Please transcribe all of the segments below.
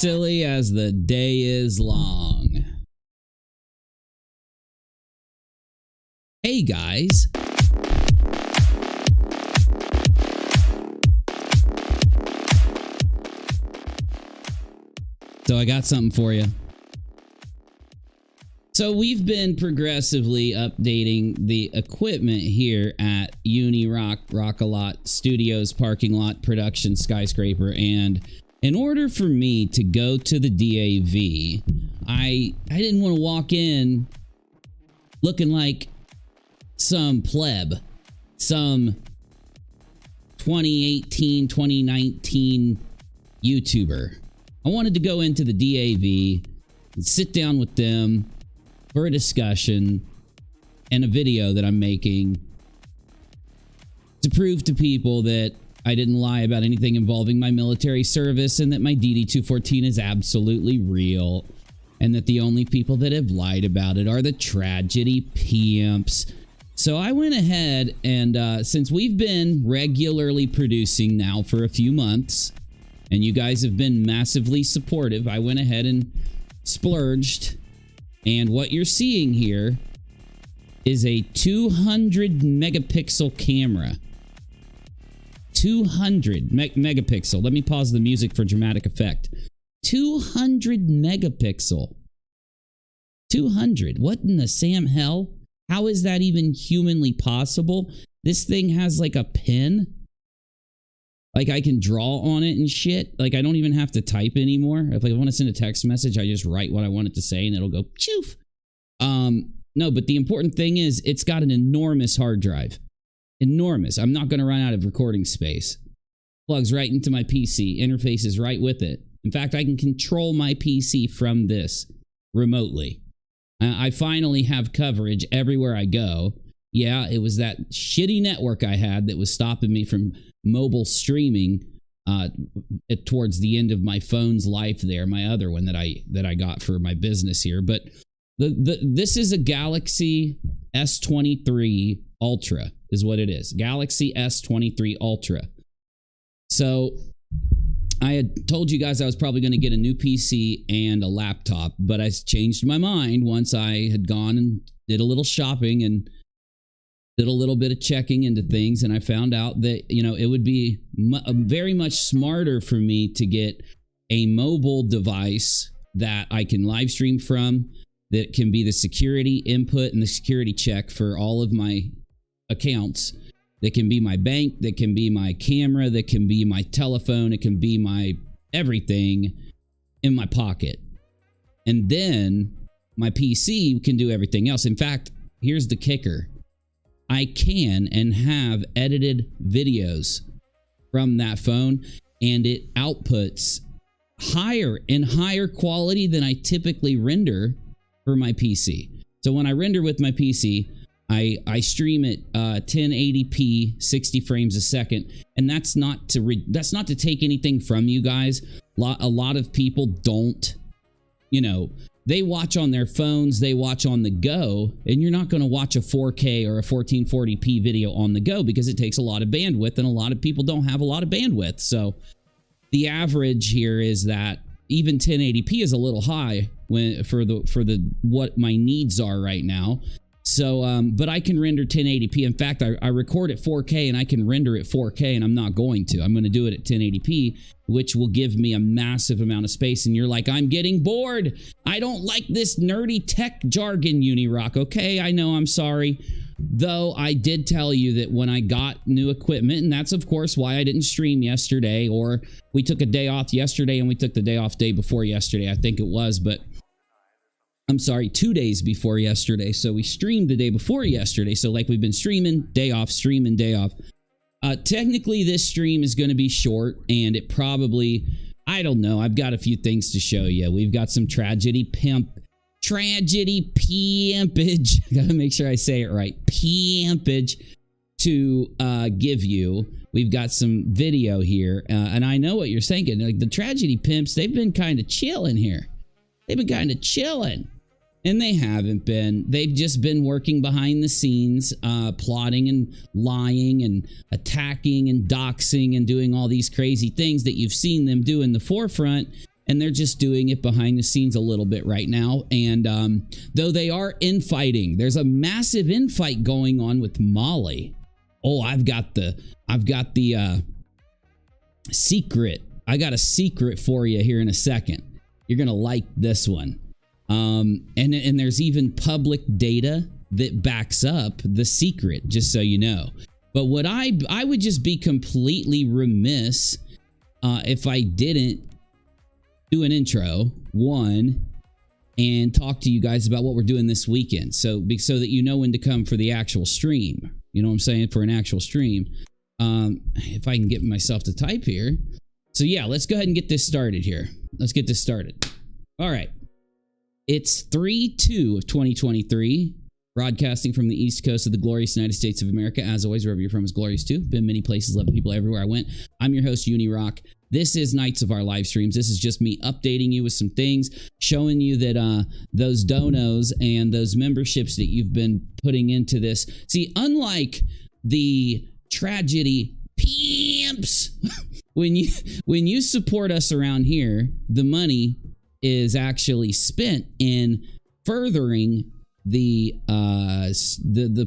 silly as the day is long. Hey guys. So I got something for you. So we've been progressively updating the equipment here at rockAlot Studios parking lot production skyscraper, and in order for me to go to the DAV, I didn't want to walk in looking like some pleb, some 2018, 2019 YouTuber. I wanted to go into the DAV and sit down with them for a discussion and a video that I'm making to prove to people that I didn't lie about anything involving my military service, and that my DD-214 is absolutely real, and that the only people that have lied about it are the tragedy pimps. So I went ahead and since we've been regularly producing now for a few months, and you guys have been massively supportive, I went ahead and splurged. And what you're seeing here is a 200 megapixel camera. 200 megapixel. Let me pause the music for dramatic effect. 200 megapixel. 200. What in the Sam hell? How is that even humanly possible? This thing has like a pen. Like I can draw on it and shit. Like I don't even have to type anymore. If I want to send a text message, I just write what I want it to say and it'll go choof. No, but the important thing is it's got an enormous hard drive. Enormous. I'm not going to run out of recording space. Plugs right into my PC. Interfaces right with it. In fact, I can control my PC from this remotely. I finally have coverage everywhere I go. Yeah, it was that shitty network I had that was stopping me from mobile streaming towards the end of my phone's life there, my other one that I got for my business here. But this is a Galaxy S23 Ultra is what it is. Galaxy S23 Ultra. So I had told you guys I was probably going to get a new PC and a laptop, but I changed my mind once I had gone and did a little shopping and did a little bit of checking into things, and I found out that, you know, it would be very much smarter for me to get a mobile device that I can live stream from, that can be the security input and the security check for all of my accounts, that can be my bank, that can be my camera, that can be my telephone, it can be my everything in my pocket. And then my PC can do everything else. In fact, here's the kicker. I can and have edited videos from that phone, and it outputs higher and higher quality than I typically render for my PC. So when I render with my PC, I stream it 1080p, 60 frames a second, and that's not to take anything from you guys. A lot of people don't, you know, they watch on their phones, they watch on the go, and you're not going to watch a 4K or a 1440p video on the go because it takes a lot of bandwidth, and a lot of people don't have a lot of bandwidth. So the average here is that even 1080p is a little high for what my needs are right now. So, but I can render 1080p. In fact, I record at 4K and I can render at 4K, and I'm not going to. I'm going to do it at 1080p, which will give me a massive amount of space. And you're like, I'm getting bored. I don't like this nerdy tech jargon, UNIRock. Okay, I know, I'm sorry. Though I did tell you that when I got new equipment, and that's of course why I didn't stream yesterday, or we took a day off yesterday and we took the day off day before yesterday, I think it was, but I'm sorry, 2 days before yesterday. So we streamed the day before yesterday. So like we've been streaming, day off, streaming, day off. Technically this stream is going to be short, and it probably, I don't know, I've got a few things to show you. We've got some tragedy pimpage. Gotta make sure I say it right. Pimpage to give you. We've got some video here, and I know what you're thinking. Like the tragedy pimps, they've been kind of chilling here. They've been kind of chilling. And they haven't been. They've just been working behind the scenes, plotting and lying and attacking and doxing and doing all these crazy things that you've seen them do in the forefront. and they're just doing it behind the scenes a little bit right now. And though they are infighting, there's a massive infight going on with Molly. Oh, I've got the secret. I got a secret for you here in a second. You're gonna like this one. And there's even public data that backs up the secret, just so you know. But what I would just be completely remiss if I didn't do an intro, one, and talk to you guys about what we're doing this weekend. So that you know when to come for the actual stream. You know what I'm saying? For an actual stream. If I can get myself to type here. So yeah, let's go ahead and get this started here. Let's get this started. All right. It's 3/2 of 2023. Broadcasting from the East Coast of the glorious United States of America. As always, wherever you're from is glorious too. Been many places, love people everywhere I went. I'm your host, UNIRock. This is Nights of our live streams. This is just me updating you with some things, showing you that those donos and those memberships that you've been putting into this. See, unlike the tragedy pimps, when you support us around here, the money is actually spent in furthering the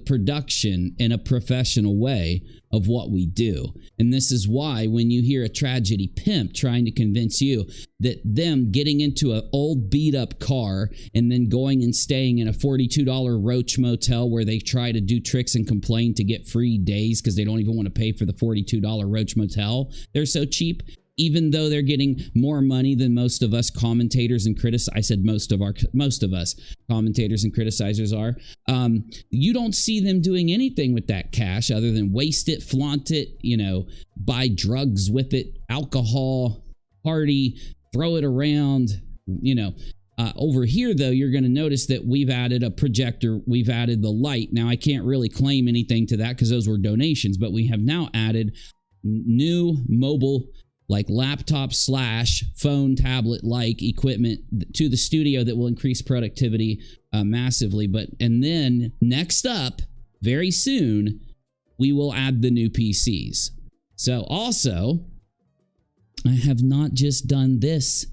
production in a professional way of what we do. And this is why when you hear a tragedy pimp trying to convince you that them getting into an old beat up car and then going and staying in a $42 Roach motel where they try to do tricks and complain to get free days because they don't even want to pay for the $42 Roach motel, they're so cheap. Even though they're getting more money than most of us commentators and critics, I said most of us commentators and criticizers are, you don't see them doing anything with that cash other than waste it, flaunt it, buy drugs with it, alcohol, party, throw it around, over here, though, you're going to notice that we've added a projector. We've added the light. Now, I can't really claim anything to that because those were donations, but we have now added new mobile like laptop / phone tablet like equipment to the studio that will increase productivity massively. And then next up, very soon, we will add the new PCs. So also, I have not just done this.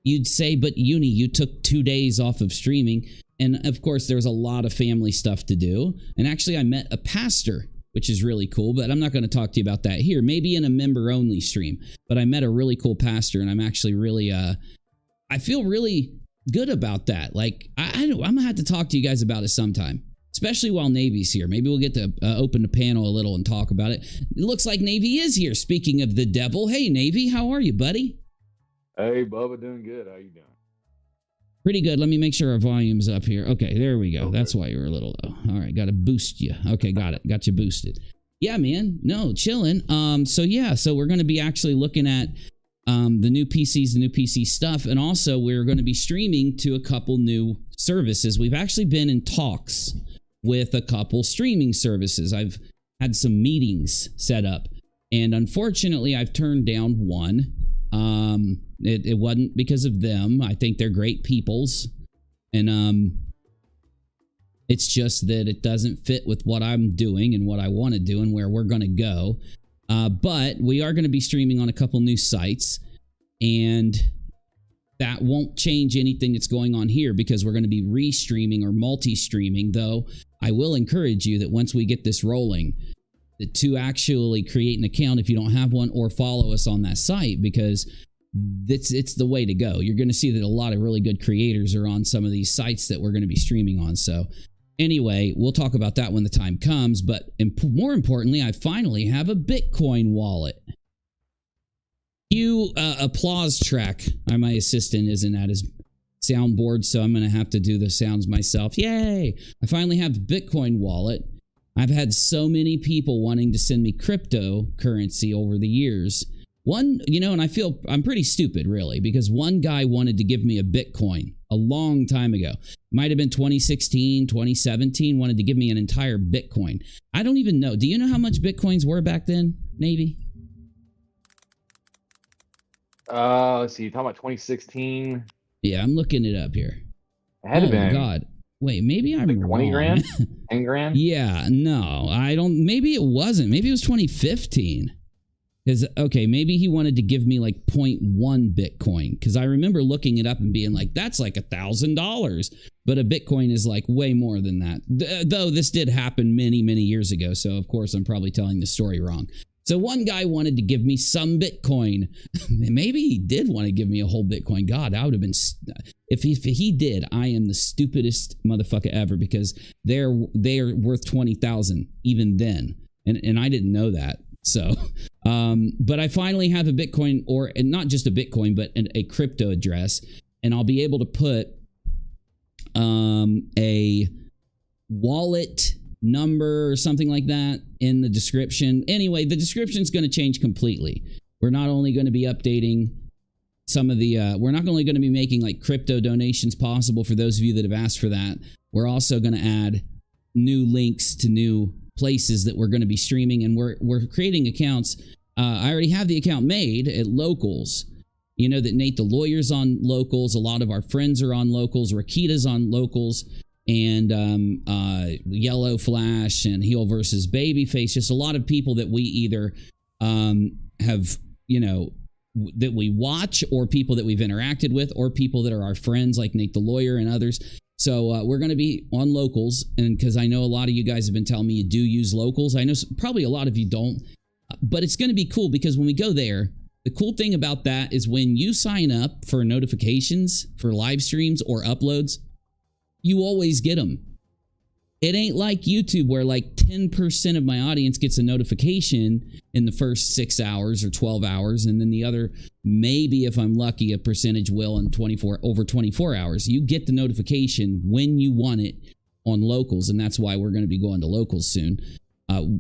You'd say, but Uni, you took 2 days off of streaming. And of course, there's a lot of family stuff to do. And actually, I met a pastor, which is really cool, but I'm not going to talk to you about that here. Maybe in a member-only stream. But I met a really cool pastor, and I'm actually really, I feel really good about that. Like, I'm going to have to talk to you guys about it sometime, especially while Navy's here. Maybe we'll get to open the panel a little and talk about it. It looks like Navy is here. Speaking of the devil, hey, Navy, how are you, buddy? Hey, Bubba, doing good. How you doing? Pretty good. Let me make sure our volume's up here. Okay, there we go. Okay. That's why you were a little low. All right, got to boost you. Okay, got it. Got you boosted. Yeah, man. No, chilling. So we're going to be actually looking at the new PCs, the new PC stuff, and also we're going to be streaming to a couple new services. We've actually been in talks with a couple streaming services. I've had some meetings set up, and unfortunately, I've turned down one. It wasn't because of them. I think they're great peoples. And it's just that it doesn't fit with what I'm doing and what I want to do and where we're going to go. But we are going to be streaming on a couple new sites. And that won't change anything that's going on here because we're going to be restreaming or multi-streaming. Though I will encourage you that once we get this rolling, to actually create an account if you don't have one, or follow us on that site, because it's the way to go. You're going to see that a lot of really good creators are on some of these sites that we're going to be streaming on. So anyway, we'll talk about that when the time comes. But more importantly, I finally have a Bitcoin wallet. Cue applause track. My assistant isn't at his soundboard, so I'm going to have to do the sounds myself. Yay! I finally have a Bitcoin wallet. I've had so many people wanting to send me cryptocurrency over the years. One, and I feel I'm pretty stupid, really, because one guy wanted to give me a Bitcoin a long time ago. Might have been 2016, 2017, wanted to give me an entire Bitcoin. I don't even know. Do you know how much Bitcoins were back then, Navy? Let's see. You're talking about 2016? Yeah, I'm looking it up here. It had to be. Oh, my God. Wait, maybe I'm like 20 wrong. grand? 10 grand? Yeah, no, I don't. Maybe it wasn't. Maybe it was 2015. Because, okay, maybe he wanted to give me like 0.1 Bitcoin. Because I remember looking it up and being like, that's like $1,000. But a Bitcoin is like way more than that. Though this did happen many, many years ago. So, of course, I'm probably telling the story wrong. So one guy wanted to give me some Bitcoin. Maybe he did want to give me a whole Bitcoin. God, I would have been... If he did, I am the stupidest motherfucker ever, because they're worth 20,000 even then. And I didn't know that. So, but I finally have a Bitcoin, or not just a Bitcoin, but a crypto address. And I'll be able to put a wallet number or something like that in the description. Anyway, the description is going to change completely. We're not only going to be updating some of the, we're not only going to be making like crypto donations possible for those of you that have asked for that. We're also going to add new links to new places that we're going to be streaming, and we're creating accounts. I already have the account made at Locals. You know that Nate the Lawyer's on Locals. A lot of our friends are on Locals. Rakita's on Locals. And Yellow Flash and Heel versus Babyface. Just a lot of people that we either have, you know, that we watch, or people that we've interacted with, or people that are our friends like Nate the Lawyer and others. So we're going to be on Locals. And because I know a lot of you guys have been telling me you do use Locals. I know probably a lot of you don't. But it's going to be cool, because when we go there, the cool thing about that is when you sign up for notifications for live streams or uploads, you always get them. It ain't like YouTube where like 10% of my audience gets a notification in the first 6 hours or 12 hours. And then the other, maybe if I'm lucky, a percentage will in over 24 hours. You get the notification when you want it on Locals. And that's why we're going to be going to Locals soon.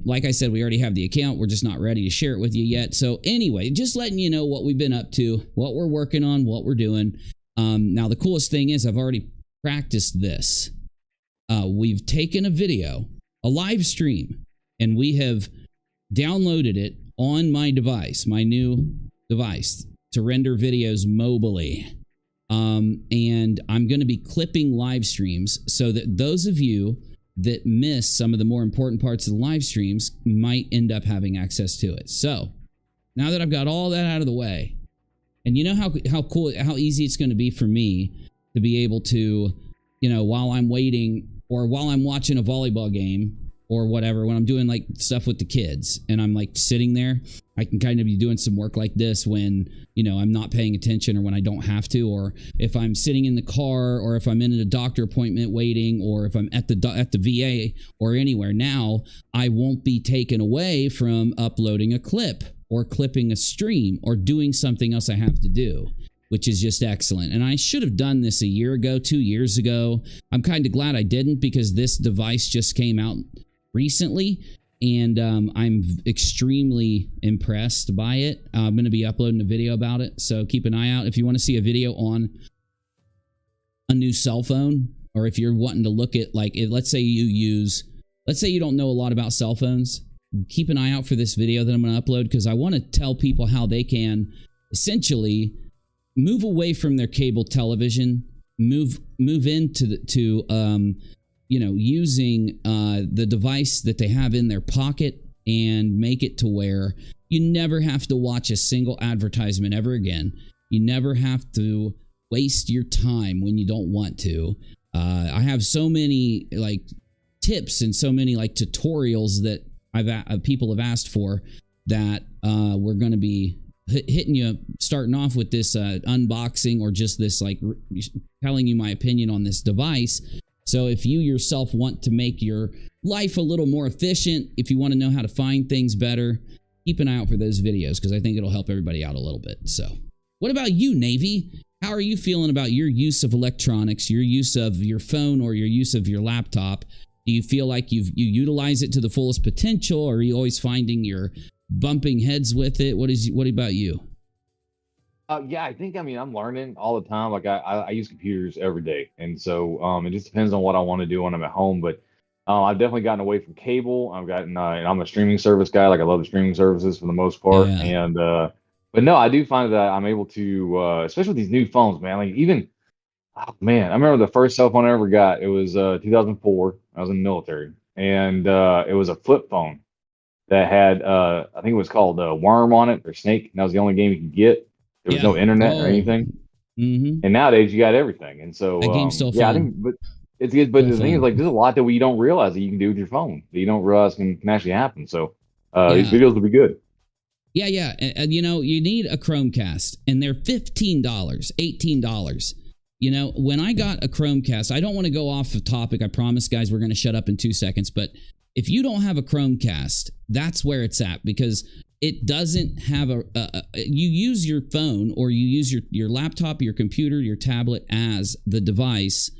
Like I said, we already have the account. We're just not ready to share it with you yet. So anyway, just letting you know what we've been up to, what we're working on, what we're doing. Now, the coolest thing is I've already practiced this. We've taken a video, a live stream, and we have downloaded it on my device, my new device, to render videos mobilely. And I'm going to be clipping live streams so that those of you that miss some of the more important parts of the live streams might end up having access to it. So now that I've got all that out of the way, and you know how cool, how easy it's going to be for me to be able to, you know, while I'm waiting or while I'm watching a volleyball game or whatever, when I'm doing like stuff with the kids and I'm like sitting there, I can kind of be doing some work like this when, you know, I'm not paying attention or when I don't have to, or if I'm sitting in the car, or if I'm in a doctor appointment waiting, or if I'm at the VA or anywhere. Now I won't be taken away from uploading a clip or clipping a stream or doing something else I have to do, which is just excellent. And I should have done this a year ago, 2 years ago. I'm kind of glad I didn't, because this device just came out recently, and I'm extremely impressed by it. I'm going to be uploading a video about it, so keep an eye out if you want to see a video on a new cell phone, or if you're wanting to look at, like, let's say you don't know a lot about cell phones. Keep an eye out for this video that I'm going to upload, because I want to tell people how they can essentially move away from their cable television, move into you know, using the device that they have in their pocket, and make it to where you never have to watch a single advertisement ever again. You never have to waste your time when you don't want to. I have so many like tips and so many like tutorials that people have asked for, that we're going to be hitting you, starting off with this unboxing, or just this like telling you my opinion on this device. So if you yourself want to make your life a little more efficient, if you want to know how to find things better, keep an eye out for those videos, because I think it'll help everybody out a little bit. So what about you, Navy? How are you feeling about your use of electronics, your use of your phone, or your use of your laptop? Do you feel like you utilize it to the fullest potential, or are you always finding you're bumping heads with it? What about you? Yeah, I think, I mean, I'm learning all the time. Like I use computers every day. And so it just depends on what I want to do when I'm at home. But I've definitely gotten away from cable. I've gotten, and I'm a streaming service guy. Like I love the streaming services for the most part. Yeah. And, but no, I do find that I'm able to, especially with these new phones, man, like even, oh man, I remember the first cell phone I ever got. It was 2004. I was in the military, and it was a flip phone. that had I think it was called Worm on it or Snake. And that was the only game you could get. There was no internet or anything. Mm-hmm. And nowadays you got everything. And so that game's still fun. yeah, I think, but it's good. But the thing is, like, there's a lot that we don't realize that you can do with your phone that you don't realize can actually happen. So these videos will be good. Yeah. And, you know, you need a Chromecast, and they're $15, $18. You know, when I got a Chromecast, I don't want to go off the topic. I promise, guys, we're going to shut up in 2 seconds. But if you don't have a Chromecast, that's where it's at, because it doesn't have you use your phone or you use your laptop, your computer, your tablet as the device.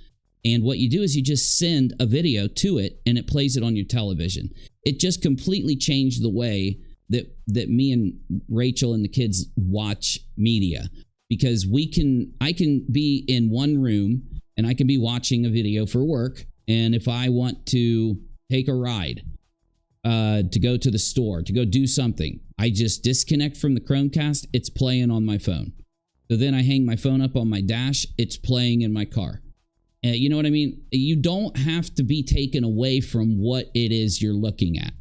And what you do is you just send a video to it and it plays it on your television. It just completely changed the way that me and Rachel and the kids watch media, because I can be in one room and I can be watching a video for work. And if I want to take a ride, to go to the store, to go do something, I just disconnect from the Chromecast. It's playing on my phone. So then I hang my phone up on my dash. It's playing in my car. You know what I mean? You don't have to be taken away from what it is you're looking at.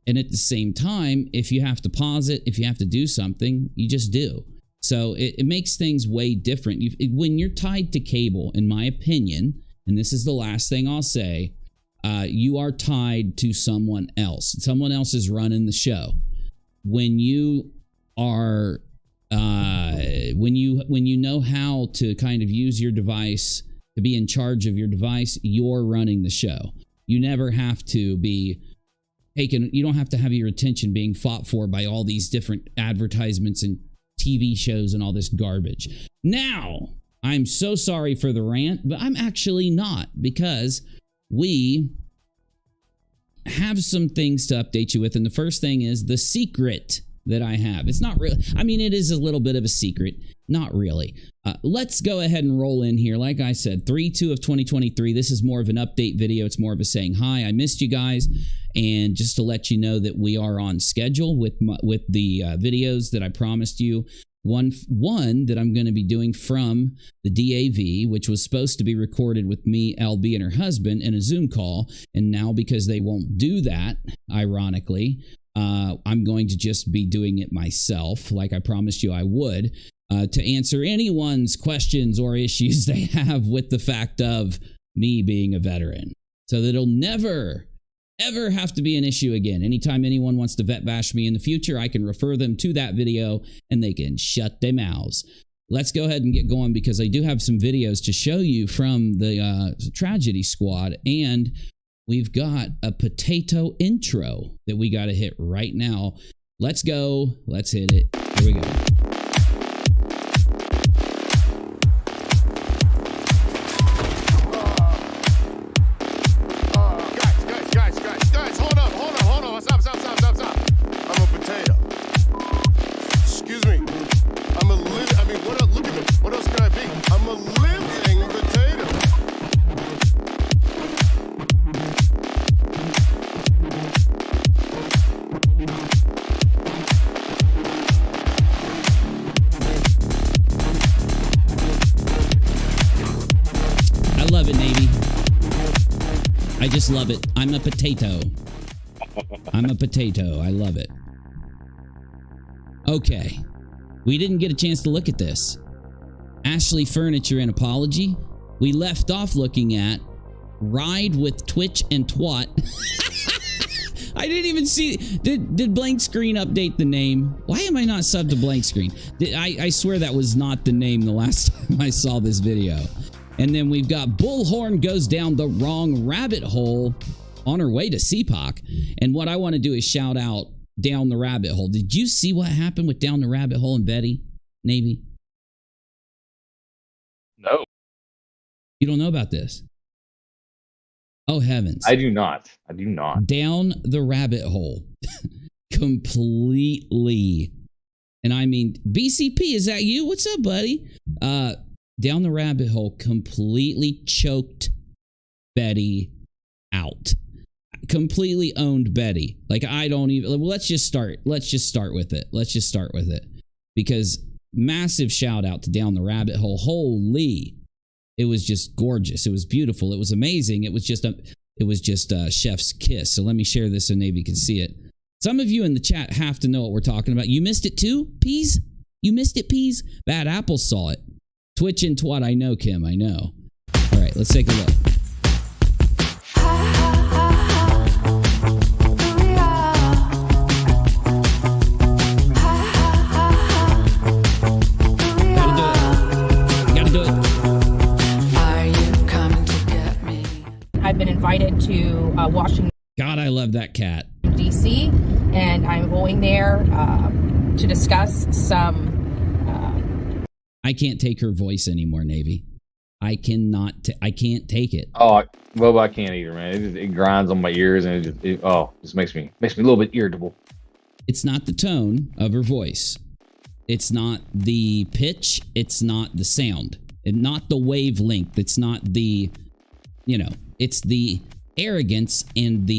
And at the same time, if you have to pause it, if you have to do something, you just do. So it makes things way different. When you're tied to cable, in my opinion, and this is the last thing I'll say, you are tied to someone else. Someone else is running the show. When you are, when you know how to kind of use your device, to be in charge of your device, you're running the show. You never have to be taken. You don't have to have your attention being fought for by all these different advertisements and TV shows and all this garbage. Now, I'm so sorry for the rant, but I'm actually not, because we have some things to update you with. And the first thing is the secret that I have. It's not really, I mean, it is a little bit of a secret. Not really. Let's go ahead and roll in here. Like I said, 3/2 of 2023. This is more of an update video. It's more of a saying hi. I missed you guys. And just to let you know that we are on schedule with the videos that I promised you. One that I'm going to be doing from the DAV, which was supposed to be recorded with me, LB, and her husband in a Zoom call. And now, because they won't do that, ironically, I'm going to just be doing it myself, like I promised you I would, to answer anyone's questions or issues they have with the fact of me being a veteran. So that it'll never ever have to be an issue again. Anytime anyone wants to vet bash me in the future, I can refer them to that video and they can shut their mouths. Let's go ahead and get going, because I do have some videos to show you from the Tragedy Squad, and we've got a potato intro that we got to hit right now. Let's go. Let's hit it. Here we go. I just love it. I'm a potato. I'm a potato. I love it. Okay. We didn't get a chance to look at this. Ashley Furniture and Apology. We left off looking at Ride with Twitch and Twat. I didn't even see. Did Blank Screen update the name? Why am I not subbed to Blank Screen? I swear that was not the name the last time I saw this video. And then we've got Bullhorn goes down the wrong rabbit hole on her way to CPOC. And what I want to do is shout out Down the Rabbit Hole. Did you see what happened with Down the Rabbit Hole and Betty, Navy? No. You don't know about this? Oh, heavens. I do not. I do not. Down the rabbit hole. Completely. And I mean, BCP, is that you? What's up, buddy? Down the rabbit hole completely choked Betty out. Completely owned Betty. Like, I don't even, well, let's just start with it. Because massive shout out to Down the Rabbit Hole. Holy, it was just gorgeous. It was beautiful. It was amazing. It was just a chef's kiss. So let me share this so Navy can see it. Some of you in the chat have to know what we're talking about. You missed it too, Peas? You missed it, Peas? Bad Apple saw it. Twitch and twat, I know, Kim, I know. All right, let's take a look. Gotta do it. Are you coming to get me? I've been invited to Washington, God, I love that cat. D.C., and I'm going there to discuss some... I can't take her voice anymore, Navy. I cannot. I can't take it. Oh, well, I can't either, man. It grinds on my ears, and it just makes me a little bit irritable. It's not the tone of her voice. It's not the pitch. It's not the sound. And not the wavelength. It's not the, it's the arrogance and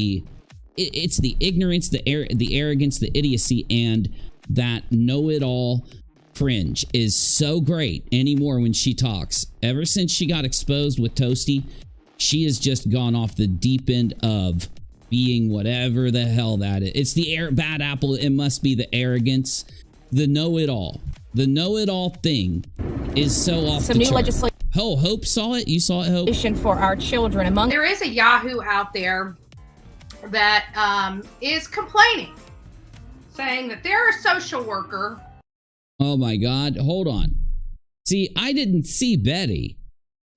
it's the ignorance, the arrogance, the idiocy, and that know-it-all cringe is so great anymore when she talks. Ever since she got exposed with Toasty, she has just gone off the deep end of being whatever the hell that is. It's the bad apple. It must be the arrogance, the know-it-all. The know-it-all thing is so off some the new chart. legislation Hope saw it. You saw it, Hope? for our children. There is a Yahoo out there that is complaining, saying that they're a social worker. Oh my God. Hold on. See, I didn't see Betty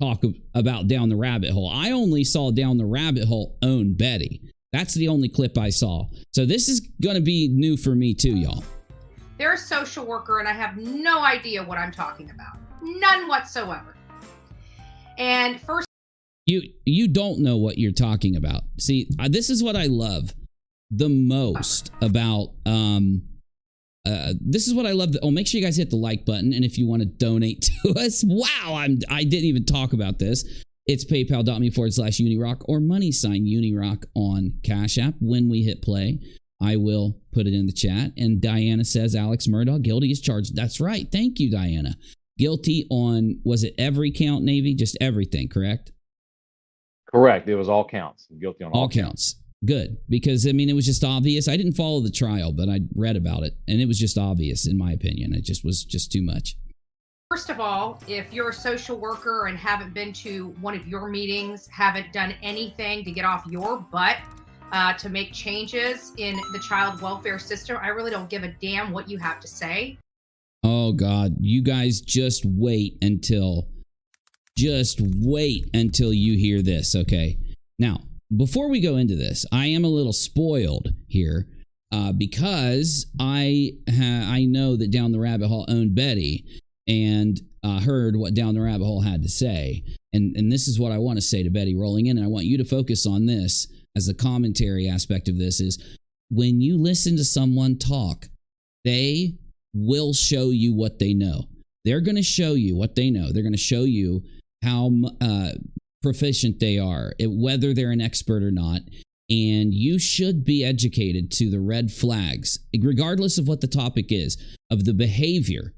talk about Down the Rabbit Hole. I only saw Down the Rabbit Hole own Betty. That's the only clip I saw. So this is going to be new for me too, y'all. They're a social worker, and I have no idea what I'm talking about. None whatsoever. And first, you don't know what you're talking about. See, this is what I love the most about this is what I love. Make sure you guys hit the like button, and if you want to donate to us, wow, I didn't even talk about this. It's paypal.me/UNIRock or $UNIRock on Cash App. When we hit play, I will put it in the chat. And Diana says Alex Murdaugh guilty as charged. That's right. Thank you, Diana. Guilty on, was it every count, Navy? Just everything, correct? Correct. It was all counts. Guilty on all counts. Good, because I mean, it was just obvious. I didn't follow the trial, but I read about it, and it was just obvious, in my opinion. It just was just too much. First of all, if you're a social worker and haven't been to one of your meetings, haven't done anything to get off your butt to make changes in the child welfare system, I really don't give a damn what you have to say. Oh God, you guys just wait until you hear this, okay? Now, before we go into this, I am a little spoiled here because I know that Down the Rabbit Hole owned Betty and heard what Down the Rabbit Hole had to say. And this is what I want to say to Betty rolling in, and I want you to focus on this as the commentary aspect of this is when you listen to someone talk, they will show you what they know. They're going to show you what they know. They're going to show you how proficient they are, whether they're an expert or not. And you should be educated to the red flags, regardless of what the topic is, of the behavior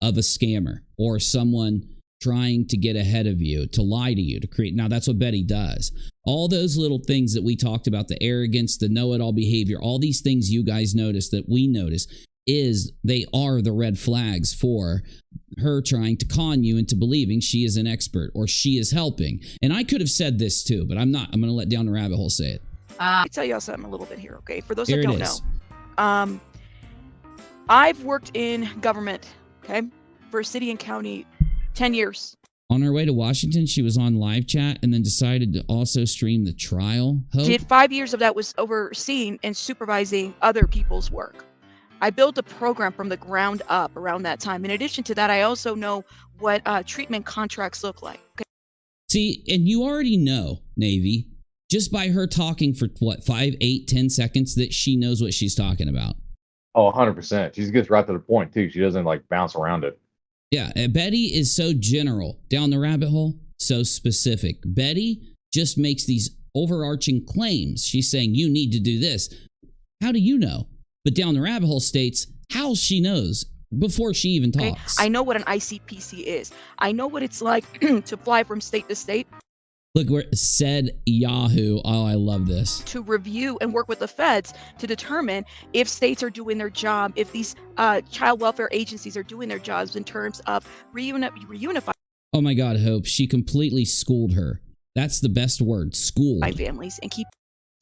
of a scammer or someone trying to get ahead of you, to lie to you, to create. Now, that's what Betty does. All those little things that we talked about, the arrogance, the know-it-all behavior, all these things you guys notice that we notice, they are the red flags for her trying to con you into believing she is an expert or she is helping. And I could have said this too, but I'm not. I'm going to let Down the Rabbit Hole say it. Let me tell y'all something a little bit here, okay? For those that don't know, I've worked in government, okay, for a city and county 10 years. On her way to Washington, she was on live chat and then decided to also stream the trial. Did 5 years of that was overseeing and supervising other people's work. I built a program from the ground up around that time. In addition to that, I also know what treatment contracts look like. Okay? See, and you already know, Navy, just by her talking for, 5, 8, 10 seconds, that she knows what she's talking about. Oh, 100%. She gets right to the point, too. She doesn't, bounce around it. Yeah, Betty is so general. Down the Rabbit Hole, so specific. Betty just makes these overarching claims. She's saying, you need to do this. How do you know? But Down the Rabbit Hole states how she knows before she even talks. I know what an ICPC is. I know what it's like to fly from state to state Look, where said Yahoo. Oh, I love this. To review and work with the feds to determine if states are doing their job, if these child welfare agencies are doing their jobs in terms of reunifying Oh my God, Hope. She completely schooled her. That's the best word, schooled. families and keep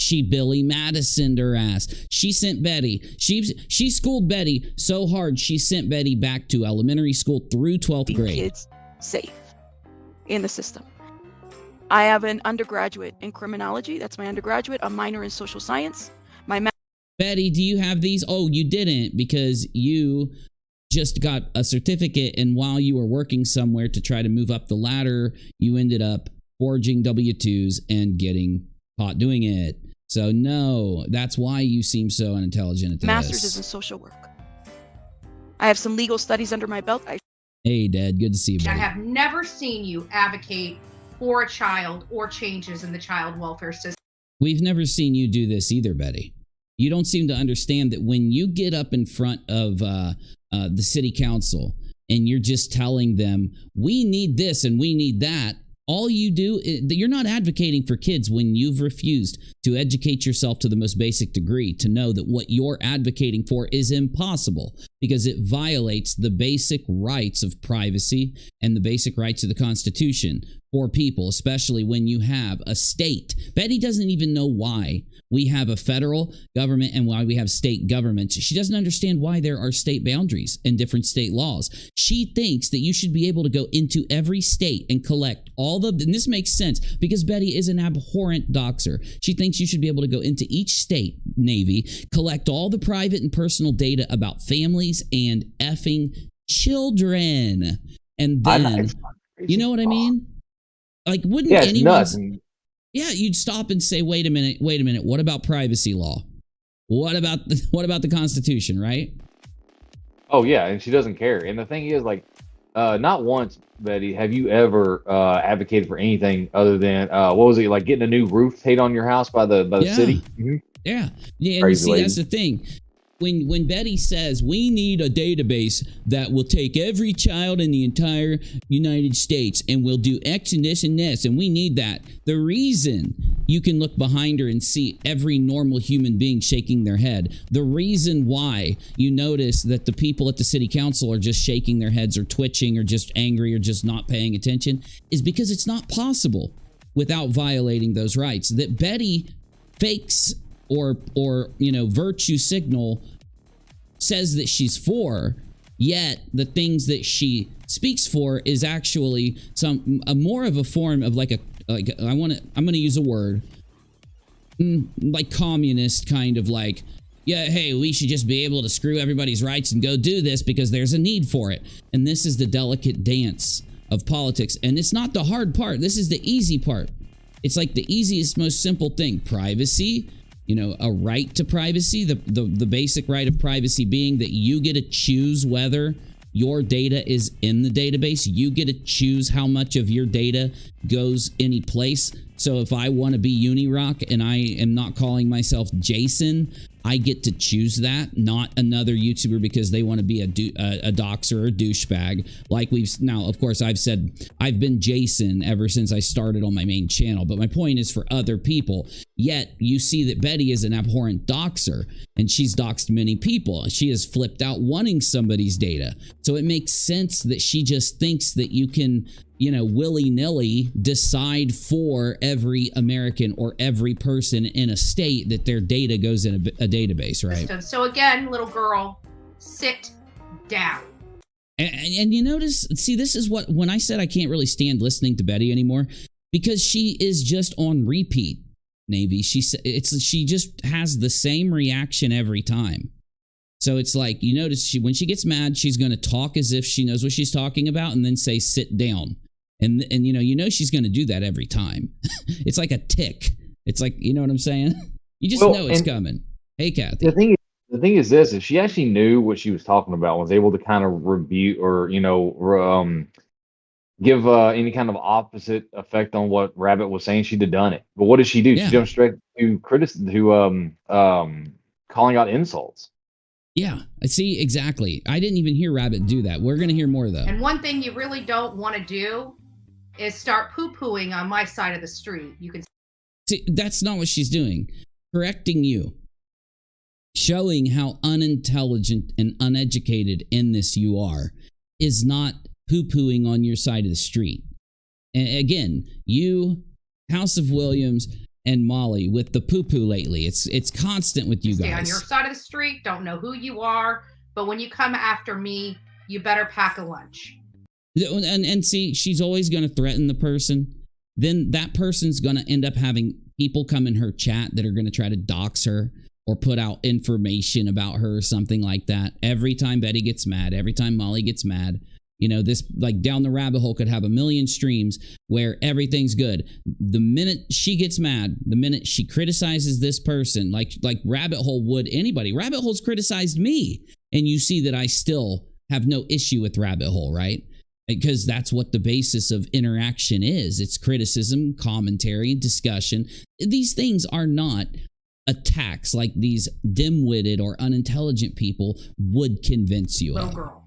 She Billy Madisoned her ass. She sent Betty. She schooled Betty so hard she sent Betty back to elementary school through 12th grade. kids safe in the system. I have an undergraduate in criminology. That's my undergraduate. A minor in social science. My Betty, do you have these? Oh, you didn't because you just got a certificate, and while you were working somewhere to try to move up the ladder, you ended up forging W-2s and getting caught doing it. So no, that's why you seem so unintelligent at this. master's is in social work. I have some legal studies under my belt. Hey, Dad, good to see you, I buddy. have never seen you advocate for a child or changes in the child welfare system. We've never seen you do this either, Betty. You don't seem to understand that when you get up in front of the city council and you're just telling them, we need this and we need that, all you do, you're not advocating for kids when you've refused to educate yourself to the most basic degree to know that what you're advocating for is impossible because it violates the basic rights of privacy and the basic rights of the Constitution for people, especially when you have a state. Betty doesn't even know why we have a federal government and why we have state governments. She doesn't understand why there are state boundaries and different state laws. She thinks that you should be able to go into every state and collect all the, and this makes sense because Betty is an abhorrent doxer. She thinks you should be able to go into each state, Navy, collect all the private and personal data about families and effing children. And then, you know what I mean? Like, wouldn't Yeah, it's anyone... nuts. Yeah, you'd stop and say, wait a minute. What about privacy law? What about the Constitution, right? Oh yeah, and she doesn't care. And the thing is, like, not once, Betty, have you ever advocated for anything other than what was it, like getting a new roof paid on your house by the Yeah. city? Yeah. Yeah, and Crazy you see, lady. that's the thing. When Betty says we need a database that will take every child in the entire United States and we'll do X and this and this, and we need that. The reason you can look behind her and see every normal human being shaking their head, the reason why you notice that the people at the city council are just shaking their heads or twitching or just angry or just not paying attention is because it's not possible without violating those rights. That Betty fakes or virtue signal says that she's for, yet the things that she speaks for is actually more of a form of I'm going to use a word like communist kind of like, yeah, hey, we should just be able to screw everybody's rights and go do this because there's a need for it. And this is the delicate dance of politics, and it's not the hard part. This is the easy part. It's like the easiest, most simple thing. Privacy, a right to privacy, the basic right of privacy being that you get to choose whether your data is in the database. You get to choose how much of your data goes any place. So if I want to be UNIRock and I am not calling myself Jason, I get to choose that, not another YouTuber because they want to be a doxer or a douchebag. Like now, of course, I've said I've been Jason ever since I started on my main channel. But my point is for other people. Yet you see that Betty is an abhorrent doxer and she's doxed many people. She has flipped out wanting somebody's data. So it makes sense that she just thinks that you can, willy-nilly decide for every American or every person in a state that their data goes in a database, right? So again, little girl, sit down. And you notice, see, this is what, when I said I can't really stand listening to Betty anymore, because she is just on repeat, Navy. She just has the same reaction every time. So it's like, you notice when she gets mad, she's going to talk as if she knows what she's talking about and then say, sit down. And she's going to do that every time. It's like a tick. It's like, you know what I'm saying? You just know it's coming. Hey, Kathy. The thing is this: if she actually knew what she was talking about, was able to kind of rebuke or give any kind of opposite effect on what Rabbit was saying, she'd have done it. But what does she do? Yeah. She jumps straight to calling out insults. Yeah, I see, exactly. I didn't even hear Rabbit do that. We're going to hear more, though. And one thing you really don't want to do is start poo-pooing on my side of the street. You can See, that's not what she's doing. Correcting you. Showing how unintelligent and uneducated in this you are is not poo-pooing on your side of the street. And again, you, House of Williams, and Molly with the poo-poo lately. It's constant with you stay guys. on your side of the street, don't know who you are, but when you come after me, you better pack a lunch. And see, she's always going to threaten the person. Then that person's going to end up having people come in her chat that are going to try to dox her or put out information about her or something like that. Every time Betty gets mad, every time Molly gets mad, you know, this like down the rabbit hole could have a million streams where everything's good. The minute she gets mad, the minute she criticizes this person, like rabbit hole would anybody. Rabbit hole's criticized me, and you see that I still have no issue with rabbit hole, right? Because that's what the basis of interaction is. It's criticism, commentary, discussion. These things are not attacks like these dim-witted or unintelligent people would convince you Little of. girl.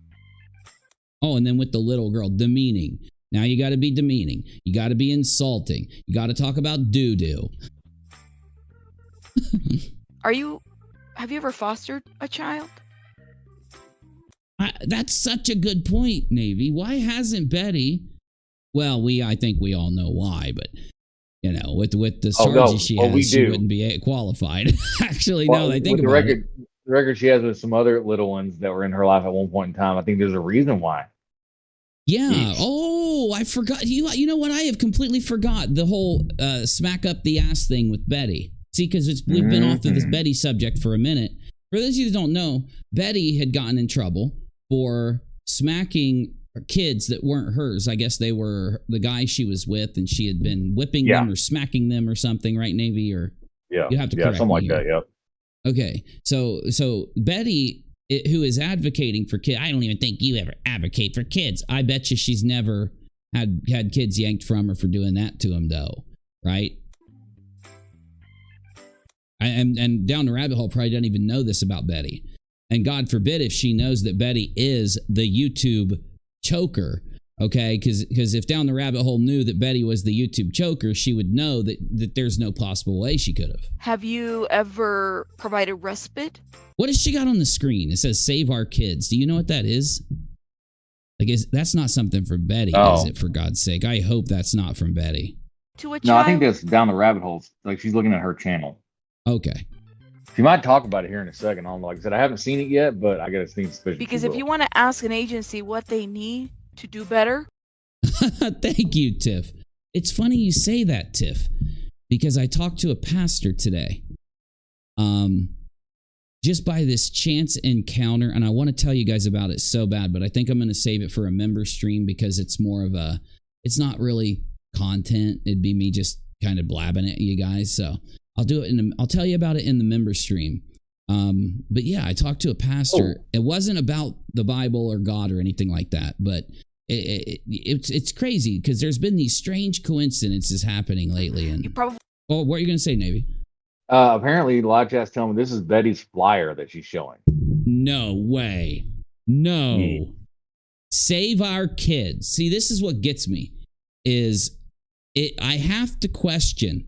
Oh, and then with the little girl, demeaning. Now you got to be demeaning. You got to be insulting. You got to talk about doo-doo. Have you ever fostered a child? That's such a good point, Navy. Why hasn't Betty? Well, I think we all know why, but you know, with the charges she has, she wouldn't be qualified. Actually, well, no, I think the about record, it. The record she has with some other little ones that were in her life at one point in time. I think there's a reason why. Yeah. Jeez. Oh, I forgot. You know what? I have completely forgot the whole smack up the ass thing with Betty. See, because we've been off of this Betty subject for a minute. For those of you that don't know, Betty had gotten in trouble for smacking kids that weren't hers. I guess they were the guy she was with, and she had been whipping them or smacking them or something, right, Navy? Or you have to correct something like me that. Yep. Okay, so Betty, who is advocating for kids, I don't even think you ever advocate for kids. I bet you she's never had kids yanked from her for doing that to him, though, right? And down the rabbit hole probably doesn't even know this about Betty. And God forbid if she knows that Betty is the YouTube choker, okay? Because if down the rabbit hole knew that Betty was the YouTube choker, she would know that there's no possible way she could have. Have you ever provided respite? What has she got on the screen? It says "Save Our Kids." Do you know what that is? Like, that's not something for Betty, is it? For God's sake, I hope that's not from Betty. To a child? No, I think that's down the rabbit holes. Like she's looking at her channel. Okay. She might talk about it here in a second. Like I said, I haven't seen it yet, but I got a sneak suspicion. Because if you want to ask an agency what they need to do better. Thank you, Tiff. It's funny you say that, Tiff, because I talked to a pastor today. Just by this chance encounter, and I want to tell you guys about it so bad, but I think I'm going to save it for a member stream because it's more of it's not really content. It'd be me just kind of blabbing at you guys. So I'll do it I'll tell you about it in the member stream. But yeah, I talked to a pastor. It wasn't about the Bible or God or anything like that, but it's crazy because there's been these strange coincidences happening lately. And what are you going to say, Navy? Apparently, live chat's telling me this is Betty's flyer that she's showing. No way. No. Save Our Kids. See, this is what gets me. I have to question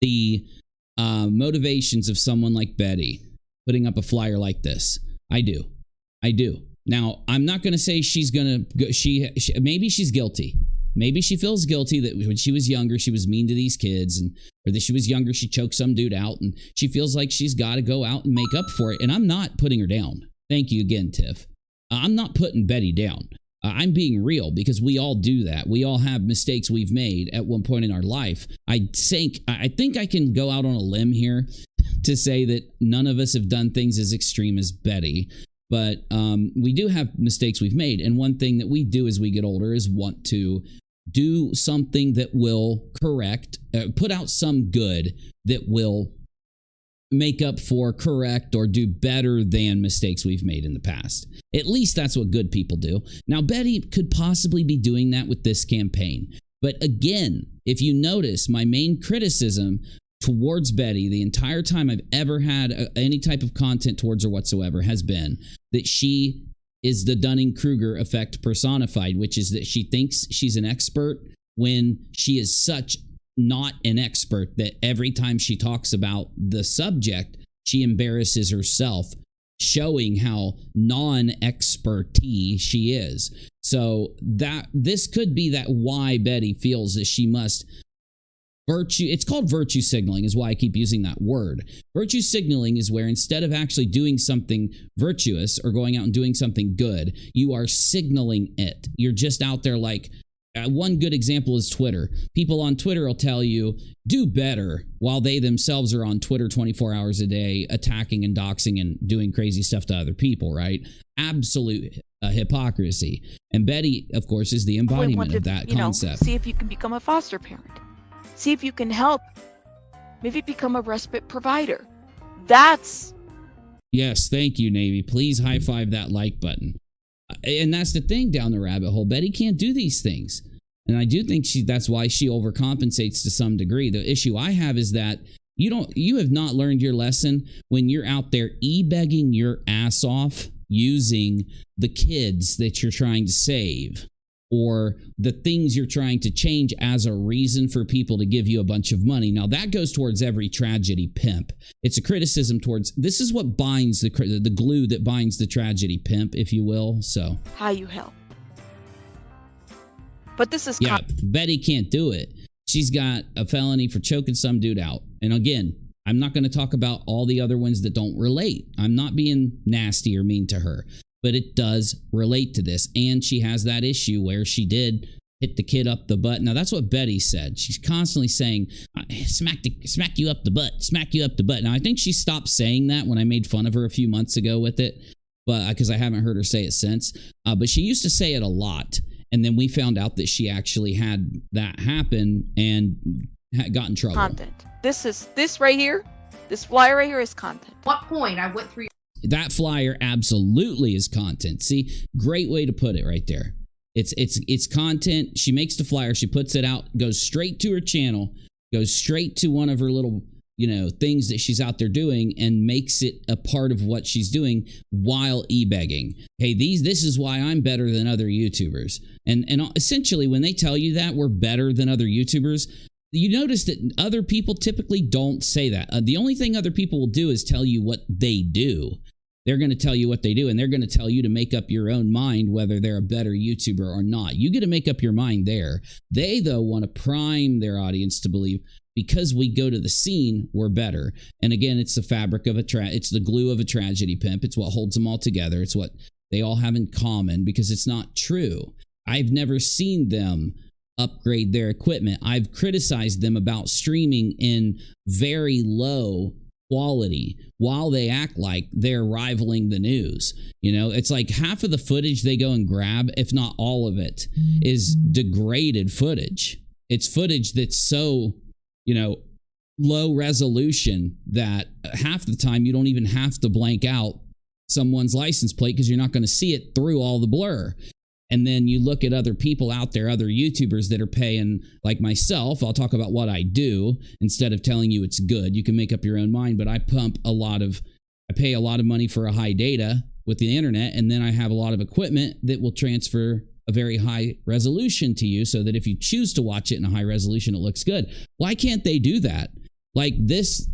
the motivations of someone like Betty putting up a flyer like this. I do. Now, I'm not going to say she's going to maybe she's guilty. Maybe she feels guilty that when she was younger, she was mean to these kids, or that she was younger, she choked some dude out, and she feels like she's got to go out and make up for it. And I'm not putting her down. Thank you again, Tiff. I'm not putting Betty down. I'm being real because we all do that. We all have mistakes we've made at one point in our life. I think I can go out on a limb here to say that none of us have done things as extreme as Betty. But we do have mistakes we've made. And one thing that we do as we get older is want to do something that will correct, put out some good that will make up for, correct, or do better than mistakes we've made in the past. At least that's what good people do. Now, Betty could possibly be doing that with this campaign. But again, if you notice, my main criticism towards Betty the entire time I've ever had any type of content towards her whatsoever has been that she is the Dunning-Kruger effect personified, which is that she thinks she's an expert when she is such not an expert that every time she talks about the subject, she embarrasses herself, showing how non-experty she is. So that this could be that why Betty feels that she must it's called virtue signaling, is why I keep using that word. Virtue signaling is where instead of actually doing something virtuous or going out and doing something good, you are signaling it. You're just out there like, one good example is Twitter. People on Twitter will tell you, do better, while they themselves are on Twitter 24 hours a day, attacking and doxing and doing crazy stuff to other people, right? Absolute hypocrisy. And Betty, of course, is the embodiment of that concept. See if you can become a foster parent. See if you can help. Maybe become a respite provider. That's... Yes, thank you, Navy. Please high five that like button. And that's the thing down the rabbit hole. Betty can't do these things. And I do think that's why she overcompensates to some degree. The issue I have is that you have not learned your lesson when you're out there e-begging your ass off using the kids that you're trying to save or the things you're trying to change as a reason for people to give you a bunch of money. Now, that goes towards every tragedy pimp. It's a criticism towards, this is what binds the glue that binds the tragedy pimp, if you will. So how you help. But this is... Yeah, Betty can't do it. She's got a felony for choking some dude out. And again, I'm not going to talk about all the other ones that don't relate. I'm not being nasty or mean to her. But it does relate to this. And she has that issue where she did hit the kid up the butt. Now, that's what Betty said. She's constantly saying, smack you up the butt, smack you up the butt. Now, I think she stopped saying that when I made fun of her a few months ago with it, but because I haven't heard her say it since. But she used to say it a lot. And then we found out that she actually had that happen and got in trouble. Content. This right here, this flyer right here is content. What point I went through that flyer absolutely is content. See, great way to put it right there. It's content. She makes the flyer, she puts it out, goes straight to her channel, goes straight to one of her little, things that she's out there doing and makes it a part of what she's doing while e-begging. Hey, this is why I'm better than other YouTubers. And essentially when they tell you that we're better than other YouTubers, you notice that other people typically don't say that. The only thing other people will do is tell you what they do. They're going to tell you what they do, and they're going to tell you to make up your own mind whether they're a better YouTuber or not. You get to make up your mind there. They, though, want to prime their audience to believe because we go to the scene, we're better. And again, it's the fabric of it's the glue of a tragedy pimp. It's what holds them all together. It's what they all have in common because it's not true. I've never seen them upgrade their equipment. I've criticized them about streaming in very low quality while they act like they're rivaling the news. It's like half of the footage they go and grab, if not all of it, is degraded footage. It's footage that's so, low resolution that half the time you don't even have to blank out someone's license plate because you're not going to see it through all the blur. And then you look at other people out there, other YouTubers that are paying, like myself, I'll talk about what I do instead of telling you it's good. You can make up your own mind, but I pay a lot of money for a high data with the internet, and then I have a lot of equipment that will transfer a very high resolution to you so that if you choose to watch it in a high resolution, it looks good. Why can't they do that? Like this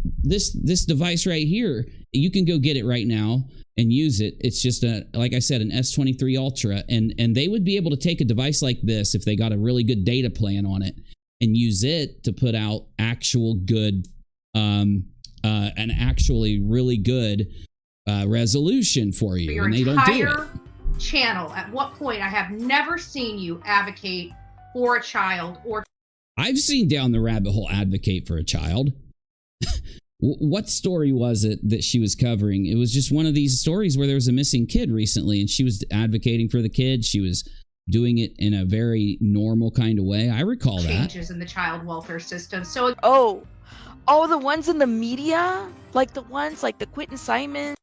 device right here, you can go get it right now and use it. It's just like I said, an S23 Ultra, and they would be able to take a device like this if they got a really good data plan on it and use it to put out actual good, an actually really good resolution for you. Your and they don't do it. entire channel. At what point I have never seen you advocate for a child or. I've seen Down the Rabbit Hole advocate for a child. What story was it that she was covering? It was just one of these stories where there was a missing kid recently, and she was advocating for the kid. She was doing it in a very normal kind of way. I recall that. Changes in the child welfare system. So, the ones in the media? Like the ones like the Quentin Simon?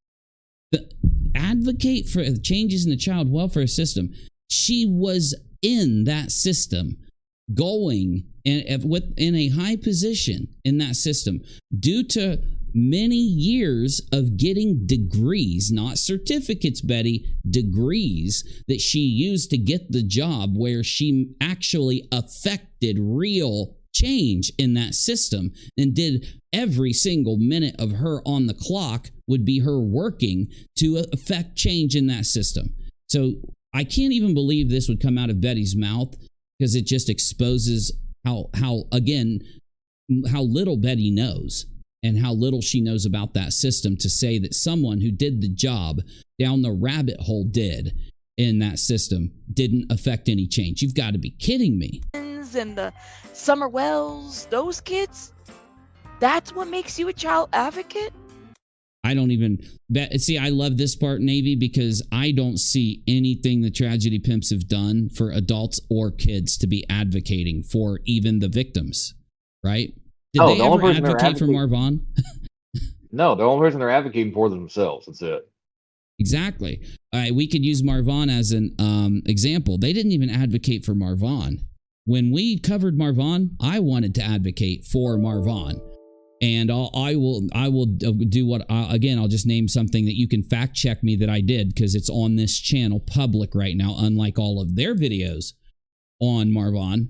Advocate for changes in the child welfare system. She was in that system, going in a high position in that system due to many years of getting degrees, not certificates, Betty, degrees that she used to get the job, where she actually affected real change in that system and did every single minute of her on the clock would be her working to affect change in that system. So I can't even believe this would come out of Betty's mouth, because it just exposes how little Betty knows and how little she knows about that system, to say that someone who did the job down the rabbit hole did in that system didn't affect any change. You've got to be kidding me. And the Summer Wells, those kids, that's what makes you a child advocate? I don't even see. I love this part, Navy, because I don't see anything the tragedy pimps have done for adults or kids to be advocating for even the victims, right? Did they ever advocate for Marvon? No, the only person they're advocating for is themselves. That's it. Exactly. We could use Marvon as an example. They didn't even advocate for Marvon. When we covered Marvon, I wanted to advocate for Marvon. And I will do what, again, I'll just name something that you can fact check me that I did, because it's on this channel public right now, unlike all of their videos on Marvon.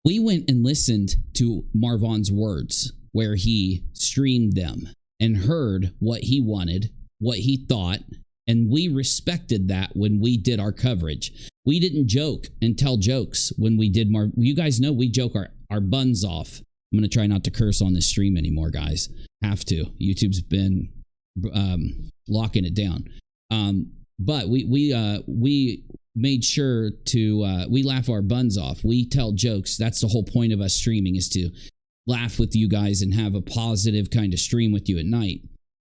We went and listened to Marvon's words, where he streamed them and heard what he wanted, what he thought, and we respected that when we did our coverage. We didn't joke and tell jokes when we did you guys know we joke our buns off. I'm going to try not to curse on this stream anymore, guys. Have to. YouTube's been locking it down. But we made sure to we laugh our buns off. We tell jokes. That's the whole point of us streaming, is to laugh with you guys and have a positive kind of stream with you at night.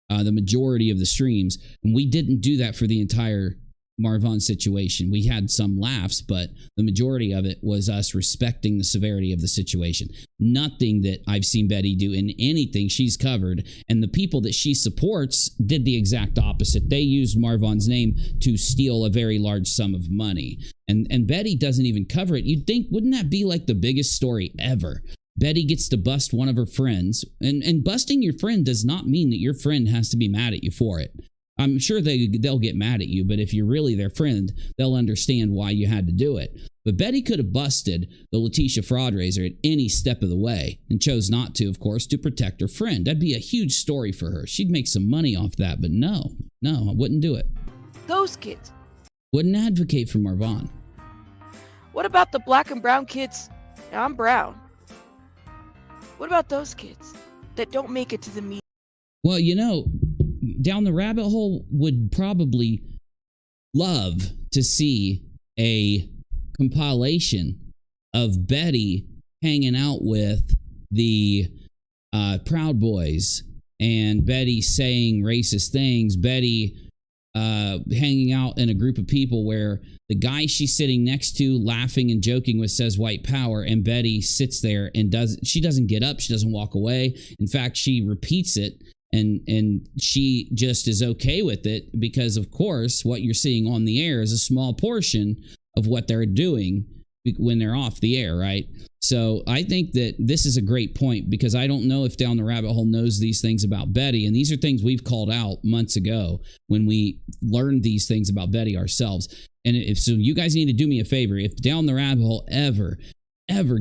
The majority of the streams, and we didn't do that for the entire Marvon situation. We had some laughs, but the majority of it was us respecting the severity of the situation. Nothing that I've seen Betty do in anything she's covered, and the people that she supports did the exact opposite. They used Marvon's name to steal a very large sum of money, and Betty doesn't even cover it. You'd think, wouldn't that be like the biggest story ever? Betty gets to bust one of her friends, and busting your friend does not mean that your friend has to be mad at you for it. I'm sure they'll get mad at you, but if you're really their friend, they'll understand why you had to do it. But Betty could have busted the LATISHA fraud raiser at any step of the way, and chose not to, of course, to protect her friend. That'd be a huge story for her. She'd make some money off that, but no, I wouldn't do it. Those kids. Wouldn't advocate for Marvon. What about the black and brown kids? Now, I'm brown. What about those kids that don't make it to the meeting? Well, Down the Rabbit Hole would probably love to see a compilation of Betty hanging out with the Proud Boys, and Betty saying racist things, Betty hanging out in a group of people where the guy she's sitting next to laughing and joking with says white power, and Betty sits there and she doesn't get up, she doesn't walk away. In fact, she repeats it. And she just is okay with it, because, of course, what you're seeing on the air is a small portion of what they're doing when they're off the air, right? So I think that this is a great point, because I don't know if Down the Rabbit Hole knows these things about Betty. And these are things we've called out months ago when we learned these things about Betty ourselves. And so you guys need to do me a favor. If Down the Rabbit Hole ever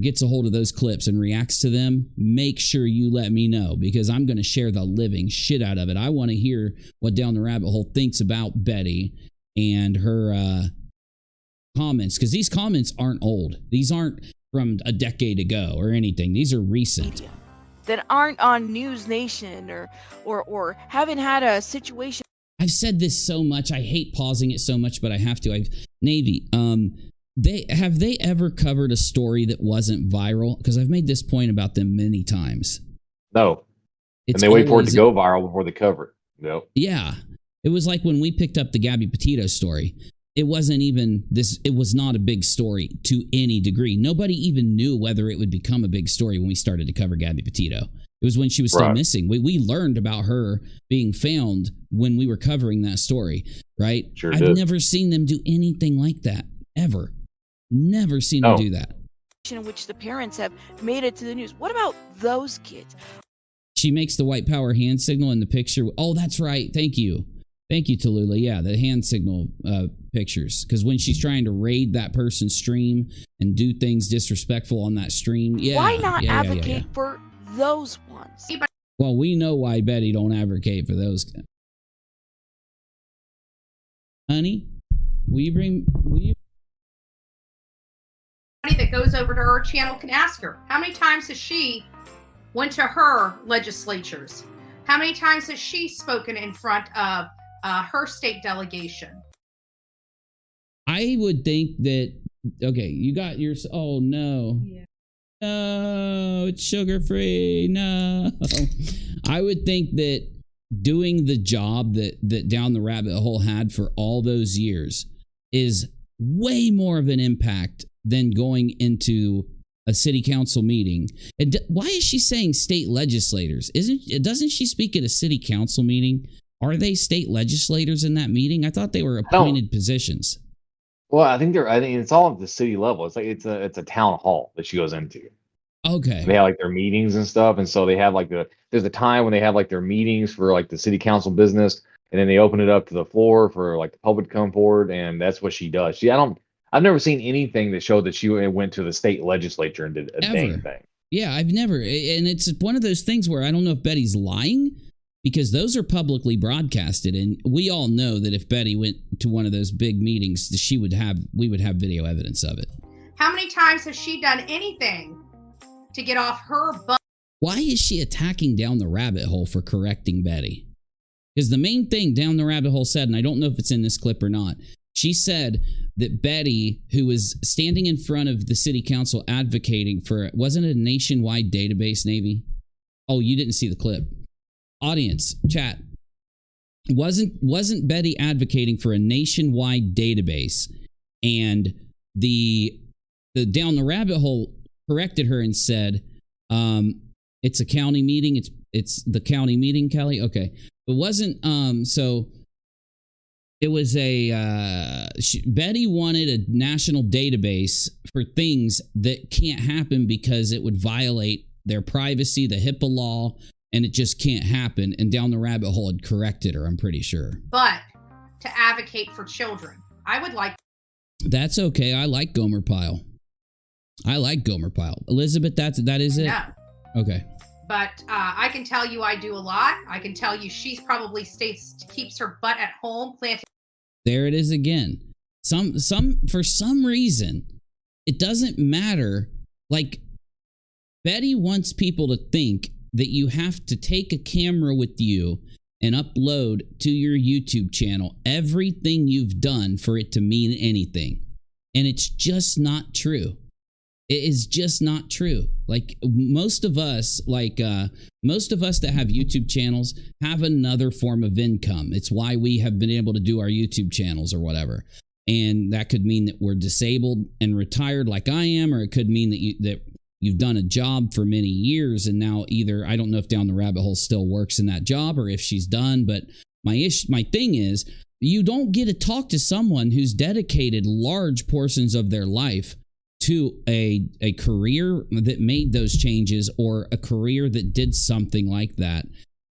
gets a hold of those clips and reacts to them, make sure you let me know, because I'm going to share the living shit out of it. I want to hear what Down the Rabbit Hole thinks about Betty and her comments, because these comments aren't old. These aren't from a decade ago or anything. These are recent. That aren't on News Nation or haven't had a situation. I've said this so much. I hate pausing it so much, but I have to. Navy, have they ever covered a story that wasn't viral? Because I've made this point about them many times. No. And they wait for it to go viral before they cover it. No. Yeah. It was like when we picked up the Gabby Petito story. It wasn't even this. It was not a big story to any degree. Nobody even knew whether it would become a big story when we started to cover Gabby Petito. It was when she was still missing. We learned about her being found when we were covering that story, right? Sure I've did. never seen them do anything like that, ever. Never seen them do that. In which the parents have made it to the news. What about those kids? She makes the white power hand signal in the picture. Oh, that's right. Thank you. Thank you, Tallulah. Yeah, the hand signal pictures. Because when she's trying to raid that person's stream and do things disrespectful on that stream. Yeah. Why not yeah, advocate for those ones? Well, we know why Betty don't advocate for those. Honey, will you that goes over to her channel can ask her, how many times has she went to her legislatures? How many times has she spoken in front of her state delegation? I would think that, okay, you got your, oh no. Yeah. No, it's sugar free. No. I would think that doing the job that Down the Rabbit Hole had for all those years is way more of an impact than going into a city council meeting. And why is she saying state legislators? Doesn't she speak at a city council meeting? Are they state legislators in that meeting? I thought they were appointed positions. Well, I think it's all at the city level. It's like it's a town hall that she goes into. Okay. They have like their meetings and stuff, and so they have like there's a time when they have like their meetings for like the city council business, and then they open it up to the floor for like the public to come forward, and that's what she does. I've never seen anything that showed that she went to the state legislature and did a dang thing. Yeah, I've never, and it's one of those things where I don't know if Betty's lying, because those are publicly broadcasted, and we all know that if Betty went to one of those big meetings, we would have video evidence of it. How many times has she done anything to get off her butt? Why is she attacking Down the Rabbit Hole for correcting Betty? Because the main thing Down the Rabbit Hole said, and I don't know if it's in this clip or not, she said that Betty, who was standing in front of the city council advocating for, wasn't it a nationwide database, Navy? Oh, you didn't see the clip. Audience, chat. Wasn't Betty advocating for a nationwide database? And the Down the Rabbit Hole corrected her and said, it's a county meeting. It's the county meeting, Kelly. Okay. It wasn't, so it was Betty wanted a national database for things that can't happen because it would violate their privacy, the HIPAA law, and it just can't happen. And Down the Rabbit Hole had corrected her, I'm pretty sure. But to advocate for children, I would like. That's okay. I like Gomer Pyle. Elizabeth, that is it? No. Okay. But I can tell you I do a lot. I can tell you she's probably keeps her butt at home planting. There it is again. For some reason, it doesn't matter. Like, Betty wants people to think that you have to take a camera with you and upload to your YouTube channel everything you've done for it to mean anything. And it's just not true. It is just not true. Like most of us that have YouTube channels have another form of income. It's why we have been able to do our YouTube channels or whatever. And that could mean that we're disabled and retired like I am, or it could mean that you've done a job for many years and now either, I don't know if Down the Rabbit Hole still works in that job or if she's done, but my thing is, you don't get to talk to someone who's dedicated large portions of their life to a career that made those changes or a career that did something like that.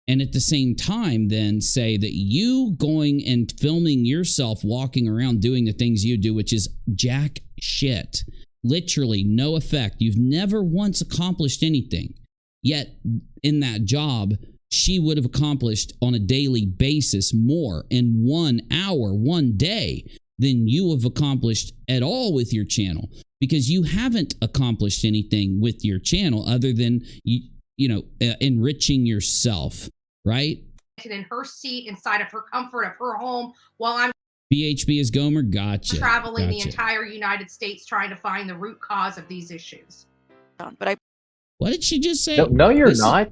And at the same time, then say that you going and filming yourself walking around doing the things you do, which is jack shit, literally no effect. You've never once accomplished anything. Yet in that job, she would have accomplished on a daily basis more in 1 hour, 1 day than you have accomplished at all with your channel, because you haven't accomplished anything with your channel other than enriching yourself, right? In her seat, inside of her comfort of her home, while I'm BHB is Gomer. Gotcha. Traveling the entire United States trying to find the root cause of these issues. But what did she just say? No, you're not.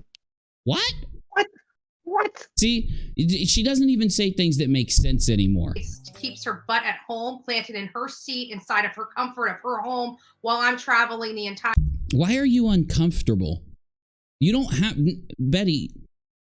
What? What? See, she doesn't even say things that make sense anymore. Keeps her butt at home, planted in her seat, inside of her comfort of her home, while I'm traveling the entire. Why are you uncomfortable? You don't have, Betty,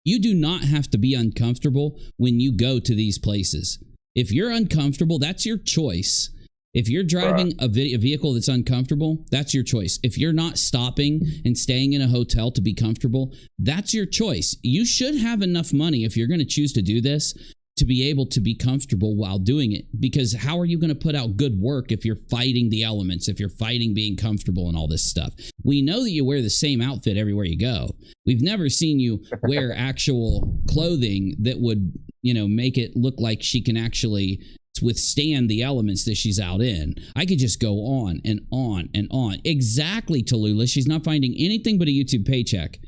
you do not have to be uncomfortable when you go to these places. If you're uncomfortable, that's your choice. If you're driving a vehicle that's uncomfortable, that's your choice. If you're not stopping and staying in a hotel to be comfortable, that's your choice. You should have enough money if you're going to choose to do this to be able to be comfortable while doing it. Because how are you going to put out good work if you're fighting the elements, if you're fighting being comfortable and all this stuff? We know that you wear the same outfit everywhere you go. We've never seen you wear actual clothing that would, make it look like she can actually withstand the elements that she's out in. I could just go on and on and on. Exactly, Tallulah. She's not finding anything but a YouTube paycheck.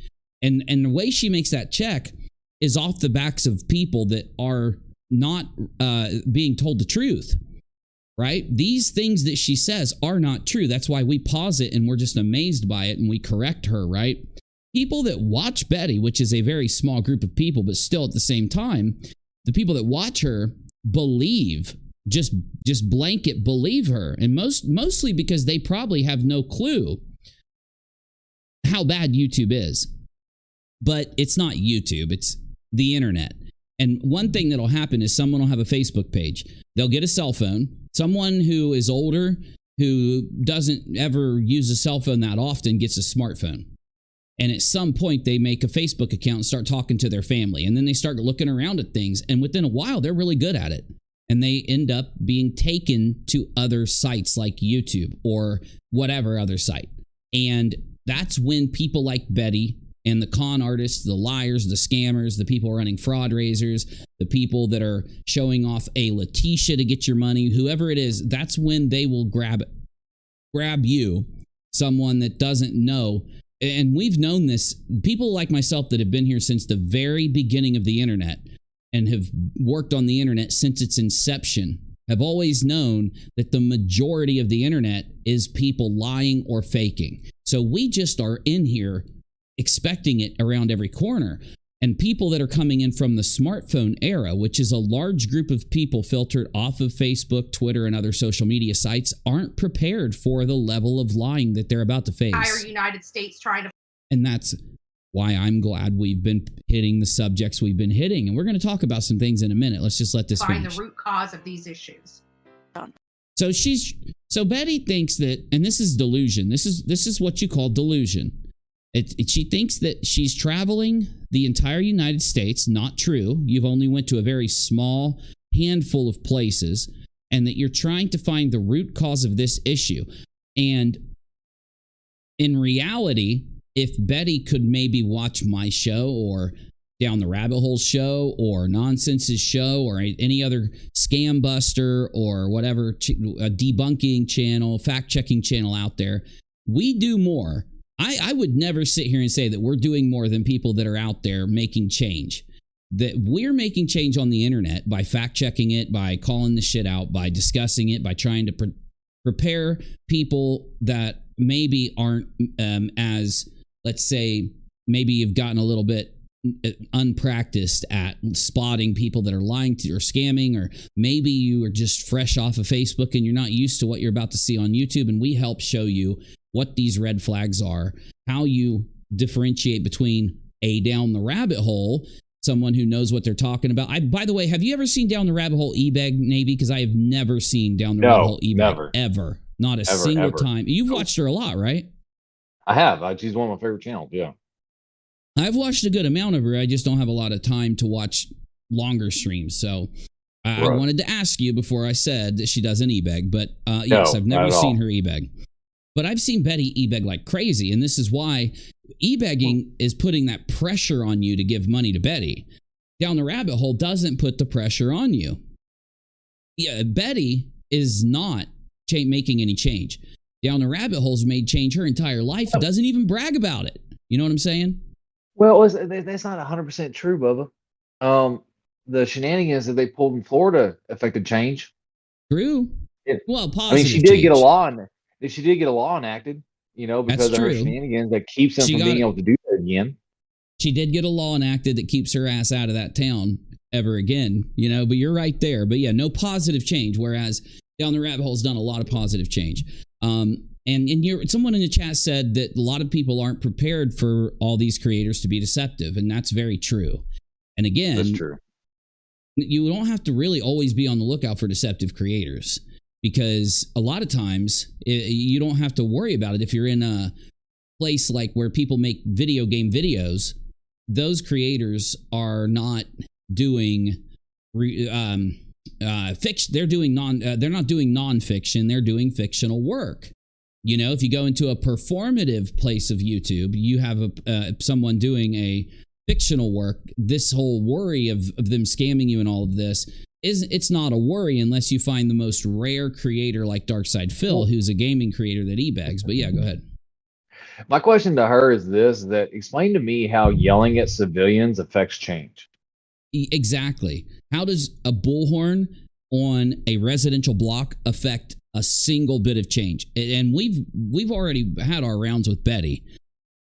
And the way she makes that check is off the backs of people that are not being told the truth, right? These things that she says are not true. That's why we pause it and we're just amazed by it and we correct her, right? People that watch Betty, which is a very small group of people, but still at the same time, the people that watch her believe, just blanket believe her, and mostly because they probably have no clue how bad YouTube is. But it's not YouTube, it's the internet. And one thing that'll happen is someone will have a Facebook page. They'll get a cell phone. Someone who is older, who doesn't ever use a cell phone that often, gets a smartphone. And at some point, they make a Facebook account and start talking to their family. And then they start looking around at things. And within a while, they're really good at it. And they end up being taken to other sites like YouTube or whatever other site. And that's when people like Betty and the con artists, the liars, the scammers, the people running fraud raisers, the people that are showing off a LATISHA to get your money, whoever it is, that's when they will grab you, someone that doesn't know. And we've known this, people like myself that have been here since the very beginning of the internet and have worked on the internet since its inception, have always known that the majority of the internet is people lying or faking. So we just are in here expecting it around every corner. And people that are coming in from the smartphone era, which is a large group of people filtered off of Facebook, Twitter, and other social media sites, aren't prepared for the level of lying that they're about to face. Entire United States trying to. And that's why I'm glad we've been hitting the subjects we've been hitting. And we're going to talk about some things in a minute. Let's just let this find finish. The root cause of these issues. So Betty thinks that, and this is delusion. This is what you call delusion. She thinks that she's traveling the entire United States. Not true. You've only went to a very small handful of places, and that you're trying to find the root cause of this issue. And in reality, if Betty could maybe watch my show or Down the Rabbit Hole show or Nonsense's show or any other scam buster or whatever a debunking channel, fact-checking channel out there, we do more. I would never sit here and say that we're doing more than people that are out there making change. That we're making change on the internet by fact-checking it, by calling the shit out, by discussing it, by trying to prepare people that maybe aren't as, let's say, maybe you've gotten a little bit unpracticed at spotting people that are lying to or scamming, or maybe you are just fresh off of Facebook and you're not used to what you're about to see on YouTube, and we help show you what these red flags are, how you differentiate between a down the rabbit hole, someone who knows what they're talking about. By the way, have you ever seen Down the Rabbit Hole eBay, Navy? Because I have never seen Down the Rabbit Hole eBay. Never. Ever. Not a single time. You've watched her a lot, right? I have. She's one of my favorite channels, yeah. I've watched a good amount of her. I just don't have a lot of time to watch longer streams. So I wanted to ask you before I said that she does an e-bag. But yes, I've never seen her e-bag. But I've seen Betty e-bag like crazy. And this is why e-bagging is putting that pressure on you to give money to Betty. Down the Rabbit Hole doesn't put the pressure on you. Yeah, Betty is not making any change. Down the Rabbit Hole's made change her entire life. Doesn't even brag about it. You know what I'm saying? Well, that's not 100% true, Bubba. The shenanigans that they pulled in Florida affected change. True. Well, positive. I mean, she did get a law, she did get a law enacted. Because of her shenanigans that keeps them from being able to do that again. She did get a law enacted that keeps her ass out of that town ever again. But you're right there. But yeah, no positive change. Whereas Down the Rabbit Hole's done a lot of positive change. And someone in the chat said that a lot of people aren't prepared for all these creators to be deceptive, and that's very true. And again, that's true. You don't have to really always be on the lookout for deceptive creators, because a lot of times you don't have to worry about it if you're in a place like where people make video game videos. Those creators are not doing fiction. They're doing they're not doing nonfiction. They're doing fictional work. You know, if you go into a performative place of YouTube, you have someone doing a fictional work. This whole worry of them scamming you and all of this it's not a worry unless you find the most rare creator like Darkside Phil, who's a gaming creator that e-bags. But yeah, go ahead. My question to her is this: that explain to me how yelling at civilians affects change. Exactly. How does a bullhorn on a residential block affect a single bit of change? And we've already had our rounds with Betty.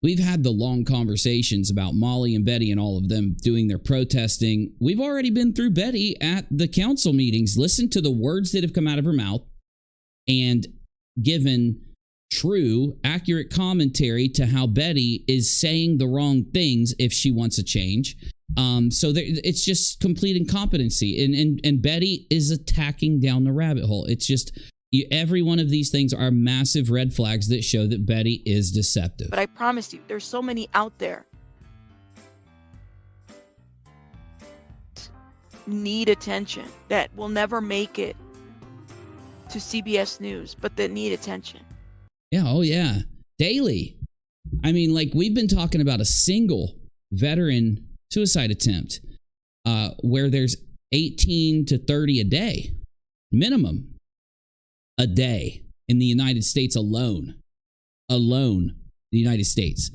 We've had the long conversations about Molly and Betty and all of them doing their protesting. We've already been through Betty at the council meetings. Listen to the words that have come out of her mouth and given true, accurate commentary to how Betty is saying the wrong things if she wants a change. So it's just complete incompetency. And Betty is attacking down the rabbit hole. It's just... every one of these things are massive red flags that show that Betty is deceptive. But I promise you, there's so many out there need attention that will never make it to CBS News, but that need attention. Yeah, oh yeah. Daily. I mean, like, we've been talking about a single veteran suicide attempt where there's 18 to 30 a day, minimum. A day in the United States alone, the United States,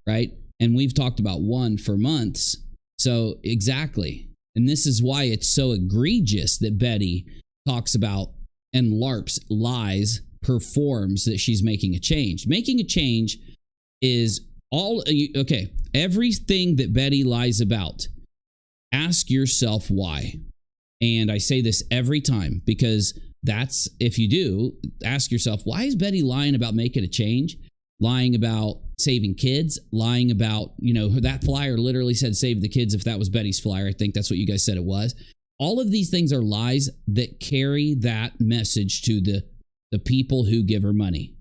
right? And we've talked about one for months. So exactly. And this is why it's so egregious that Betty talks about and LARPs, lies, performs that she's making a change. Making a change is all, okay, everything that Betty lies about, ask yourself why. And I say this every time because that's, if you do, ask yourself, why is Betty lying about making a change? Lying about saving kids? Lying about, that flyer literally said save the kids if that was Betty's flyer. I think that's what you guys said it was. All of these things are lies that carry that message to the people who give her money.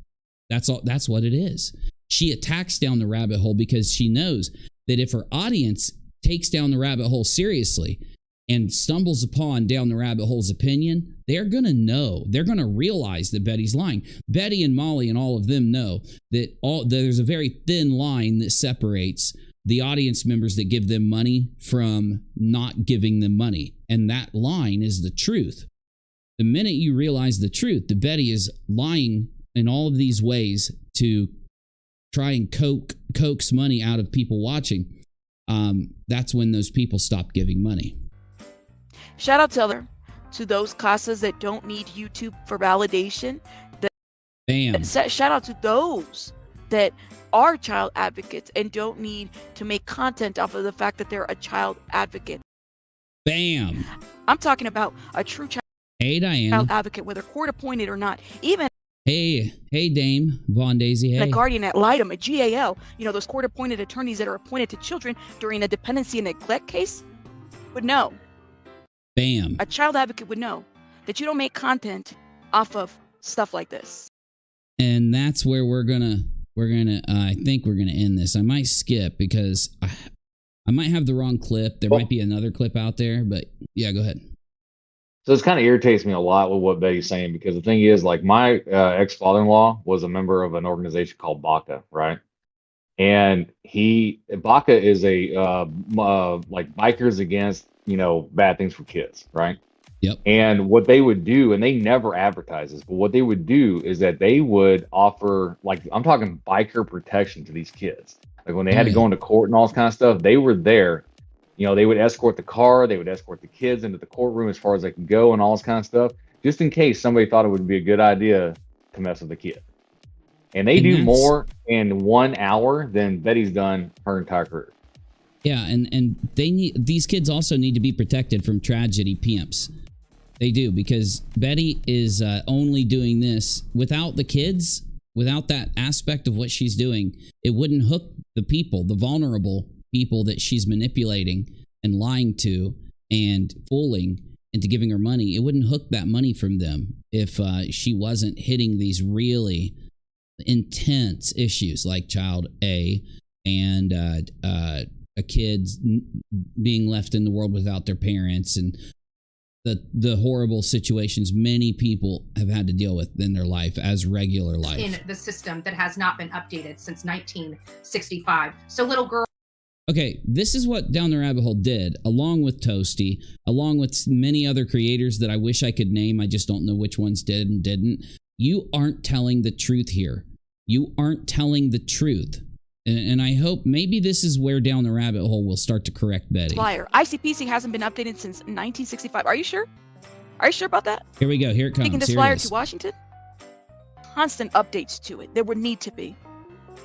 That's all. That's what it is. She attacks down the rabbit hole because she knows that if her audience takes down the rabbit hole seriously and stumbles upon down the rabbit hole's opinion, they're going to know. They're going to realize that Betty's lying. Betty and Molly and all of them know that there's a very thin line that separates the audience members that give them money from not giving them money. And that line is the truth. The minute you realize the truth, that Betty is lying in all of these ways to try and coax money out of people watching, that's when those people stop giving money. Shout out to those classes that don't need YouTube for validation. Bam. Shout out to those that are child advocates and don't need to make content off of the fact that they're a child advocate. Bam. I'm talking about a true child advocate, whether court appointed or not. Even Hey Dame Von Daisy. Hey. A guardian ad litem, a GAL, those court appointed attorneys that are appointed to children during a dependency and neglect case would know. Bam. A child advocate would know that you don't make content off of stuff like this. And that's where I think we're gonna end this. I might skip because I might have the wrong clip. There might be another clip out there, but yeah, go ahead. So this kind of irritates me a lot with what Betty's saying, because the thing is, like, my ex-father-in-law was a member of an organization called BACA, right? And BACA is a like Bikers Against bad things for kids, right? Yep. And what they would do, and they never advertise this, but what they would do is that they would offer, like, I'm talking biker protection to these kids. Like when they had to go into court and all this kind of stuff, they were there. They would escort the car, they would escort the kids into the courtroom as far as they can go and all this kind of stuff, just in case somebody thought it would be a good idea to mess with the kid. And they do more in 1 hour than Betty's done her entire career. Yeah, and these kids also need to be protected from tragedy pimps. They do, because Betty is only doing this without the kids, without that aspect of what she's doing. It wouldn't hook the people, the vulnerable people that she's manipulating and lying to and fooling. into giving her money, it wouldn't hook that money from them if she wasn't hitting these really intense issues like child A and a kid being left in the world without their parents, and the horrible situations many people have had to deal with in their life as regular life. In the system that has not been updated since 1965. So little girl. Okay, this is what Down the Rabbit Hole did, along with Toasty, along with many other creators that I wish I could name. I just don't know which ones did and didn't. You aren't telling the truth here. You aren't telling the truth. And I hope maybe this is where Down the Rabbit Hole will start to correct Betty. Flyer. ICPC hasn't been updated since 1965. Are you sure? Are you sure about that? Here we go. Here it comes. Taking this Here flyer it is. to Washington? Constant updates to it. There would need to be.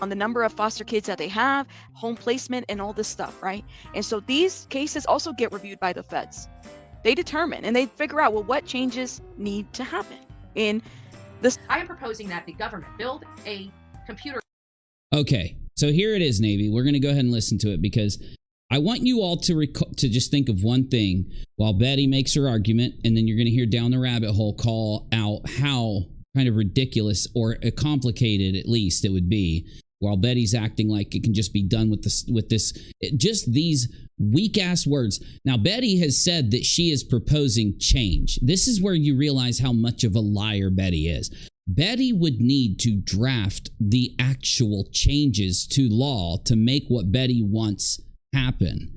On the number of foster kids that they have, home placement, and all this stuff, right? And so these cases also get reviewed by the feds. They determine and they figure out, well, what changes need to happen in this. I am proposing that the government build a computer. Okay, so here it is, Navy. We're going to go ahead and listen to it because I want you all to just think of one thing while Betty makes her argument, and then you're going to hear Down the Rabbit Hole call out how kind of ridiculous or complicated, at least, it would be, while Betty's acting like it can just be done with just these weak-ass words. Now, Betty has said that she is proposing change. This is where you realize how much of a liar Betty is. Betty would need to draft the actual changes to law to make what Betty wants happen.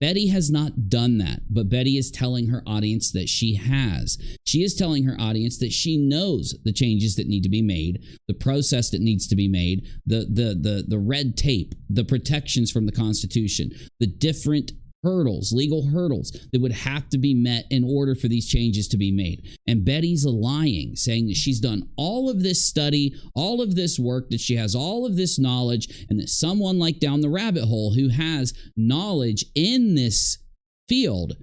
Betty has not done that, but Betty is telling her audience that she has. She is telling her audience that she knows the changes that need to be made, the process that needs to be made, the red tape, the protections from the Constitution, the different hurdles, legal hurdles that would have to be met in order for these changes to be made. And Betty's lying, saying that she's done all of this study, all of this work, that she has all of this knowledge, and that someone like Down the Rabbit Hole who has knowledge in this field,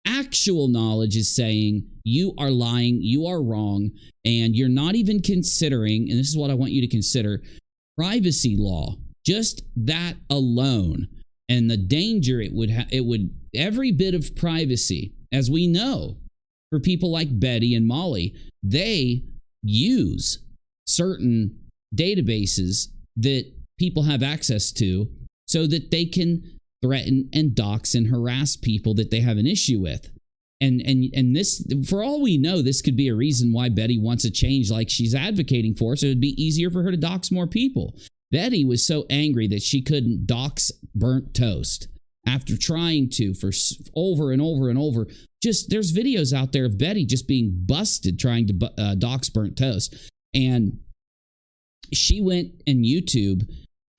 actual knowledge, is saying you are lying, you are wrong, and you're not even considering, and this is what I want you to consider, privacy law. Just that alone. And the danger it would every bit of privacy, as we know, for people like Betty and Molly, they use certain databases that people have access to so that they can threaten and dox and harass people that they have an issue with. And this, for all we know, this could be a reason why Betty wants a change like she's advocating for, so it'd be easier for her to dox more people. Betty was so angry that she couldn't dox burnt toast after trying to for over and over and over. Just there's videos out there of Betty just being busted trying to dox burnt toast. And she went and YouTube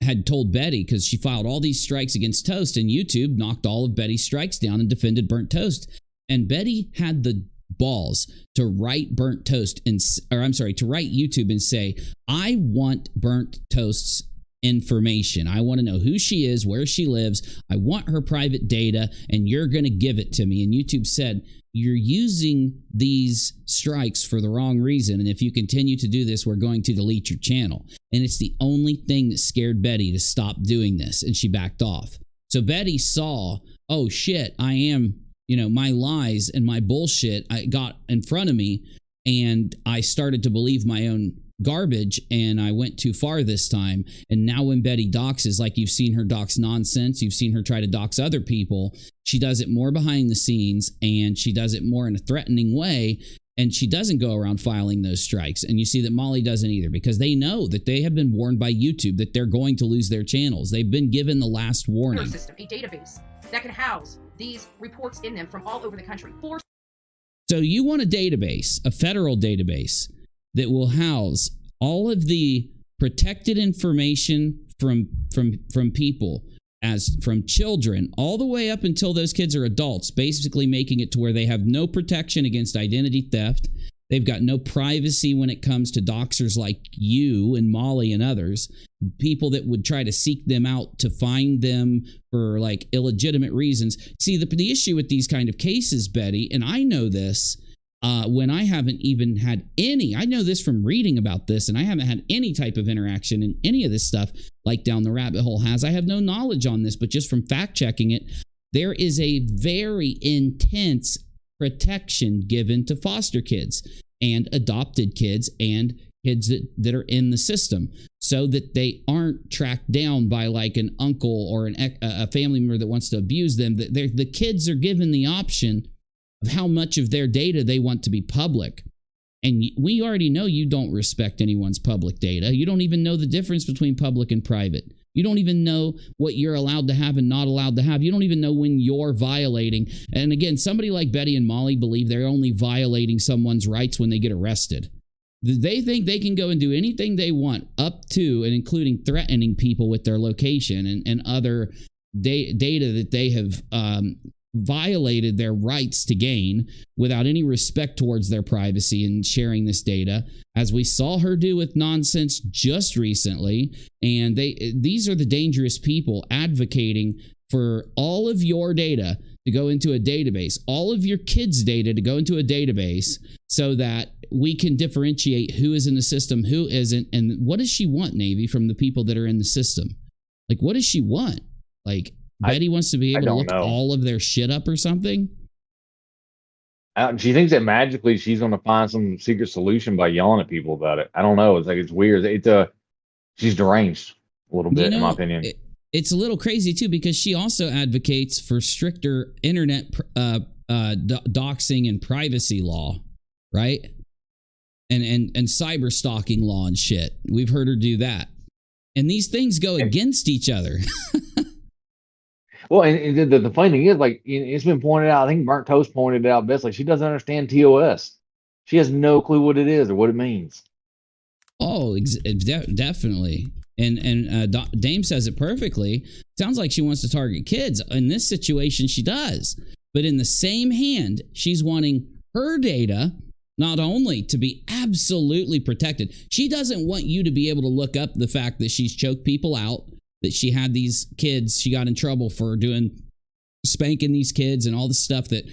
had told Betty, because she filed all these strikes against Toast, and YouTube knocked all of Betty's strikes down and defended burnt toast. And Betty had the balls to write burnt toast to write YouTube and say, I want burnt toast's information. I want to know who she is, where she lives. I want her private data, and you're going to give it to me. And YouTube said, you're using these strikes for the wrong reason, and if you continue to do this, we're going to delete your channel. And it's the only thing that scared Betty to stop doing this, and she backed off. So Betty saw, oh shit, I am, my lies and my bullshit I got in front of me, and I started to believe my own garbage, and I went too far this time. And now when Betty doxes, like you've seen her dox nonsense, you've seen her try to dox other people, she does it more behind the scenes, and she does it more in a threatening way, and she doesn't go around filing those strikes. And you see that Molly doesn't either, because they know that they have been warned by YouTube that they're going to lose their channels. They've been given the last warning. System, a database that can house these reports in them from all over the country. So you want a database, a federal database, that will house all of the protected information from people, as from children all the way up until those kids are adults, basically making it to where they have no protection against identity theft. They've got no privacy when it comes to doxers like you and Molly and others, people that would try to seek them out to find them for like illegitimate reasons. See, the issue with these kind of cases, Betty, and I know this, when I haven't even had any, I know this from reading about this, and I haven't had any type of interaction in any of this stuff like Down the Rabbit Hole has. I have no knowledge on this, but just from fact checking it, there is a very intense protection given to foster kids and adopted kids and kids that are in the system, so that they aren't tracked down by like an uncle or a family member that wants to abuse them. The kids are given the option of how much of their data they want to be public. And we already know you don't respect anyone's public data. You don't even know the difference between public and private. You don't even know what you're allowed to have and not allowed to have. You don't even know when you're violating. And again, somebody like Betty and Molly believe they're only violating someone's rights when they get arrested. They think they can go and do anything they want, up to and including threatening people with their location and other data that they have violated their rights to gain without any respect towards their privacy and sharing this data, as we saw her do with nonsense just recently. And these are the dangerous people advocating for all of your data to go into a database, all of your kids' data to go into a database, so that we can differentiate who is in the system, who isn't. And what does she want, Navy, from the people that are in the system? Like, what does she want? Like, Betty wants to be able to look all of their shit up or something? She thinks that magically she's going to find some secret solution by yelling at people about it. I don't know. It's like, it's weird. She's deranged a little bit, in my opinion. It's a little crazy too, because she also advocates for stricter internet doxing and privacy law, right? And cyber stalking law and shit. We've heard her do that. And these things go against each other. Well, and the funny thing is, like, it's been pointed out, I think Burnt Toast pointed it out best, like, she doesn't understand TOS. She has no clue what it is or what it means. Oh, definitely. And Dame says it perfectly. Sounds like she wants to target kids. In this situation, she does. But in the same hand, she's wanting her data not only to be absolutely protected. She doesn't want you to be able to look up the fact that she's choked people out, that she had these kids, she got in trouble for spanking these kids and all the stuff that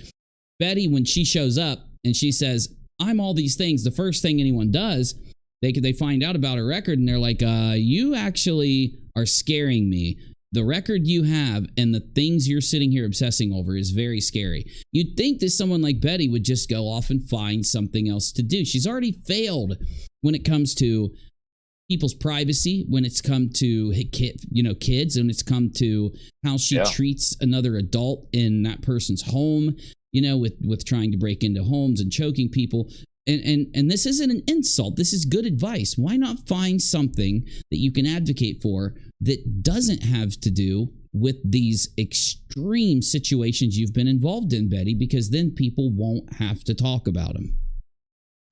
Betty, when she shows up and she says, I'm all these things, the first thing anyone does, they find out about her record and they're like, you actually are scaring me. The record you have and the things you're sitting here obsessing over is very scary. You'd think that someone like Betty would just go off and find something else to do. She's already failed when it comes to people's privacy, when it's come to kids, and it's come to how she treats another adult in that person's home, with trying to break into homes and choking people. And this isn't an insult. This is good advice. Why not find something that you can advocate for that doesn't have to do with these extreme situations you've been involved in, Betty? Because then people won't have to talk about them.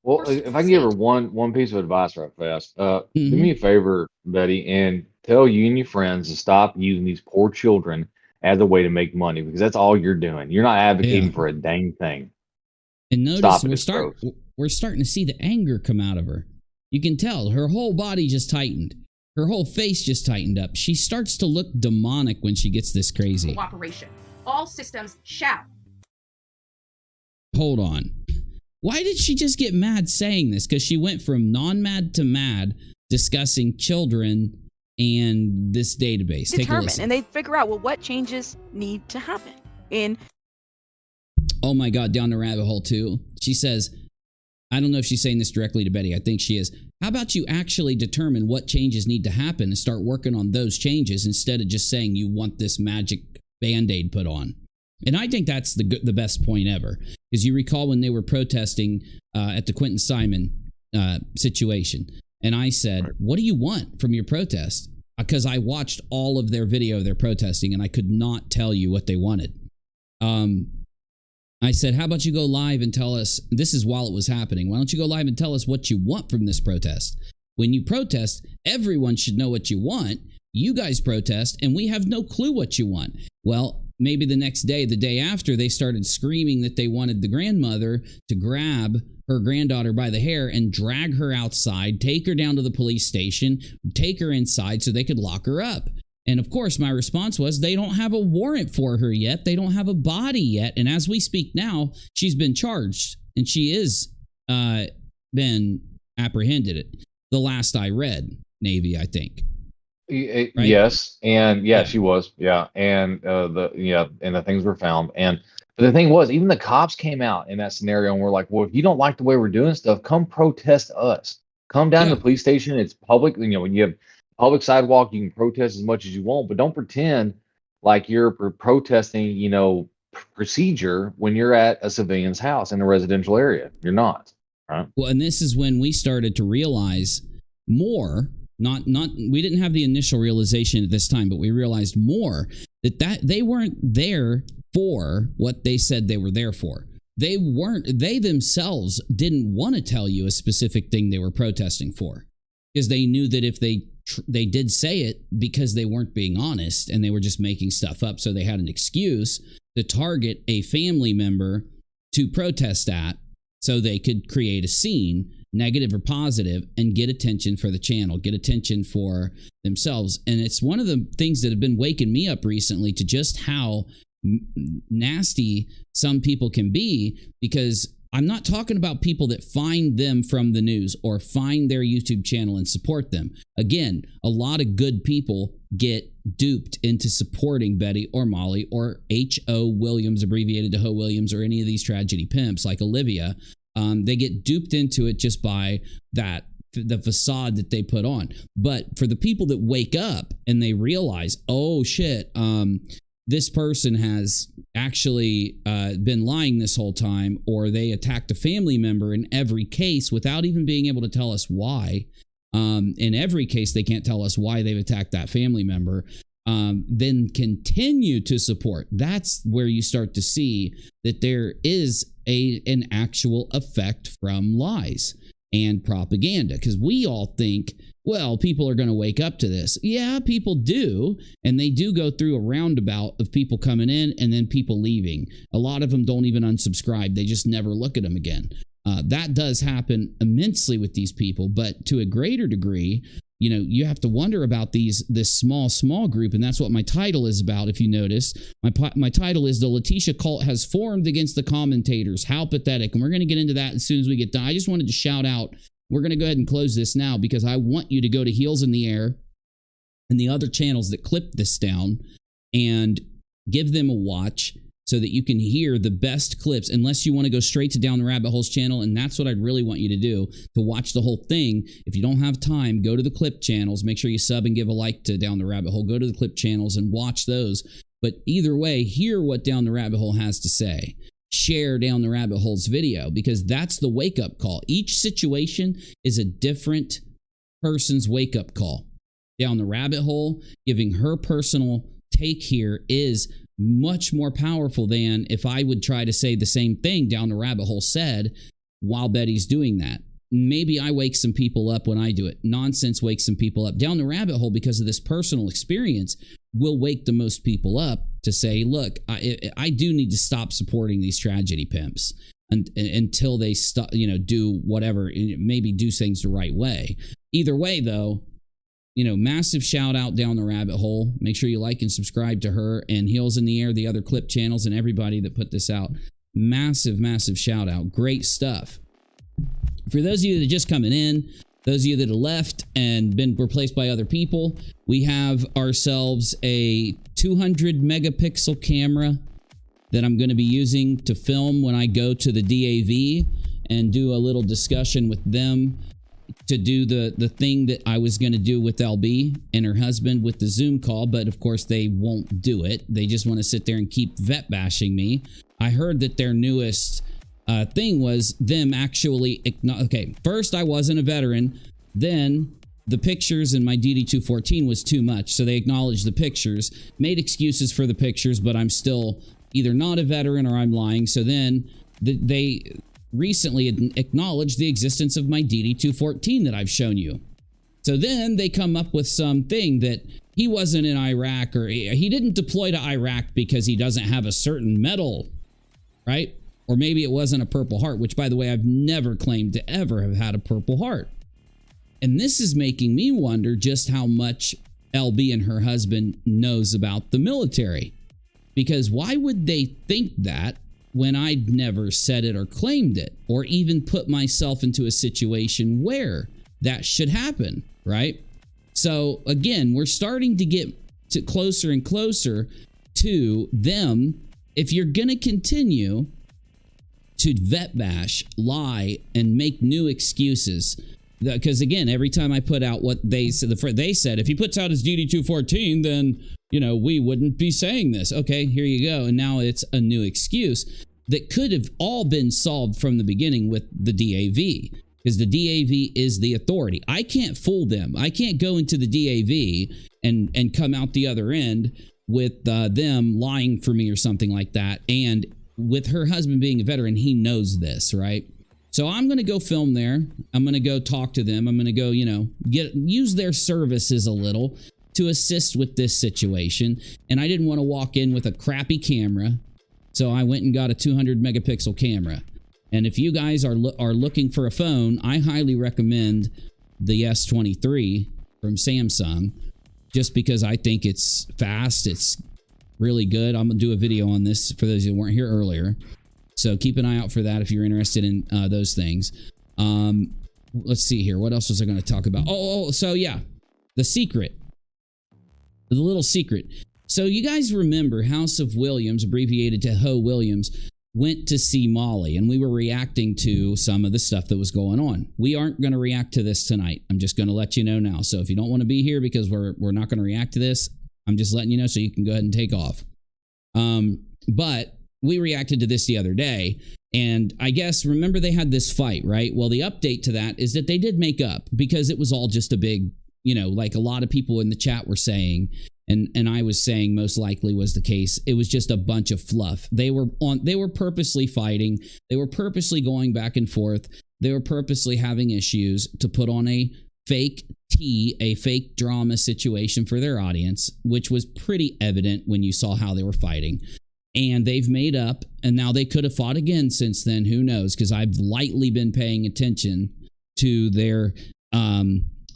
Well, if I can give her one piece of advice right fast, do me a favor, Betty, and tell you and your friends to stop using these poor children as a way to make money, because that's all you're doing. You're not advocating for a dang thing. And notice we're starting to see the anger come out of her. You can tell her whole body just tightened. Her whole face just tightened up. She starts to look demonic when she gets this crazy. Cooperation. All systems shall. Hold on. Why did she just get mad saying this? Because she went from non-mad to mad discussing children and this database. Take a listen. And they figure out, well, what changes need to happen. Oh my God, down the rabbit hole too. She says, I don't know if she's saying this directly to Betty. I think she is. How about you actually determine what changes need to happen and start working on those changes instead of just saying you want this magic Band-Aid put on? And I think that's the best point ever. Because you recall when they were protesting at the Quentin Simon situation. And I said, what do you want from your protest? Because I watched all of their video of their protesting and I could not tell you what they wanted. I said, how about you go live and tell us, this is while it was happening, why don't you go live and tell us what you want from this protest? When you protest, everyone should know what you want. You guys protest, and we have no clue what you want. Well, maybe the next day, the day after, they started screaming that they wanted the grandmother to grab her granddaughter by the hair and drag her outside, take her down to the police station, take her inside so they could lock her up. And of course, my response was, they don't have a warrant for her yet. They don't have a body yet. And as we speak now, she's been charged and she is been apprehended. The last I read, Navy, I think. Right? Yes. And she was. Yeah. And the things were found. And But the thing was, even the cops came out in that scenario and were like, well, if you don't like the way we're doing stuff, come protest us. Come down to the police station. It's public. You know, when you have public sidewalk, you can protest as much as you want, but don't pretend like you're protesting, you know, procedure when you're at a civilian's house in a residential area. You're not. Right. Well, and this is when we started to realize more. Not we didn't have the initial realization at this time, but we realized more that they weren't there for what they said they were there for. They themselves didn't want to tell you a specific thing they were protesting for, because they knew that if they did say it, because they weren't being honest and they were just making stuff up, so they had an excuse to target a family member to protest at, so they could create a scene, negative or positive, and get attention for the channel, get attention for themselves. And it's one of the things that have been waking me up recently to just how nasty some people can be, because I'm not talking about people that find them from the news or find their YouTube channel and support them. Again, a lot of good people get duped into supporting Betty or Molly or H.O. Williams, abbreviated to Ho Williams, or any of these tragedy pimps like Olivia. They get duped into it just by the facade that they put on. But for the people that wake up and they realize, oh shit, this person has actually been lying this whole time, or they attacked a family member in every case without even being able to tell us why. In every case, they can't tell us why they've attacked that family member. Then continue to support. That's where you start to see that there is an actual effect from lies and propaganda, because we all think, well, people are going to wake up to this. Yeah, people do, and they do go through a roundabout of people coming in and then people leaving. A lot of them don't even unsubscribe. They just never look at them again. That does happen immensely with these people, but to a greater degree, you know, you have to wonder about this small group, and that's what my title is about. If you notice, my title is "The LATISHA Cult Has Formed Against the Commentators." How pathetic! And we're going to get into that as soon as we get done. I just wanted to shout out. We're going to go ahead and close this now, because I want you to go to Heels in the Air and the other channels that clip this down and give them a watch, so that you can hear the best clips, unless you want to go straight to Down the Rabbit Hole's channel. And that's what I'd really want you to do, to watch the whole thing. If you don't have time, go to the clip channels. Make sure you sub and give a like to Down the Rabbit Hole. Go to the clip channels and watch those. But either way, hear what Down the Rabbit Hole has to say. Share Down the Rabbit Hole's video, because that's the wake-up call. Each situation is a different person's wake-up call. Down the Rabbit Hole, giving her personal take here, is much more powerful than if I would try to say the same thing Down the Rabbit Hole said while Betty's doing that. Maybe I wake some people up when I do it. Nonsense wakes some people up. Down the Rabbit Hole, because of this personal experience, will wake the most people up to say, look, I do need to stop supporting these tragedy pimps until they stop, you know, do whatever, maybe do things the right way. Either way, though, you know, massive shout out Down the Rabbit Hole. Make sure you like and subscribe to her, and Heels in the Air, the other clip channels, and everybody that put this out. Massive, massive shout out. Great stuff. For those of you that are just coming in, those of you that have left and been replaced by other people, we have ourselves a 200 megapixel camera that I'm going to be using to film when I go to the DAV and do a little discussion with them, to do the thing that I was going to do with LB and her husband with the Zoom call. But of course they won't do it. They just want to sit there and keep vet bashing me. I heard that their newest thing was them actually, okay, first I wasn't a veteran, then the pictures in my DD-214 was too much, so they acknowledged the pictures, made excuses for the pictures, but I'm still either not a veteran or I'm lying. So then they recently acknowledged the existence of my DD-214 that I've shown you. So then they come up with something that he wasn't in Iraq, or he didn't deploy to Iraq because he doesn't have a certain medal, right? Or maybe it wasn't a Purple Heart, which, by the way, I've never claimed to ever have had a Purple Heart. And this is making me wonder just how much LB and her husband knows about the military. Because why would they think that when I'd never said it or claimed it, or even put myself into a situation where that should happen, right? So again, we're starting to get closer and closer to them if you're going to continue to vet bash, lie, and make new excuses, because again, every time I put out what they said, they said, if he puts out his DD214, then, you know, we wouldn't be saying this. Okay, here you go. And now it's a new excuse that could have all been solved from the beginning with the DAV, because the DAV is the authority. I can't fool them. I can't go into the DAV and come out the other end with them lying for me or something like that. And with her husband being a veteran, he knows this, right? So I'm going to go film there. I'm going to go talk to them. I'm going to go, you know, use their services a little to assist with this situation. And I didn't want to walk in with a crappy camera, so I went and got a 200 megapixel camera. And if you guys are looking for a phone, I highly recommend the S23 from Samsung, just because I think it's fast. It's really good. I'm going to do a video on this for those who weren't here earlier. So keep an eye out for that if you're interested in those things. Let's see here. What else was I going to talk about? So yeah, the secret. The little secret. So you guys remember House of Williams, abbreviated to Ho Williams, went to see Molly, and we were reacting to some of the stuff that was going on. We aren't going to react to this tonight. I'm just going to let you know now. So if you don't want to be here because we're not going to react to this, I'm just letting you know so you can go ahead and take off. But we reacted to this the other day, and I guess, remember they had this fight, right? Well, the update to that is that they did make up, because it was all just a big, you know, like a lot of people in the chat were saying, and I was saying most likely was the case. It was just a bunch of fluff. They were purposely fighting. They were purposely going back and forth. They were purposely having issues to put on a fake a fake drama situation for their audience, which was pretty evident when you saw how they were fighting. And they've made up, and now they could have fought again since then. Who knows? Because I've lightly been paying attention to their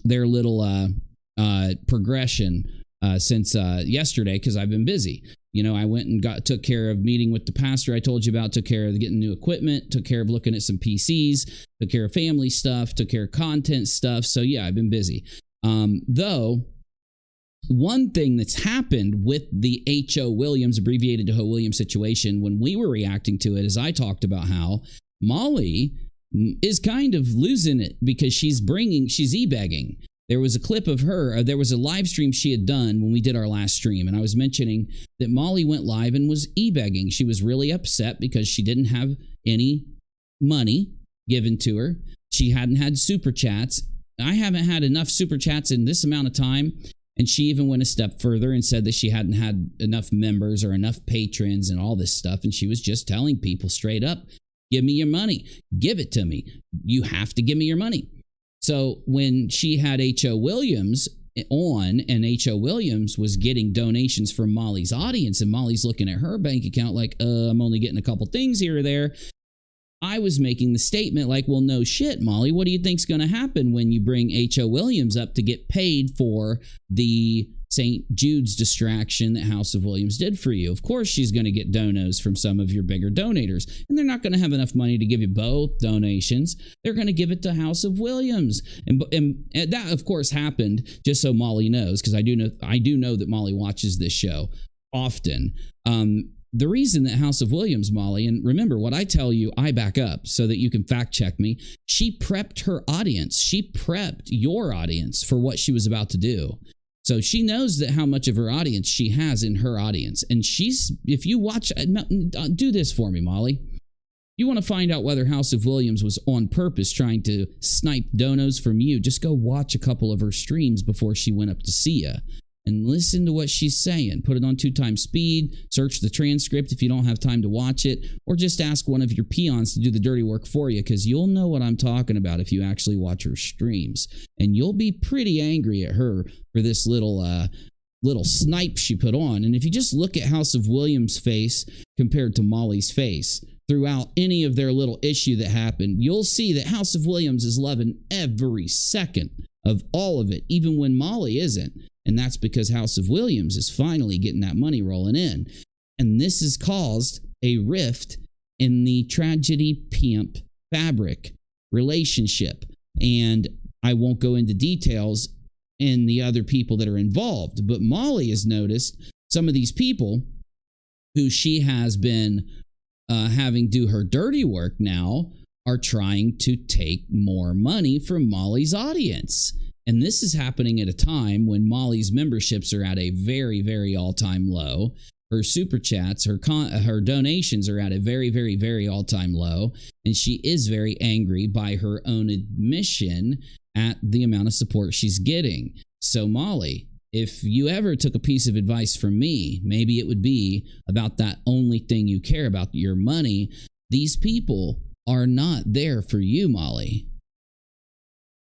little progression since yesterday, because I've been busy. You know, I went and took care of meeting with the pastor I told you about, took care of getting new equipment, took care of looking at some PCs, took care of family stuff, took care of content stuff. So yeah, I've been busy. Though, one thing that's happened with the H.O. Williams, abbreviated to Ho Williams situation, when we were reacting to it, is I talked about how Molly is kind of losing it because she's e-begging. There was a clip of her, there was a live stream she had done when we did our last stream, and I was mentioning that Molly went live and was e-begging. She was really upset because she didn't have any money given to her. She hadn't had super chats. I haven't had enough super chats in this amount of time, and she even went a step further and said that she hadn't had enough members or enough patrons and all this stuff, and she was just telling people straight up, give me your money. Give it to me. You have to give me your money. So when she had H.O. Williams on, and H.O. Williams was getting donations from Molly's audience, and Molly's looking at her bank account like, I'm only getting a couple things here or there, I was making the statement like, well, no shit, Molly, what do you think's going to happen when you bring H.O. Williams up to get paid for the St. Jude's distraction that House of Williams did for you? Of course she's going to get donos from some of your bigger donators, and they're not going to have enough money to give you both donations. They're going to give it to House of Williams, and that of course happened, just so Molly knows, because I do know that Molly watches this show often. The reason that House of Williams, Molly, and remember what I tell you, I back up so that you can fact check me. She prepped her audience. She prepped your audience for what she was about to do. So she knows that how much of her audience she has in her audience. And if you watch, do this for me, Molly. You want to find out whether House of Williams was on purpose trying to snipe donos from you, just go watch a couple of her streams before she went up to see you. And listen to what she's saying. Put it on 2x speed, search the transcript if you don't have time to watch it, or just ask one of your peons to do the dirty work for you, because you'll know what I'm talking about if you actually watch her streams. And you'll be pretty angry at her for this little snipe she put on. And if you just look at House of Williams' face compared to Molly's face throughout any of their little issue that happened, you'll see that House of Williams is loving every second of all of it, even when Molly isn't. And that's because House of Williams is finally getting that money rolling in. And this has caused a rift in the tragedy pimp fabric relationship. And I won't go into details in the other people that are involved, but Molly has noticed some of these people who she has been having do her dirty work now, are trying to take more money from Molly's audience. And this is happening at a time when Molly's memberships are at a very, very all-time low. Her super chats, her donations are at a very, very, very all-time low. And she is very angry by her own admission at the amount of support she's getting. So Molly, if you ever took a piece of advice from me, maybe it would be about that only thing you care about, your money. These people are not there for you, Molly.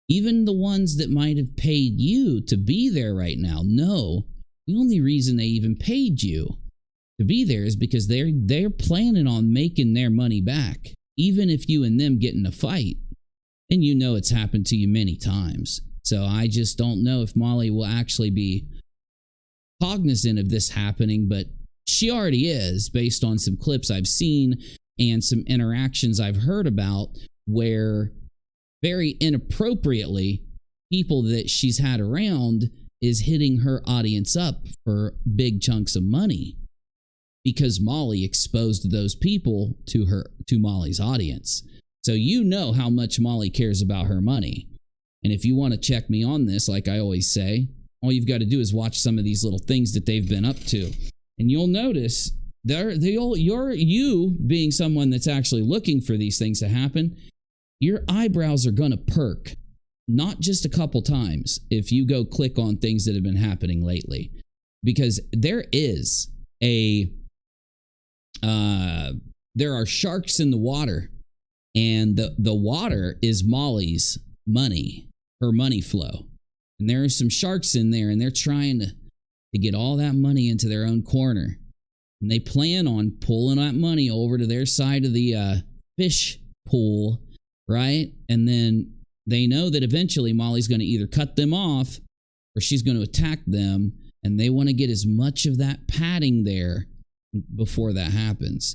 Even the ones that might have paid you to be there right now, no, the only reason they even paid you to be there is because they're planning on making their money back, even if you and them get in a fight. And you know it's happened to you many times. So I just don't know if Molly will actually be cognizant of this happening, but she already is, based on some clips I've seen and some interactions I've heard about where very inappropriately people that she's had around is hitting her audience up for big chunks of money because Molly exposed those people to Molly's audience. So you know how much Molly cares about her money. And if you want to check me on this, like I always say, all you've got to do is watch some of these little things that they've been up to. And you'll notice you being someone that's actually looking for these things to happen, your eyebrows are going to perk, not just a couple times, if you go click on things that have been happening lately. Because there are sharks in the water, and the water is Molly's money, her money flow. And there are some sharks in there, and they're trying to get all that money into their own corner. And they plan on pulling that money over to their side of the fish pool, right? And then they know that eventually Molly's going to either cut them off or she's going to attack them. And they want to get as much of that padding there before that happens.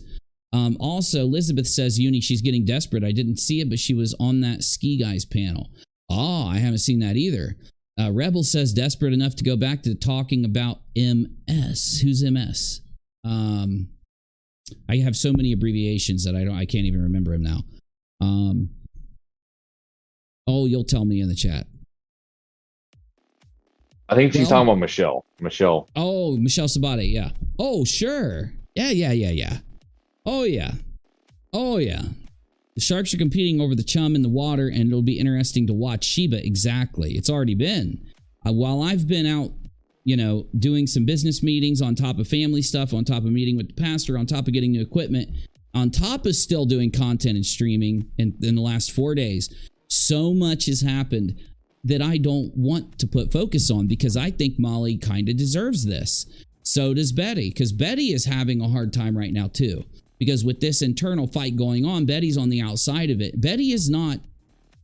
Also, Elizabeth says, Uni, she's getting desperate. I didn't see it, but she was on that Ski Guys panel. Oh, I haven't seen that either. Rebel says, desperate enough to go back to talking about MS. Who's MS? I have so many abbreviations that I can't even remember him now. Oh, you'll tell me in the chat. I think she's talking about Michelle. Michelle. Oh, Michelle Sabate, yeah. Oh, sure. Yeah. Oh, yeah. The sharks are competing over the chum in the water, and it'll be interesting to watch. Sheba, exactly. It's already been. While I've been out, doing some business meetings on top of family stuff, on top of meeting with the pastor, on top of getting new equipment, on top of still doing content and streaming in the last 4 days, so much has happened that I don't want to put focus on because I think Molly kind of deserves this. So does Betty, because Betty is having a hard time right now too. Because with this internal fight going on, Betty's on the outside of it. Betty is not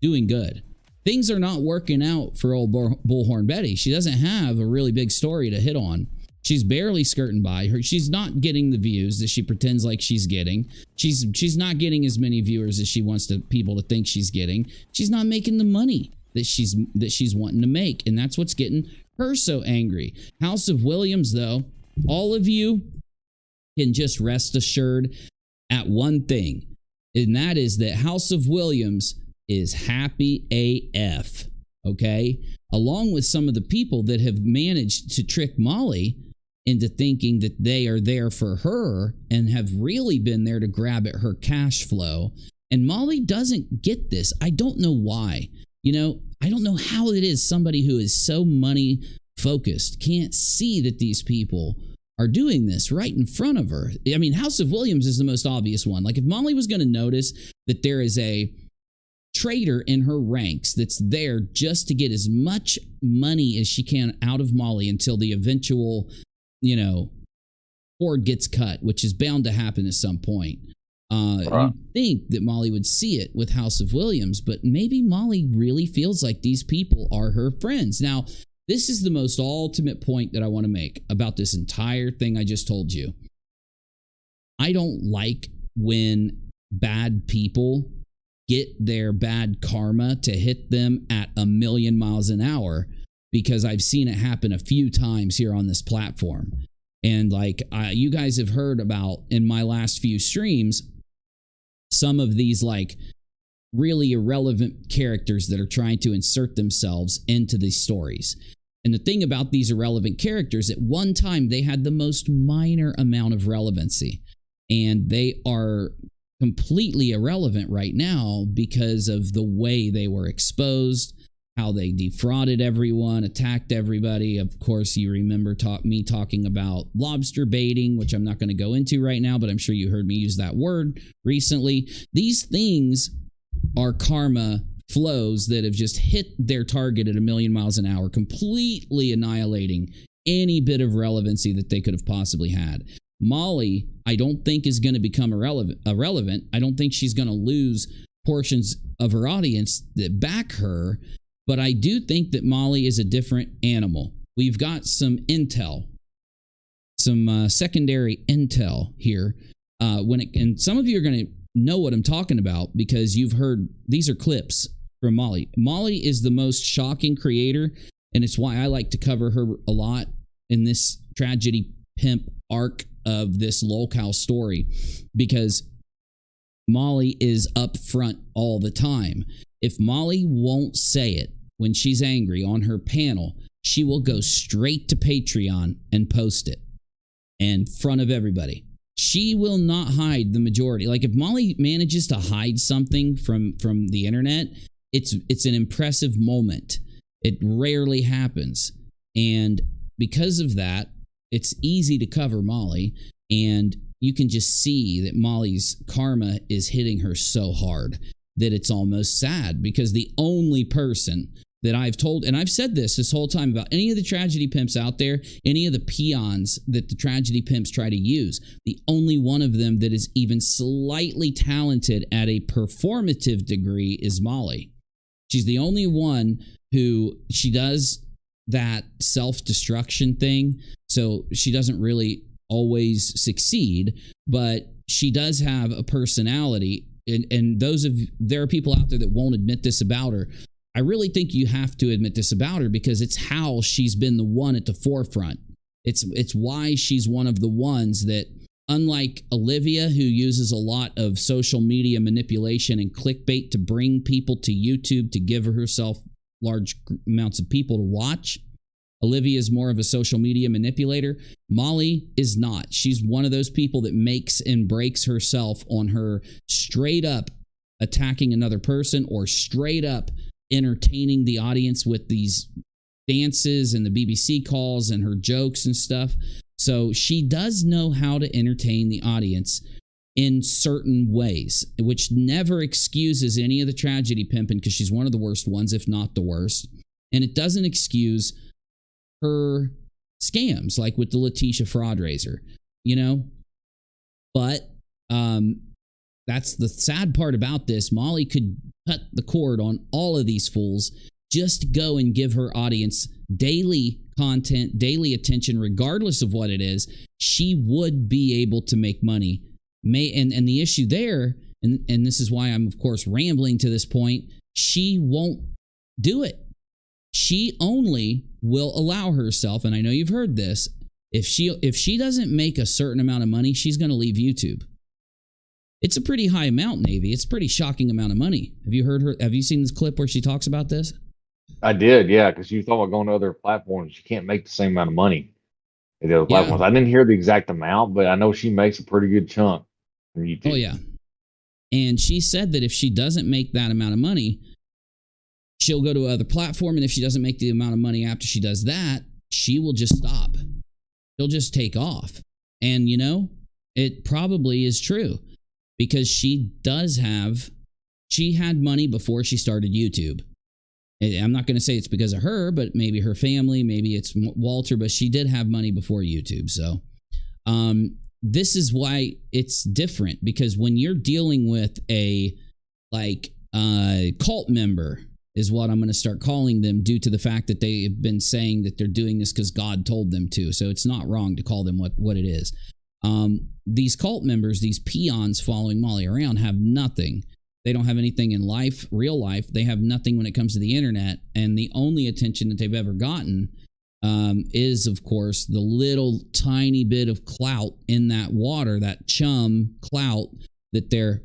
doing good. Things are not working out for old Bullhorn Betty. She doesn't have a really big story to hit on. She's barely skirting by her. She's not getting the views that she pretends like she's getting. She's not getting as many viewers as she wants people to think she's getting. She's not making the money that she's wanting to make, and that's what's getting her so angry. House of Williams, though, all of you can just rest assured at one thing, and that is that House of Williams is happy AF, okay? Along with some of the people that have managed to trick Molly into thinking that they are there for her and have really been there to grab at her cash flow. And Molly doesn't get this. I don't know why. I don't know how it is somebody who is so money focused can't see that these people are doing this right in front of her. I mean, House of Williams is the most obvious one. Like, if Molly was going to notice that there is a trader in her ranks that's there just to get as much money as she can out of Molly until the eventual, cord gets cut, which is bound to happen at some point. You'd think that Molly would see it with House of Williams, but maybe Molly really feels like these people are her friends. Now, this is the most ultimate point that I want to make about this entire thing I just told you. I don't like when bad people get their bad karma to hit them at 1,000,000 miles an hour, because I've seen it happen a few times here on this platform. And like you guys have heard about in my last few streams, some of these like really irrelevant characters that are trying to insert themselves into these stories. And the thing about these irrelevant characters, at one time they had the most minor amount of relevancy, and they are completely irrelevant right now because of the way they were exposed, how they defrauded everyone, attacked everybody. Of course, you remember me talking about lobster baiting, which I'm not going to go into right now, but I'm sure you heard me use that word recently. These things are karma flows that have just hit their target at 1,000,000 miles an hour, completely annihilating any bit of relevancy that they could have possibly had. Molly, I don't think is going to become irrelevant. I don't think she's going to lose portions of her audience that back her, but I do think that Molly is a different animal. We've got some intel, some secondary intel here. And some of you are going to know what I'm talking about because you've heard, these are clips from Molly. Molly is the most shocking creator, and it's why I like to cover her a lot in this tragedy pimp arc of this lolcow story, because Molly is up front all the time. If Molly won't say it when she's angry on her panel, she will go straight to Patreon and post it in front of everybody. She will not hide the majority. Like if Molly manages to hide something from the internet, it's an impressive moment. It rarely happens. And because of that, it's easy to cover Molly, and you can just see that Molly's karma is hitting her so hard that it's almost sad, because the only person that I've told, and I've said this whole time about any of the tragedy pimps out there, any of the peons that the tragedy pimps try to use, the only one of them that is even slightly talented at a performative degree is Molly. She's the only one who, she does that self-destruction thing, so she doesn't really always succeed, but she does have a personality, and there are people out there that won't admit this about her. I really think you have to admit this about her, because it's how she's been the one at the forefront. It's why she's one of the ones that, unlike Olivia, who uses a lot of social media manipulation and clickbait to bring people to YouTube to give herself large amounts of people to watch. Olivia is more of a social media manipulator. Molly is not. She's one of those people that makes and breaks herself on her straight up attacking another person, or straight up entertaining the audience with these dances and the BBC calls and her jokes and stuff. So she does know how to entertain the audience in certain ways, which never excuses any of the tragedy pimping, because she's one of the worst ones, if not the worst. And it doesn't excuse her scams, like with the LATISHA fraud raiser, you know? But that's the sad part about this. Molly could cut the cord on all of these fools, just go and give her audience daily content, daily attention, regardless of what it is. She would be able to make money. And the issue there, and this is why I'm, of course, rambling to this point, she won't do it. She only will allow herself, and I know you've heard this, if she doesn't make a certain amount of money, she's going to leave YouTube. It's a pretty high amount, Navy. It's a pretty shocking amount of money. Have you heard her? Have you seen this clip where she talks about this? I did, yeah, because you thought about going to other platforms. You can't make the same amount of money at the other platforms. I didn't hear the exact amount, but I know she makes a pretty good chunk from YouTube. Oh, yeah. And she said that if she doesn't make that amount of money, she'll go to another platform, and if she doesn't make the amount of money after she does that, she will just stop. She'll just take off. And, you know, it probably is true, because she had money before she started YouTube. I'm not going to say it's because of her, but maybe her family, maybe it's Walter, but she did have money before YouTube. So this is why it's different, because when you're dealing with a cult member, is what I'm going to start calling them, due to the fact that they have been saying that they're doing this because God told them to. So it's not wrong to call them what it is. These cult members, these peons following Molly around, have nothing. They don't have anything in life, real life. They have nothing when it comes to the internet. And the only attention that they've ever gotten is, of course, the little tiny bit of clout in that water, that chum clout that they're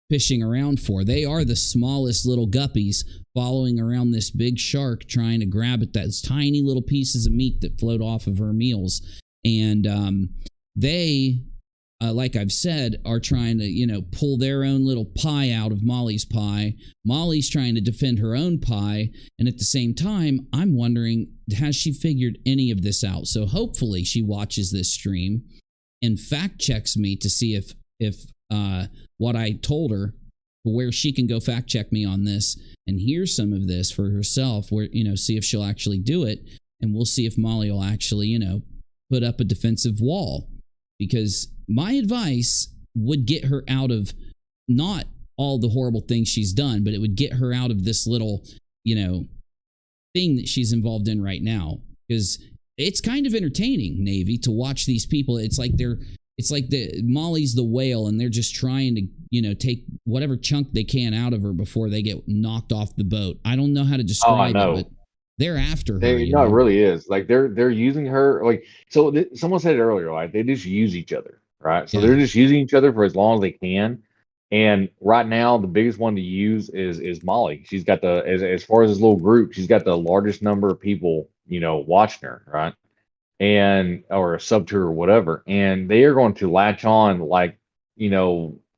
fishing around for. They are the smallest little guppies following around this big shark trying to grab at those tiny little pieces of meat that float off of her meals. And they, like I've said, are trying to, pull their own little pie out of Molly's pie. Molly's trying to defend her own pie. And at the same time, I'm wondering, has she figured any of this out? So hopefully she watches this stream and fact checks me to see if what I told her, where she can go fact check me on this and hear some of this for herself, where, see if she'll actually do it. And we'll see if Molly will actually, put up a defensive wall. Because my advice would get her out of not all the horrible things she's done, but it would get her out of this little, thing that she's involved in right now. Because it's kind of entertaining, Navy, to watch these people. It's like Molly's the whale, and they're just trying to, take whatever chunk they can out of her before they get knocked off the boat. I don't know how to describe it, but they're after her. It really is. Like they're using her. Like, so someone said it earlier, like they just use each other, right? So they're just using each other for as long as they can. And right now, the biggest one to use is Molly. She's got as far as this little group, she's got the largest number of people, watching her, right? And or a sub to her or whatever. And they are going to latch on like,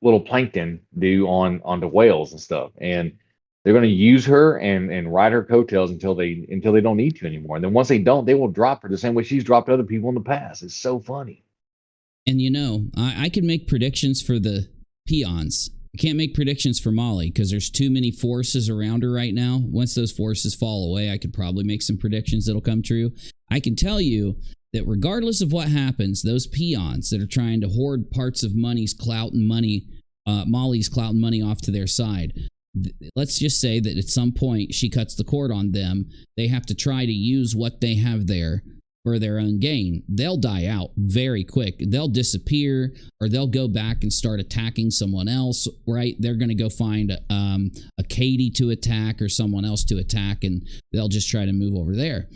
little plankton do onto whales and stuff. And they're going to use her and ride her coattails until they don't need to anymore. And then once they don't, they will drop her the same way she's dropped other people in the past. It's so funny. And I can make predictions for the peons. I can't make predictions for Molly because there's too many forces around her right now. Once those forces fall away, I could probably make some predictions that'll come true. I can tell you that regardless of what happens, those peons that are trying to hoard parts of Molly's clout and money off to their side, let's just say that at some point she cuts the cord on them. They have to try to use what they have there for their own gain. They'll die out very quick. They'll disappear, or they'll go back and start attacking someone else, right? They're going to go find a Katie to attack or someone else to attack, and they'll just try to move over there.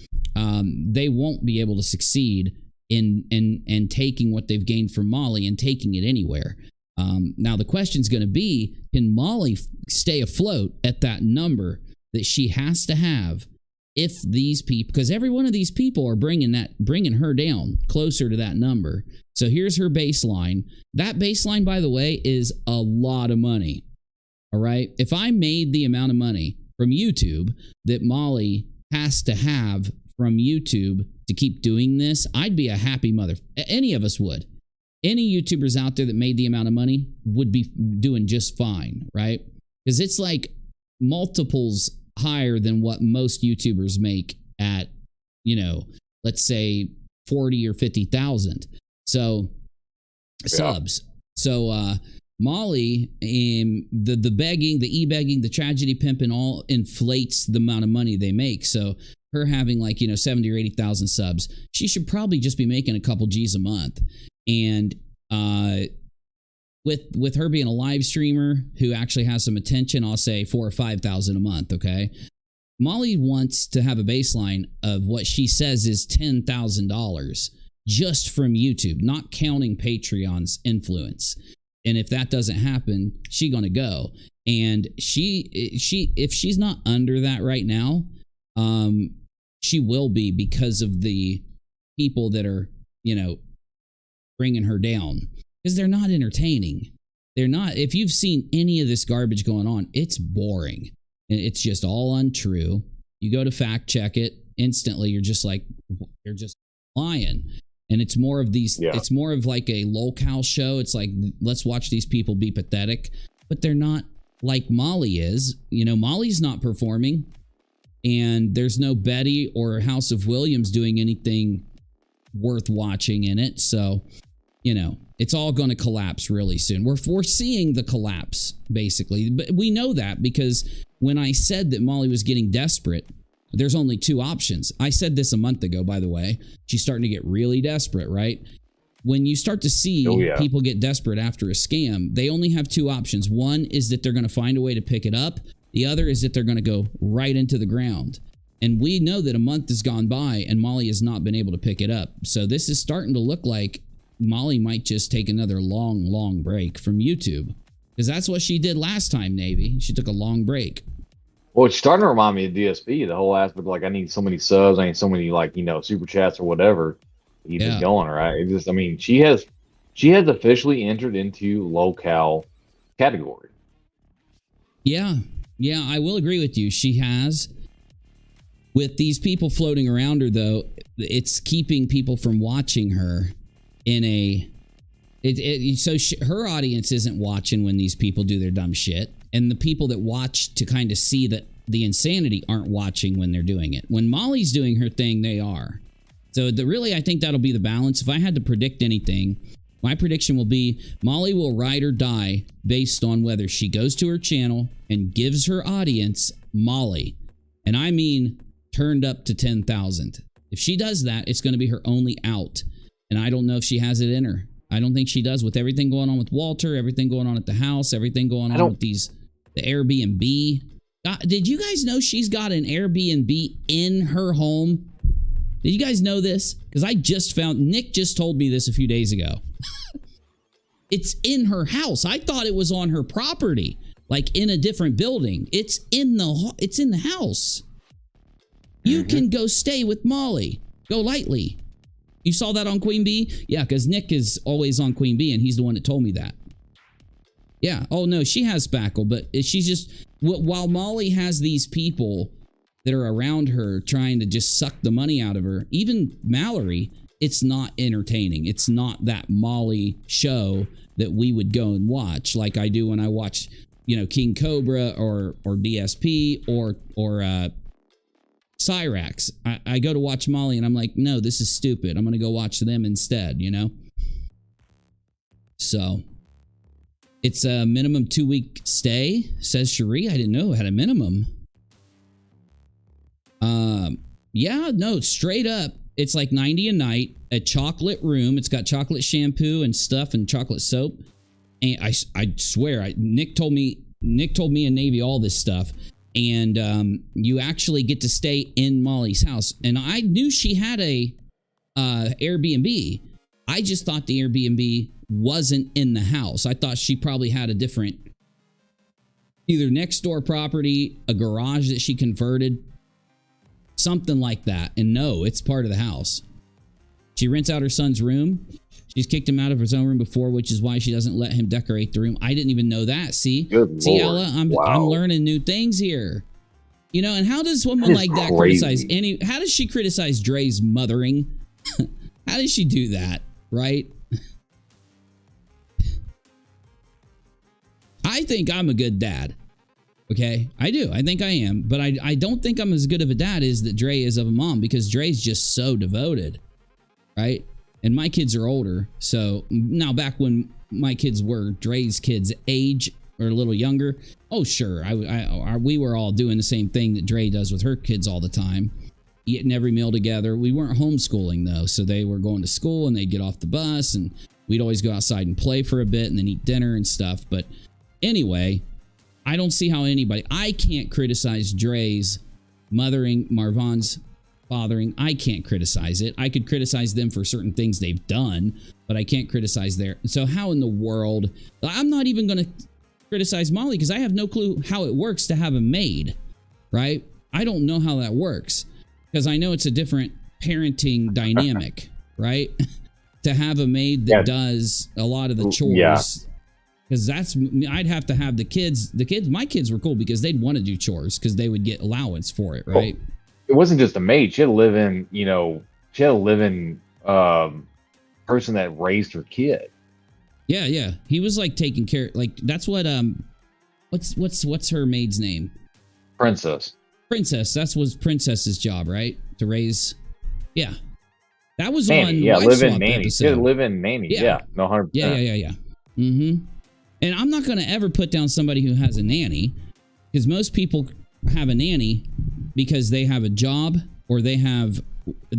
They won't be able to succeed in taking what they've gained from Molly and taking it anywhere. Now, the question's going to be, can Molly stay afloat at that number that she has to have if these people, because every one of these people are bringing her down closer to that number. So here's her baseline. That baseline, by the way, is a lot of money. All right. If I made the amount of money from YouTube that Molly has to have from YouTube to keep doing this, I'd be a happy mother. Any of us would. Any YouTubers out there that made the amount of money would be doing just fine, right? Because it's like multiples higher than what most YouTubers make at, let's say 40 or 50,000. So subs. So Molly, the begging, the e-begging, the tragedy pimping all inflates the amount of money they make. So her having 70 or 80,000 subs, she should probably just be making a couple G's a month. And with her being a live streamer who actually has some attention, I'll say 4,000 or 5,000 a month. Okay, Molly wants to have a baseline of what she says is $10,000 just from YouTube, not counting Patreon's influence. And if that doesn't happen, she's gonna go. And she if she's not under that right now, she will be, because of the people that are bringing her down, because they're not entertaining. They're not. If you've seen any of this garbage going on, it's boring and it's just all untrue. You go to fact check it instantly, you're just like, they're just lying. And it's more of these. Yeah. It's more of like a locale show. It's like, let's watch these people be pathetic, but they're not like Molly is. Molly's not performing, and there's no Betty or House of Williams doing anything worth watching in it. So, it's all going to collapse really soon. We're foreseeing the collapse, basically. But we know that because when I said that Molly was getting desperate, there's only two options. I said this a month ago, by the way. She's starting to get really desperate, right? When you start to see people get desperate after a scam, they only have two options. One is that they're going to find a way to pick it up. The other is that they're going to go right into the ground. And we know that a month has gone by and Molly has not been able to pick it up. So this is starting to look like Molly might just take another long break from YouTube. Because that's what she did last time, Navy. She took a long break. Well, it's starting to remind me of DSP, the whole aspect, like I need so many subs, I need so many, like, you know, super chats or whatever. Keep it going, right? It just, I mean, she has officially entered into low-cal category. Yeah, I will agree with you. She has. With these people floating around her, though, it's keeping people from watching her in a... her audience isn't watching when these people do their dumb shit. And the people that watch to kind of see that the insanity aren't watching when they're doing it. When Molly's doing her thing, they are. So really, I think that'll be the balance. If I had to predict anything, my prediction will be Molly will ride or die based on whether she goes to her channel and gives her audience Molly. And I mean turned up to 10,000. If she does that, it's going to be her only out. And I don't know if she has it in her. I don't think she does, with everything going on with Walter, everything going on at the house, everything going on with the Airbnb. Did you guys know she's got an Airbnb in her home? Did you guys know this? Because I just found, Nick just told me this a few days ago. It's in her house. I thought it was on her property, like in a different building. It's in the house. You can go stay with Molly. Go lightly. You saw that on Queen Bee? Yeah, because Nick is always on Queen Bee, and he's the one that told me that. Yeah. Oh, no, she has spackle, but she's just... While Molly has these people that are around her trying to just suck the money out of her, even Mallory, it's not entertaining. It's not that Molly show that we would go and watch like I do when I watch, you know, King Cobra or DSP or Cyrax. I go to watch Molly and I'm like, no, this is stupid. I'm going to go watch them instead, you know? So, it's a minimum 2-week stay, says Cherie. I didn't know it had a minimum. Yeah, no, straight up. It's like $90 a night, a chocolate room. It's got chocolate shampoo and stuff and chocolate soap. And I swear, Nick told me and Navy all this stuff. And you actually get to stay in Molly's house. And I knew she had a Airbnb. I just thought the Airbnb wasn't in the house. I thought she probably had a different, either next door property, a garage that she converted, something like that. And no, it's part of the house. She rents out her son's room. She's kicked him out of his own room before, which is why she doesn't let him decorate the room. I didn't even know that. See, Ella, I'm learning new things here. You know, and how does someone like that criticize any? How does she criticize Dre's mothering? How does she do that? Right? I think I'm a good dad. Okay, I do. I think I am, but I don't think I'm as good of a dad as that Dre is of a mom, because Dre's just so devoted, right? And my kids are older, so now back when my kids were Dre's kids' age or a little younger, oh sure, we were all doing the same thing that Dre does with her kids all the time, eating every meal together. We weren't homeschooling though, so they were going to school and they'd get off the bus and we'd always go outside and play for a bit and then eat dinner and stuff. But anyway, I don't see how I can't criticize Dre's mothering, Marvan's fathering. I can't criticize it. I could criticize them for certain things they've done, but I can't criticize their... So how in the world... I'm not even going to criticize Molly because I have no clue how it works to have a maid, right? I don't know how that works because I know it's a different parenting dynamic, right? To have a maid that does a lot of the chores... Yeah. Because I'd have to have the kids, my kids were cool because they'd want to do chores because they would get allowance for it, right? Well, it wasn't just a maid. She had a live-in, person that raised her kid. Yeah, yeah. He was like taking care, like that's what, what's her maid's name? Princess. That was Princess's job, right? To raise, yeah. That was nanny, on live-in nanny. She had a live-in nanny. Yeah, no, 100%. Yeah. Mm-hmm. And I'm not going to ever put down somebody who has a nanny, because most people have a nanny because they have a job, or they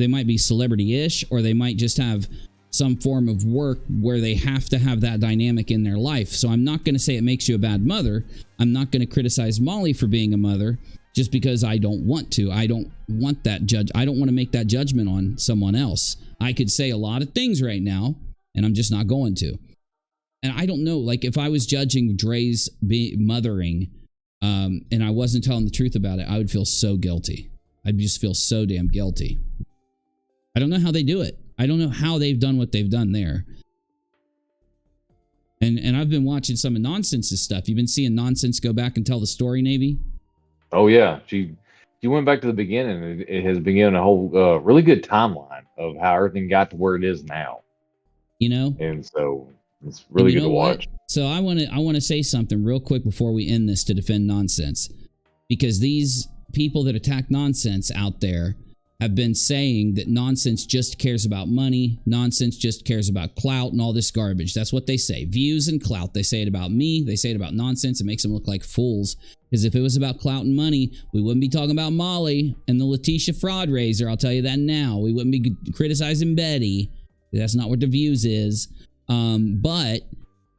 might be celebrity-ish, or they might just have some form of work where they have to have that dynamic in their life. So I'm not going to say it makes you a bad mother. I'm not going to criticize Molly for being a mother. just because I don't want to. I don't want that judge. I don't want to make that judgment on someone else. I could say a lot of things right now, and I'm just not going to. And I don't know, like if I was judging Dre's mothering, and I wasn't telling the truth about it, I would feel so guilty. I'd just feel so damn guilty. I don't know how they do it. I don't know how they've done what they've done there. And I've been watching some of Nonsense's stuff. You've been seeing Nonsense go back and tell the story, Navy? Oh yeah, she went back to the beginning. It has been given a whole really good timeline of how everything got to where it is now. You know, and so it's really good to watch. So I want to say something real quick before we end this to defend Nonsense, because these people that attack Nonsense out there have been saying that Nonsense just cares about money, Nonsense just cares about clout and all this garbage. That's what they say. Views and clout. They say it about me. They say it about Nonsense. It makes them look like fools. Because if it was about clout and money, we wouldn't be talking about Molly and the LATISHA fraud raiser. I'll tell you that now. We wouldn't be criticizing Betty. That's not what the views is. But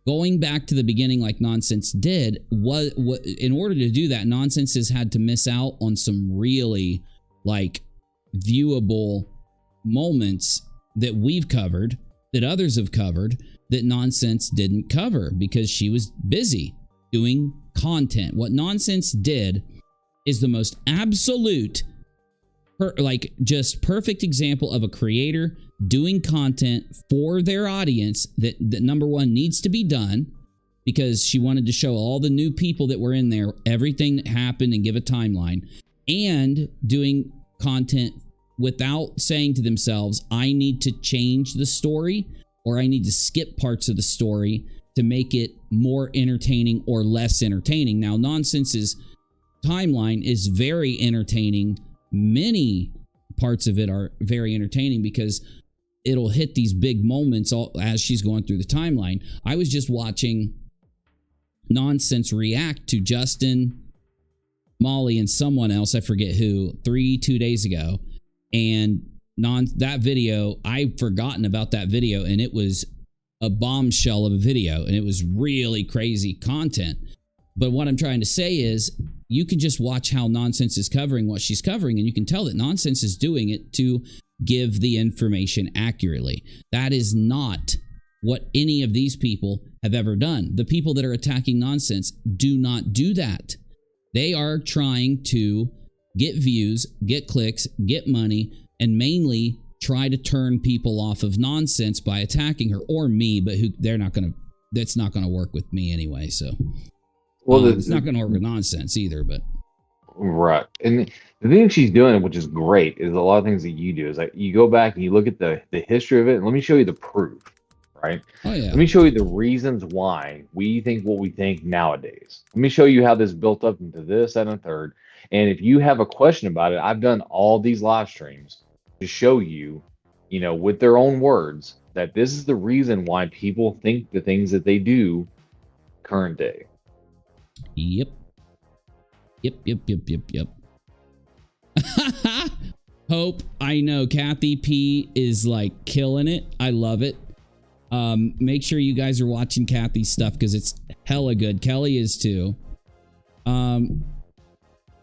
going back to the beginning like Nonsense did, what in order to do that, Nonsense has had to miss out on some really like viewable moments that we've covered, that others have covered, that Nonsense didn't cover because she was busy doing content. What Nonsense did is the most absolute, like just perfect example of a creator doing content for their audience that number one needs to be done, because she wanted to show all the new people that were in there, everything that happened, and give a timeline, and doing content without saying to themselves, I need to change the story or I need to skip parts of the story to make it more entertaining or less entertaining. Now, Nonsense's timeline is very entertaining. Many parts of it are very entertaining because it'll hit these big moments as she's going through the timeline. I was just watching Nonsense react to Justin, Molly, and someone else, I forget who, 2 days ago. And that video, I'd forgotten about that video, and it was a bombshell of a video, and it was really crazy content. But what I'm trying to say is, you can just watch how Nonsense is covering what she's covering, and you can tell that Nonsense is doing it to give the information accurately. That is not what any of these people have ever done. The people that are attacking Nonsense do not do that. They are trying to get views, get clicks, get money, and mainly try to turn people off of Nonsense by attacking her, or me, but that's not gonna work with me anyway. So, well, it's not gonna work with Nonsense either. But right, and the thing she's doing, which is great, is a lot of things that you do is like you go back and you look at the history of it, and let me show you the proof. Right? Oh yeah. Let me show you the reasons why we think what we think nowadays. Let me show you how this built up into this, that, and a third. And if you have a question about it, I've done all these live streams to show you, with their own words, that this is the reason why people think the things that they do current day. Yep. Hope, I know Kathy P is like killing it. I love it. Make sure you guys are watching Kathy's stuff because it's hella good. Kelly is too.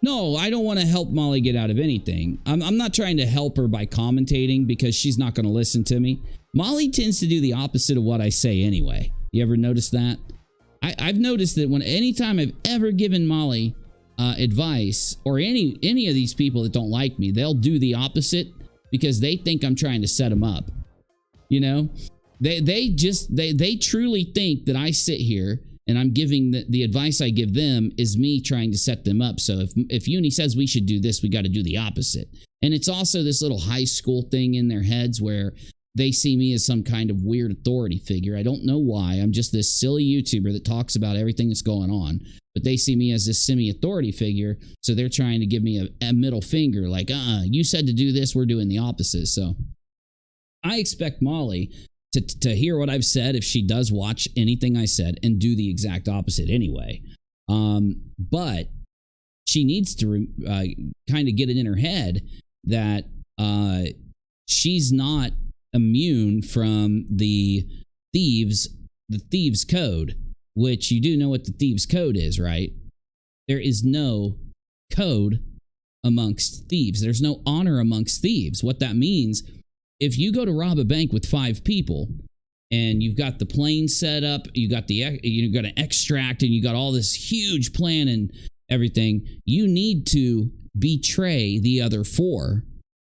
No, I don't want to help Molly get out of anything. I'm not trying to help her by commentating because she's not going to listen to me. Molly tends to do the opposite of what I say anyway. You ever notice that? I've noticed that anytime I've ever given Molly advice, or any of these people that don't like me, they'll do the opposite because they think I'm trying to set them up. They truly think that I sit here and I'm giving the advice I give them is me trying to set them up. So if Uni says we should do this, we got to do the opposite. And it's also this little high school thing in their heads where they see me as some kind of weird authority figure. I don't know why. I'm just this silly YouTuber that talks about everything that's going on. But they see me as this semi-authority figure. So they're trying to give me a middle finger like, you said to do this, we're doing the opposite. So I expect Molly to hear what I've said if she does watch anything I said and do the exact opposite anyway. But she needs to kind of get it in her head that she's not immune from the thieves code, which you do know what the thieves code is, right? There is no code amongst thieves. There's no honor amongst thieves. What that means, if you go to rob a bank with 5 people and you've got the plane set up, you got an extract, and you got all this huge plan and everything, you need to betray the other 4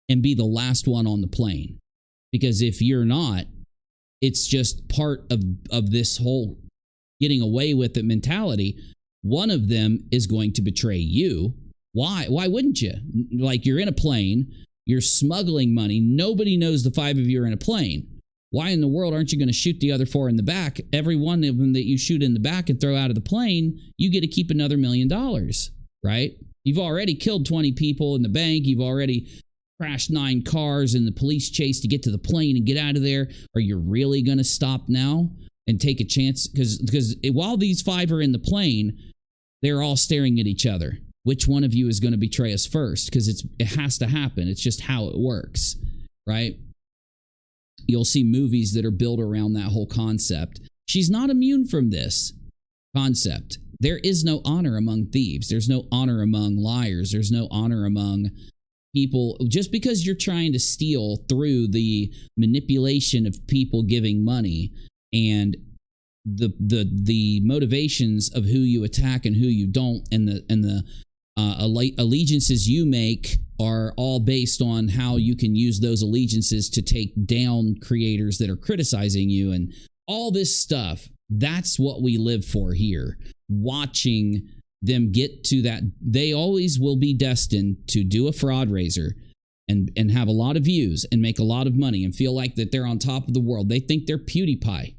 and be the last one on the plane. Because if you're not, it's just part of this whole getting away with it mentality. One of them is going to betray you. Why? Why wouldn't you? Like, you're in a plane, you're smuggling money, nobody knows the 5 of you are in a plane. Why in the world aren't you going to shoot the other 4 in the back? Every one of them that you shoot in the back and throw out of the plane, you get to keep another $1 million, right? You've already killed 20 people in the bank. You've already crashed 9 cars in the police chase to get to the plane and get out of there. Are you really going to stop now and take a chance? Because while these 5 are in the plane, they're all staring at each other. Which one of you is going to betray us first? Because it has to happen. It's just how it works, right? You'll see movies that are built around that whole concept. She's not immune from this concept. There is no honor among thieves. There's no honor among liars. There's no honor among people. Just because you're trying to steal through the manipulation of people giving money and the motivations of who you attack and who you don't, and the allegiances you make are all based on how you can use those allegiances to take down creators that are criticizing you and all this stuff. That's what we live for here. Watching them get to that. They always will be destined to do a fraud raiser and have a lot of views and make a lot of money and feel like that they're on top of the world. They think they're PewDiePie.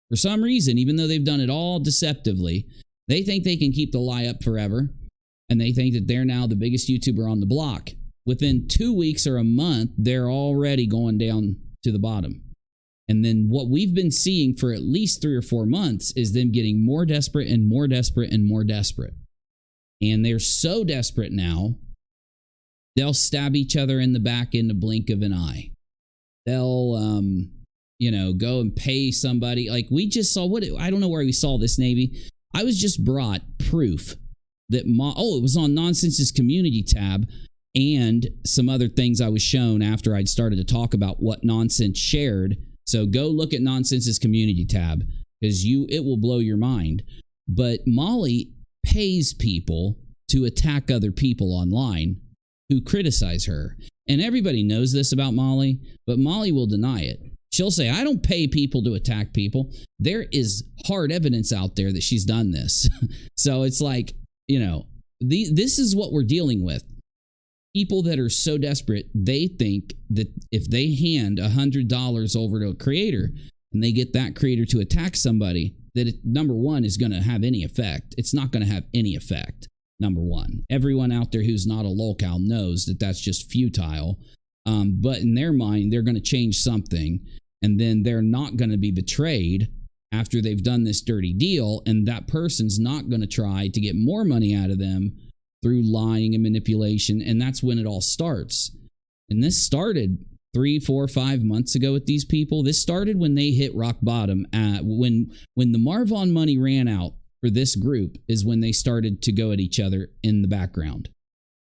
For some reason, even though they've done it all deceptively, they think they can keep the lie up forever. And they think that they're now the biggest YouTuber on the block. Within 2 weeks or a month, they're already going down to the bottom. And then what we've been seeing for at least 3 or 4 months is them getting more desperate and more desperate and more desperate. And they're so desperate now, they'll stab each other in the back in the blink of an eye. They'll, go and pay somebody. Like, we just saw I don't know where we saw this, Navy. I was just brought proof that it was on Nonsense's community tab and some other things I was shown after I'd started to talk about what Nonsense shared. So go look at Nonsense's community tab because it will blow your mind. But Molly pays people to attack other people online who criticize her. And everybody knows this about Molly, but Molly will deny it. She'll say, I don't pay people to attack people. There is hard evidence out there that she's done this. So it's like, this is what we're dealing with. People that are so desperate, they think that if they hand $100 over to a creator and they get that creator to attack somebody, that it, number one, is going to have any effect. It's not going to have any effect, number one. Everyone out there who's not a lolcow knows that that's just futile. But in their mind, they're going to change something, and then they're not going to be betrayed after they've done this dirty deal, and that person's not going to try to get more money out of them through lying and manipulation, and that's when it all starts. And this started 3, 4, 5 months ago with these people. This started when they hit rock bottom. When the Marvon money ran out for this group is when they started to go at each other in the background.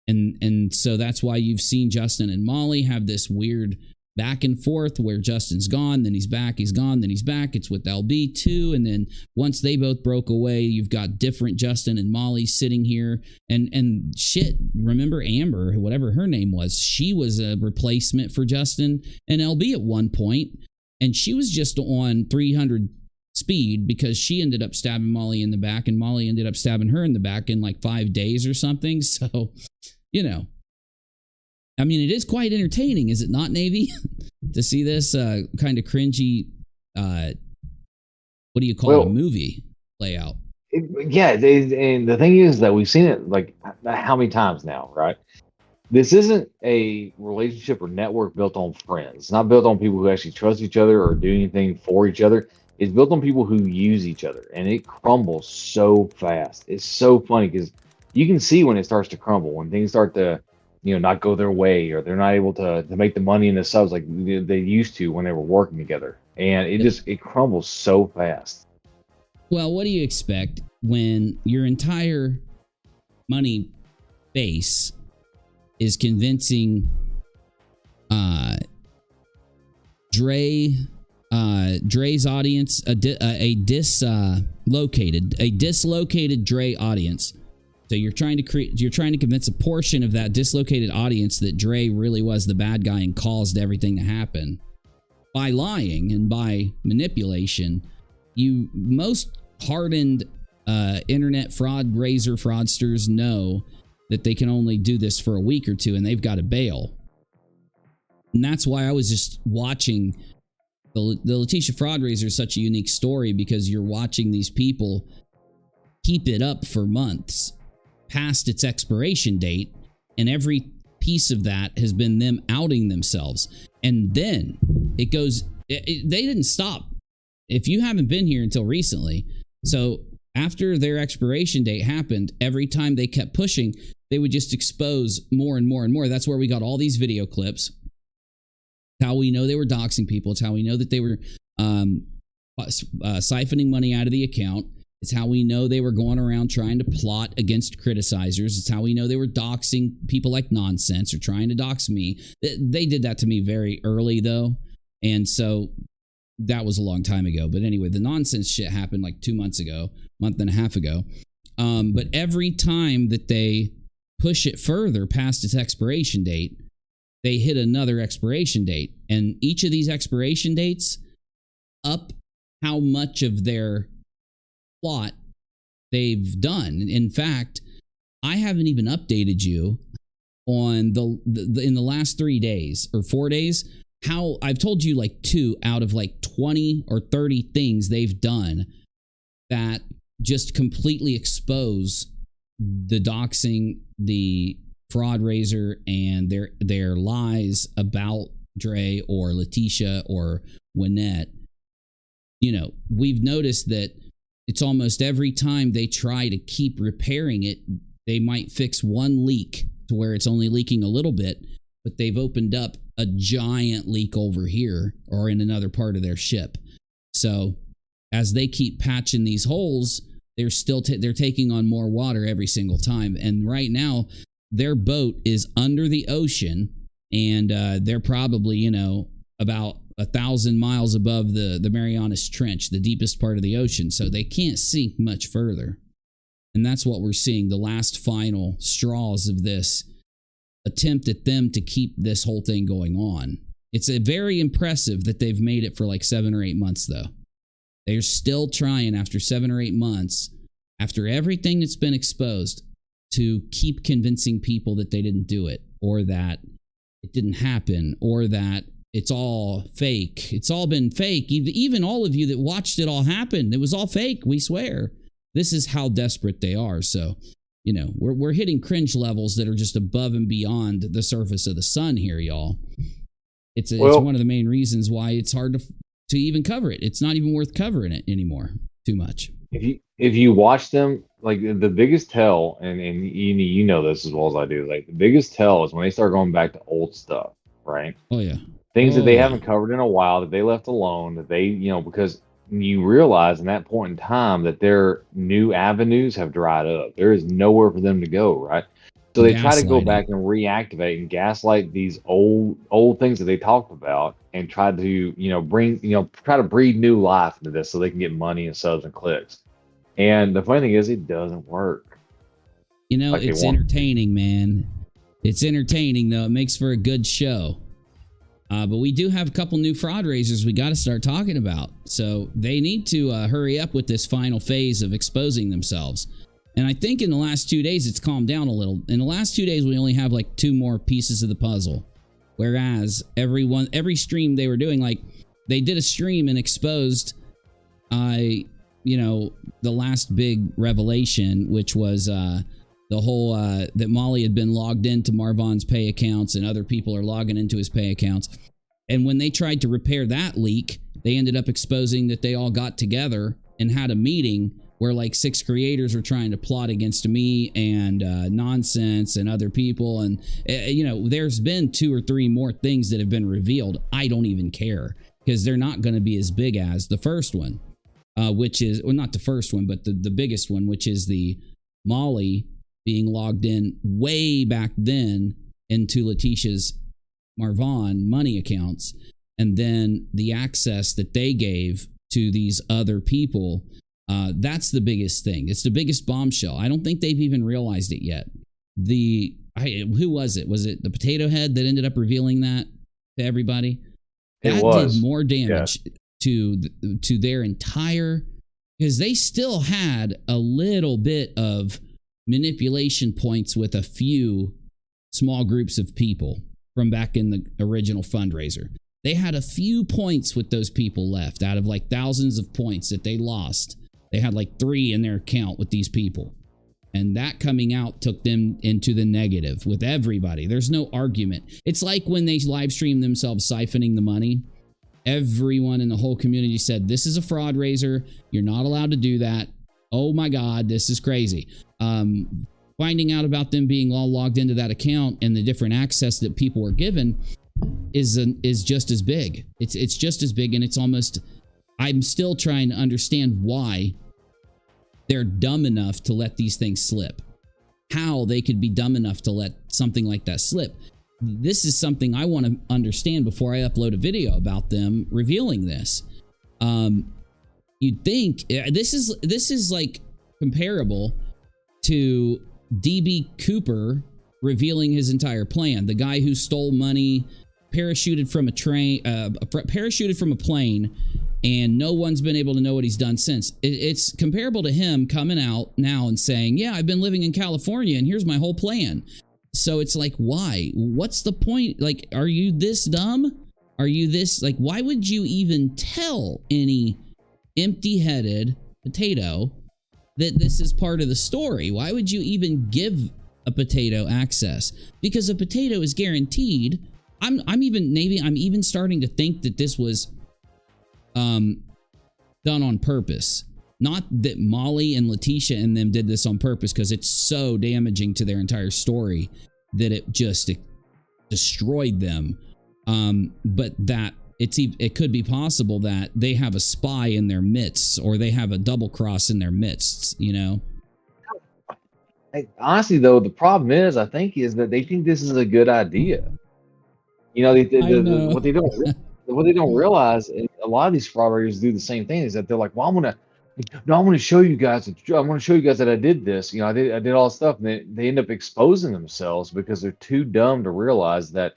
And so that's why you've seen Justin and Molly have this weird back and forth where Justin's gone, then he's back, he's gone, then he's back. It's with LB too. And then once they both broke away, you've got different Justin and Molly sitting here. And shit, remember Amber, whatever her name was, she was a replacement for Justin and LB at one point, and she was just on 300 speed because she ended up stabbing Molly in the back, and Molly ended up stabbing her in the back in like 5 days or something. So, I mean, it is quite entertaining, is it not, Navy? To see this kind of cringy, what do you call it, a movie layout. And the thing is that we've seen it like how many times now, right? This isn't a relationship or network built on friends. It's not built on people who actually trust each other or do anything for each other. It's built on people who use each other, and it crumbles so fast. It's so funny because you can see when it starts to crumble, when things start to not go their way, or they're not able to make the money in the subs like they used to when they were working together. And it crumbles so fast. Well, what do you expect when your entire money base is convincing Dre's audience, a dislocated Dre audience. So you're trying to convince a portion of that dislocated audience that Dre really was the bad guy and caused everything to happen by lying and by manipulation. Most hardened internet fraudsters know that they can only do this for a week or two and they've got to bail. And that's why I was just watching the LATISHA fraud raiser is such a unique story, because you're watching these people keep it up for months past its expiration date, and every piece of that has been them outing themselves. And then it goes, they didn't stop. If you haven't been here until recently, so after their expiration date happened, every time they kept pushing, they would just expose more and more and more. That's where we got all these video clips. How we know they were doxing people. It's how we know that they were siphoning money out of the account. It's how we know they were going around trying to plot against criticizers. It's how we know they were doxing people like Nonsense or trying to dox me. They did that to me very early, though. And so that was a long time ago. But anyway, the Nonsense shit happened like 2 months ago, month and a half ago. But every time that they push it further past its expiration date, they hit another expiration date. And each of these expiration dates up how much of their plot they've done. In fact, I haven't even updated you on the in the last 3 days or 4 days, how I've told you like 2 out of like 20 or 30 things they've done that just completely expose the doxing, the fraud raiser, and their lies about Dre or LATISHA or Wynette. You know, we've noticed that it's almost every time they try to keep repairing it, they might fix one leak to where it's only leaking a little bit, but they've opened up a giant leak over here or in another part of their ship. So as they keep patching these holes, they're still they're taking on more water every single time. And right now, their boat is under the ocean, and they're probably, you know, about 1,000 miles above the Marianas Trench, the deepest part of the ocean. So they can't sink much further. And that's what we're seeing, the last final straws of this attempt at them to keep this whole thing going on. It's very impressive that they've made it for like 7 or 8 months, though. They're still trying after 7 or 8 months, after everything that's been exposed, to keep convincing people that they didn't do it, or that it didn't happen, or that it's all fake. It's all been fake. Even all of you that watched it all happen, it was all fake, we swear. This is how desperate they are. So, you know, we're hitting cringe levels that are just above and beyond the surface of the sun here, y'all. It's one of the main reasons why it's hard to even cover it. It's not even worth covering it anymore too much. If you watch them, like the biggest tell, and you know this as well as I do, like the biggest tell is when they start going back to old stuff, right? Oh yeah. Things that they haven't covered in a while, that they left alone, that they, you know, because you realize in that point in time that their new avenues have dried up. There is nowhere for them to go, right? So they try to go back and reactivate and gaslight these old things that they talked about, and try to, you know, try to breathe new life into this so they can get money and subs and clicks. And the funny thing is, it doesn't work. You know, like it's entertaining, man. It's entertaining, though. It makes for a good show. But we do have a couple new fraud raisers we got to start talking about. So they need to hurry up with this final phase of exposing themselves. And I think in the last 2 days, it's calmed down a little. In the last 2 days, we only have like 2 more pieces of the puzzle. Whereas every stream they were doing, like they did a stream and exposed, you know, the last big revelation, which was the whole that Molly had been logged into Marvon's pay accounts and other people are logging into his pay accounts. And when they tried to repair that leak, they ended up exposing that they all got together and had a meeting where like 6 creators were trying to plot against me and Nonsense and other people. And, you know, there's been 2 or 3 more things that have been revealed. I don't even care, because they're not going to be as big as the first one, which is, well, not the first one, but the biggest one, which is the Molly being logged in way back then into LATISHA's Marvon money accounts, and then the access that they gave to these other people. That's the biggest thing. It's the biggest bombshell. I don't think they've even realized it yet. Who was it? Was it the Potato Head that ended up revealing that to everybody? That did more damage to their entire, because they still had a little bit of manipulation points with a few small groups of people from back in the original fundraiser. They had a few points with those people left out of like thousands of points that they lost. They had like 3 in their account with these people. And that coming out took them into the negative with everybody. There's no argument. It's like when they live stream themselves siphoning the money. Everyone in the whole community said, this is a fraud raiser. You're not allowed to do that. Oh my God, this is crazy. Finding out about them being all logged into that account and the different access that people were given is just as big. It's just as big, and it's almost, I'm still trying to understand why they're dumb enough to let these things slip. How they could be dumb enough to let something like that slip. This is something I want to understand before I upload a video about them revealing this. You'd think this is like comparable to DB Cooper revealing his entire plan. The guy who stole money, parachuted from a plane, and no one's been able to know what he's done since. It's comparable to him coming out now and saying, yeah, I've been living in California and here's my whole plan. So it's like, why? What's the point? Like, are you this dumb? Are you this, like, why would you even tell any empty-headed potato that this is part of the story? Why would you even give a potato access? Because a potato is guaranteed. I'm even starting to think that this was done on purpose. Not that Molly and LATISHA and them did this on purpose, because it's so damaging to their entire story that it just destroyed them. But that it could be possible that they have a spy in their midst, or they have a double cross in their midst, you know? Honestly, though, the problem is, I think, is that they think this is a good idea. You know, what they don't realize, and a lot of these fraud raiders do the same thing, is that they're like, well, I'm gonna show you guys that I did this. You know, I did all this stuff, and they end up exposing themselves because they're too dumb to realize that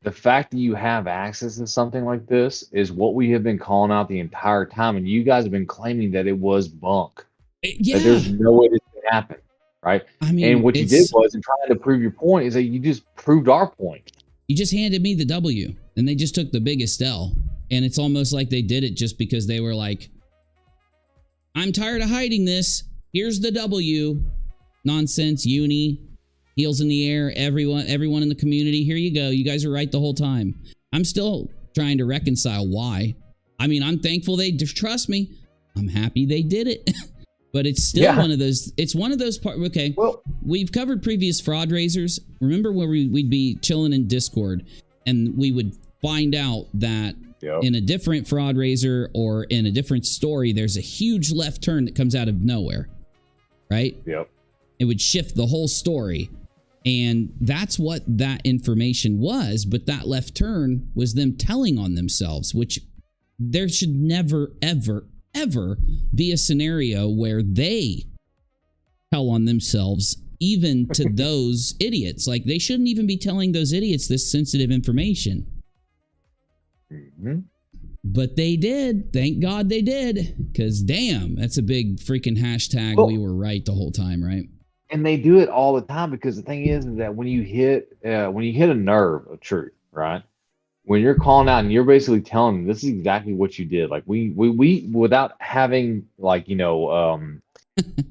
the fact that you have access to something like this is what we have been calling out the entire time, and you guys have been claiming that it was bunk. Yeah. That there's no way this could happen, right? I mean, and what you did was, in trying to prove your point, is that you just proved our point. You just handed me the W, and they just took the biggest L. And it's almost like they did it just because they were like, I'm tired of hiding this. Here's the W. Nonsense, uni, heels in the air, everyone in the community. Here you go. You guys are right the whole time. I'm still trying to reconcile why. I mean, I'm thankful they trust me. I'm happy they did it. But it's still one of those, it's one of those parts. Okay, well, we've covered previous fraud raisers. Remember where we'd be chilling in Discord and we would find out that in a different fraud raiser or in a different story, there's a huge left turn that comes out of nowhere, right? Yep. It would shift the whole story. And that's what that information was. But that left turn was them telling on themselves, which there should never, ever, ever be a scenario where they tell on themselves, even to those idiots. Like, they shouldn't even be telling those idiots this sensitive information. Mm-hmm. But they did. Thank God they did. Because damn, that's a big freaking hashtag. Well, we were right the whole time, right? And they do it all the time, because the thing is that when you hit a nerve of truth, right? When you're calling out and you're basically telling them this is exactly what you did, like we without having, like, you know,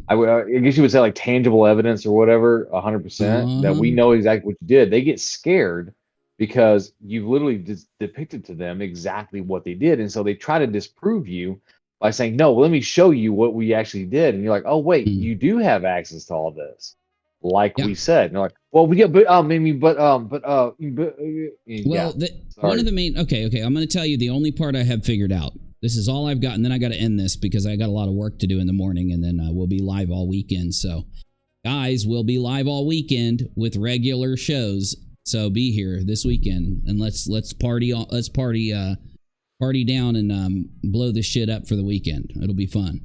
I guess you would say, like, tangible evidence or whatever, 100% that we know exactly what you did. They get scared because you've literally just depicted to them exactly what they did, and so they try to disprove you by saying, "No, let me show you what we actually did." And you're like, "Oh wait, you do have access to all this." Like we said, and they're like, well, we get, one of the main, okay, I'm going to tell you the only part I have figured out. This is all I've got, and then I got to end this because I got a lot of work to do in the morning, and then we'll be live all weekend. So guys, we'll be live all weekend with regular shows. So be here this weekend and let's party down and blow this shit up for the weekend. It'll be fun.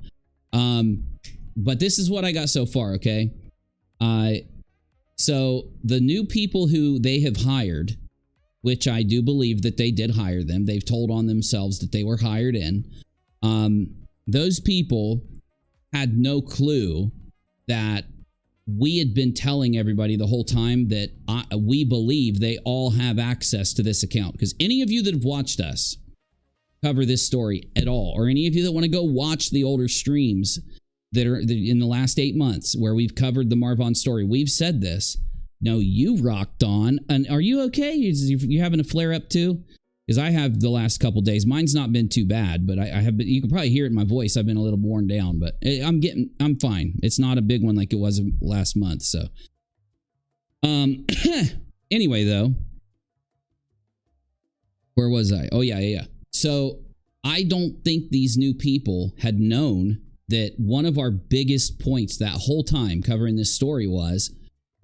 But this is what I got so far, okay? So the new people who they have hired, which I do believe that they did hire them. They've told on themselves that they were hired in. Those people had no clue that we had been telling everybody the whole time that we believe they all have access to this account. Because any of you that have watched us cover this story at all, or any of you that want to go watch the older streams that are in the last 8 months where we've covered the Marvon story, we've said this. No, you rocked on. And are you okay? You having a flare up too? Because I have the last couple days. Mine's not been too bad, but I have been, you can probably hear it in my voice. I've been a little worn down, but I'm fine. It's not a big one like it was last month. So, anyway, though, where was I? Oh, yeah. So I don't think these new people had known that one of our biggest points that whole time covering this story was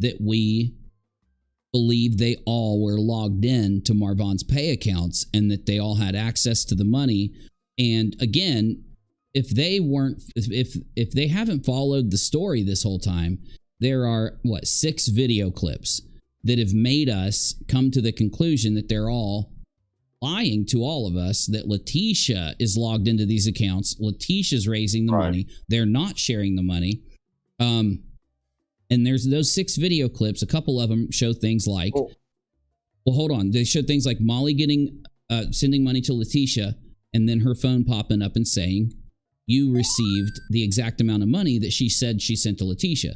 that we believed they all were logged in to Marvon's pay accounts and that they all had access to the money. And again, if they haven't followed the story this whole time, there are 6 video clips that have made us come to the conclusion that they're all lying to all of us, that LATISHA is logged into these accounts. LATISHA's raising the money. They're not sharing the money. And there's those 6 video clips. A couple of them show things like, well, hold on. They show things like Molly sending money to LATISHA and then her phone popping up and saying, you received the exact amount of money that she said she sent to LATISHA,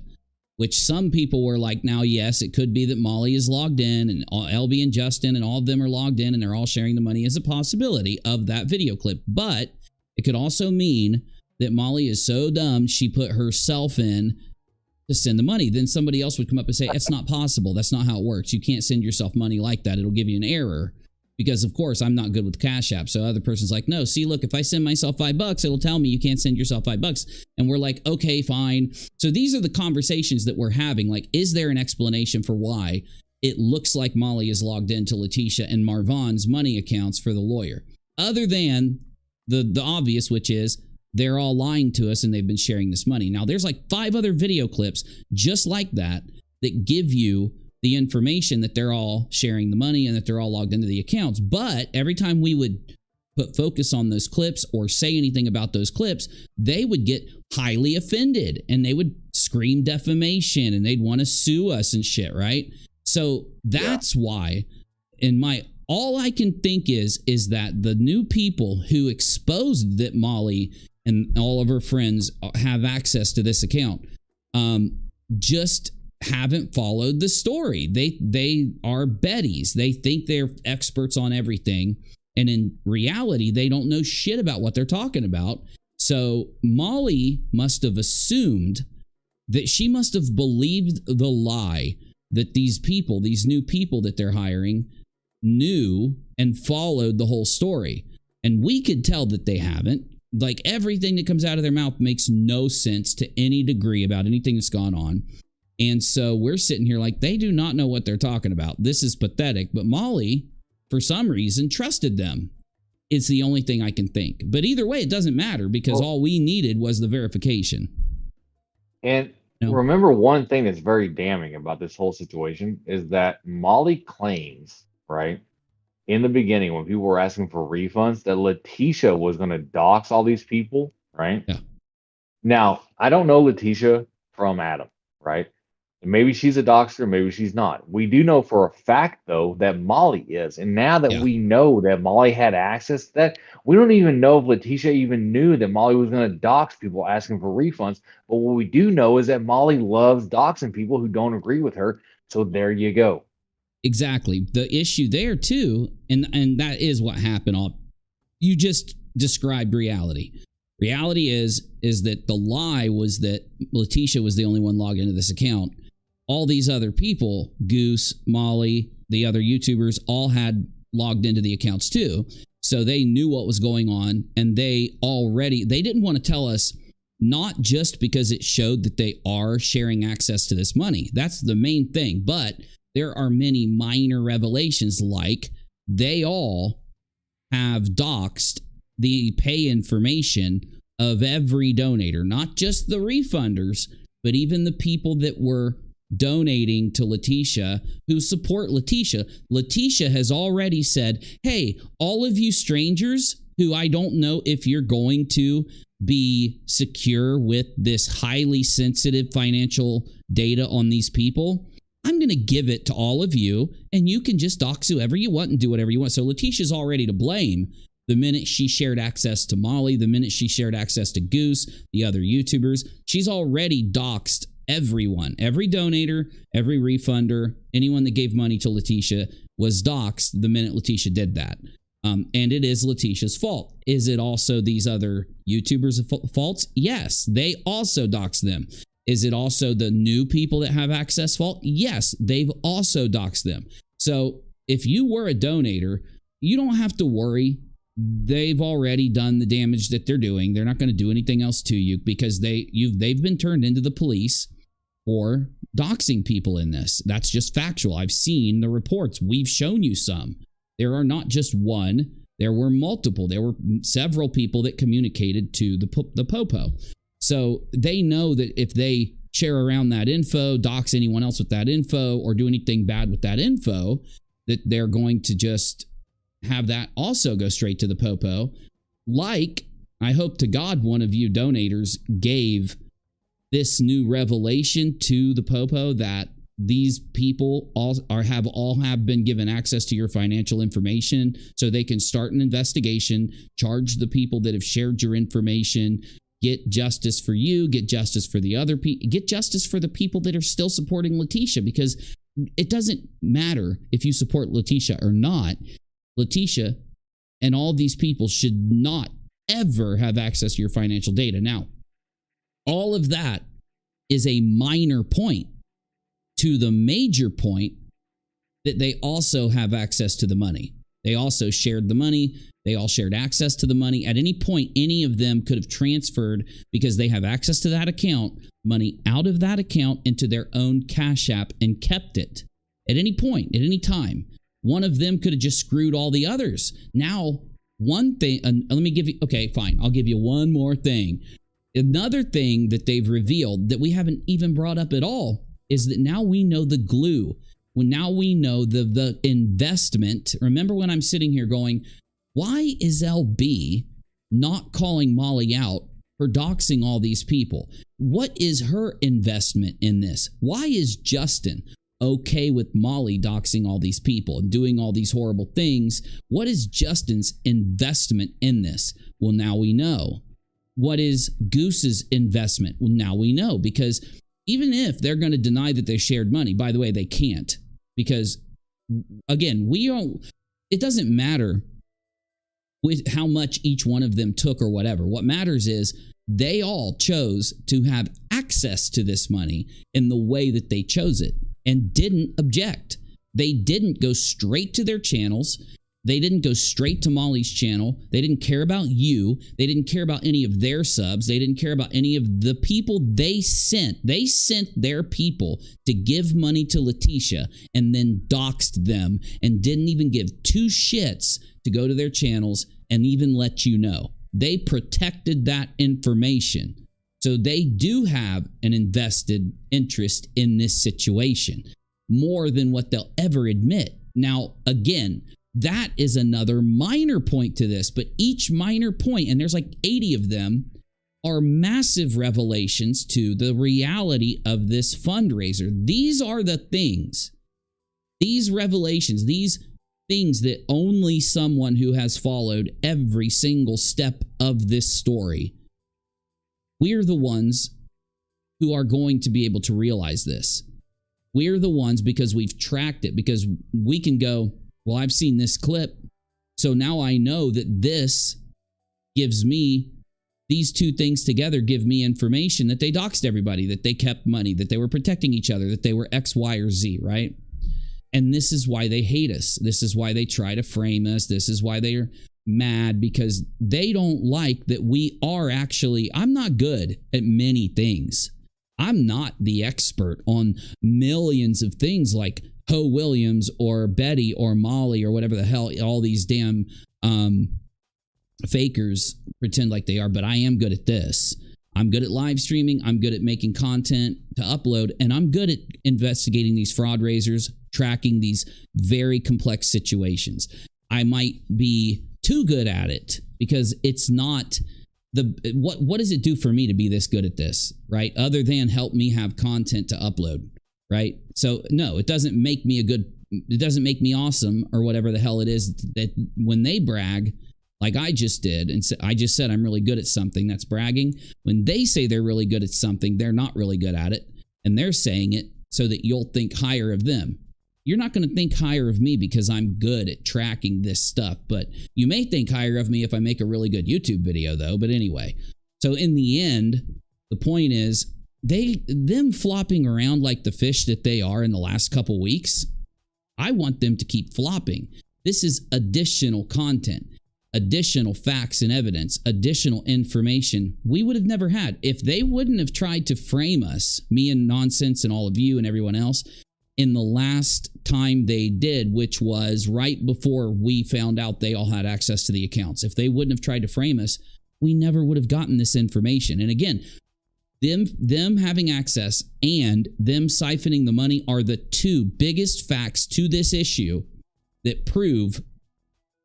which some people were like, now, yes, it could be that Molly is logged in and LB and Justin and all of them are logged in and they're all sharing the money as a possibility of that video clip. But it could also mean that Molly is so dumb she put herself in to send the money. Then somebody else would come up and say, it's not possible. That's not how it works. You can't send yourself money like that. It'll give you an error. Because, of course, I'm not good with CASHAPP. So other person's like, no, see, look, if I send myself $5, it'll tell me you can't send yourself $5. And we're like, okay, fine. So these are the conversations that we're having. Like, is there an explanation for why it looks like Molly is logged into LATISHA and Marvon's money accounts for the lawyer? Other than the obvious, which is, they're all lying to us and they've been sharing this money. Now, there's like 5 other video clips just like that give you the information that they're all sharing the money and that they're all logged into the accounts. But every time we would put focus on those clips or say anything about those clips, they would get highly offended and they would scream defamation and they'd want to sue us and shit, right? So that's why, all I can think is that the new people who exposed that Molly and all of her friends have access to this account just haven't followed the story. They are Bettys. They think they're experts on everything. And in reality, they don't know shit about what they're talking about. So Molly must have assumed that she must have believed the lie that these new people that they're hiring knew and followed the whole story. And we could tell that they haven't. Like, everything that comes out of their mouth makes no sense to any degree about anything that's gone on. And so we're sitting here like, they do not know what they're talking about. This is pathetic. But Molly, for some reason, trusted them. It's the only thing I can think. But either way, it doesn't matter because all we needed was the verification. And remember, one thing that's very damning about this whole situation is that Molly claims, right, in the beginning when people were asking for refunds, that LATISHA was going to dox all these people, right? Yeah. Now, I don't know LATISHA from Adam, right? Maybe she's a doxer, maybe she's not. We do know for a fact, though, that Molly is. And now that we know that Molly had access to that, we don't even know if LATISHA even knew that Molly was going to dox people asking for refunds. But what we do know is that Molly loves doxing people who don't agree with her. So there you go. Exactly. The issue there, too, and that is what happened. You just described reality. Reality is that the lie was that LATISHA was the only one logged into this account. All these other people, Goose, Molly, the other YouTubers, all had logged into the accounts too. So they knew what was going on, and they didn't want to tell us not just because it showed that they are sharing access to this money. That's the main thing. But there are many minor revelations, like they all have doxed the pay information of every donator, not just the refunders, but even the people that were donating to LATISHA who support LATISHA. LATISHA has already said, hey, all of you strangers who I don't know if you're going to be secure with this highly sensitive financial data on these people, I'm going to give it to all of you, and you can just dox whoever you want and do whatever you want. So LATISHA's already to blame the minute she shared access to Molly, the minute she shared access to Goose, the other YouTubers. She's already doxed everyone. Every donator, every refunder, anyone that gave money to LATISHA was doxed the minute LATISHA did that. And it is LATISHA's fault. Is it also these other YouTubers' faults? Yes, they also doxed them. Is it also the new people that have access fault? Yes, they've also doxed them. So if you were a donator, you don't have to worry. They've already done the damage that they're doing. They're not going to do anything else to you because they've been turned into the police for doxing people in this. That's just factual. I've seen the reports. We've shown you some. There are not just one. There were multiple. There were several people that communicated to the Popo. So they know that if they share around that info, dox anyone else with that info, or do anything bad with that info, that they're going to just have that also go straight to the Popo. Like, I hope to God one of you donators gave this new revelation to the Popo that these people all have been given access to your financial information so they can start an investigation, charge the people that have shared your information, get justice for you, get justice for the other people, get justice for the people that are still supporting LATISHA, because it doesn't matter if you support LATISHA or not. LATISHA and all these people should not ever have access to your financial data. Now, all of that is a minor point to the major point that they also have access to the money. They also shared the money. They all shared access to the money. At any point, any of them could have transferred, because they have access to that account, money out of that account into their own Cash App and kept it. At any point, at any time, one of them could have just screwed all the others. Now, one thing, let me give you, okay, fine, I'll give you one more thing. Another thing that they've revealed that we haven't even brought up at all is that now we know the glue. Now we know the investment. Remember when I'm sitting here going, why is LB not calling Molly out for doxing all these people? What is her investment in this? Why is Justin okay with Molly doxing all these people and doing all these horrible things? What is Justin's investment in this? Well, now we know. What is Goose's investment? Well, now we know, because even if they're going to deny that they shared money, by the way, they can't, because again, it doesn't matter with how much each one of them took or whatever. What matters is they all chose to have access to this money in the way that they chose it and didn't object. They didn't go straight to their channels. They didn't go straight to Molly's channel. They didn't care about you. They didn't care about any of their subs. They didn't care about any of the people they sent. They sent their people to give money to LATISHA and then doxed them and didn't even give two shits to go to their channels and even let you know. They protected that information. So they do have an invested interest in this situation, more than what they'll ever admit. Now, again, that is another minor point to this, but each minor point, and there's like 80 of them, are massive revelations to the reality of this fundraiser. These are the things, these revelations, these things that only someone who has followed every single step of this story, we're the ones who are going to be able to realize this. We're the ones, because we've tracked it, because we can go, well, I've seen this clip, so now I know that this gives me, these two things together give me information that they doxed everybody, that they kept money, that they were protecting each other, that they were X, Y, or Z, right? And this is why they hate us. This is why they try to frame us. This is why they're mad because they don't like that we are actually, I'm not good at many things. I'm not the expert on millions of things like Ho Williams or Betty or Molly or whatever the hell all these damn fakers pretend like they are, but I am good at this. I'm good at live streaming. I'm good at making content to upload, and I'm good at investigating these fraud raisers, tracking these very complex situations. I might be too good at it because it's not the what does it do for me to be this good at this, right? Other than help me have content to upload, right? So no, it doesn't make me it doesn't make me awesome or whatever the hell it is that when they brag like I just did, and I just said I'm really good at something, that's bragging. When they say they're really good at something, they're not really good at it, and they're saying it so that you'll think higher of them. You're not going to think higher of me because I'm good at tracking this stuff, but you may think higher of me if I make a really good YouTube video, though. But anyway, so in the end, the point is them flopping around like the fish that they are in the last couple weeks. I want them to keep flopping. This is additional content, additional facts and evidence, additional information we would have never had if they wouldn't have tried to frame us, me and Nonsense and all of you and everyone else, in the last time they did, which was right before we found out they all had access to the accounts. If they wouldn't have tried to frame us, we never would have gotten this information. And again, them having access and them siphoning the money are the two biggest facts to this issue that prove,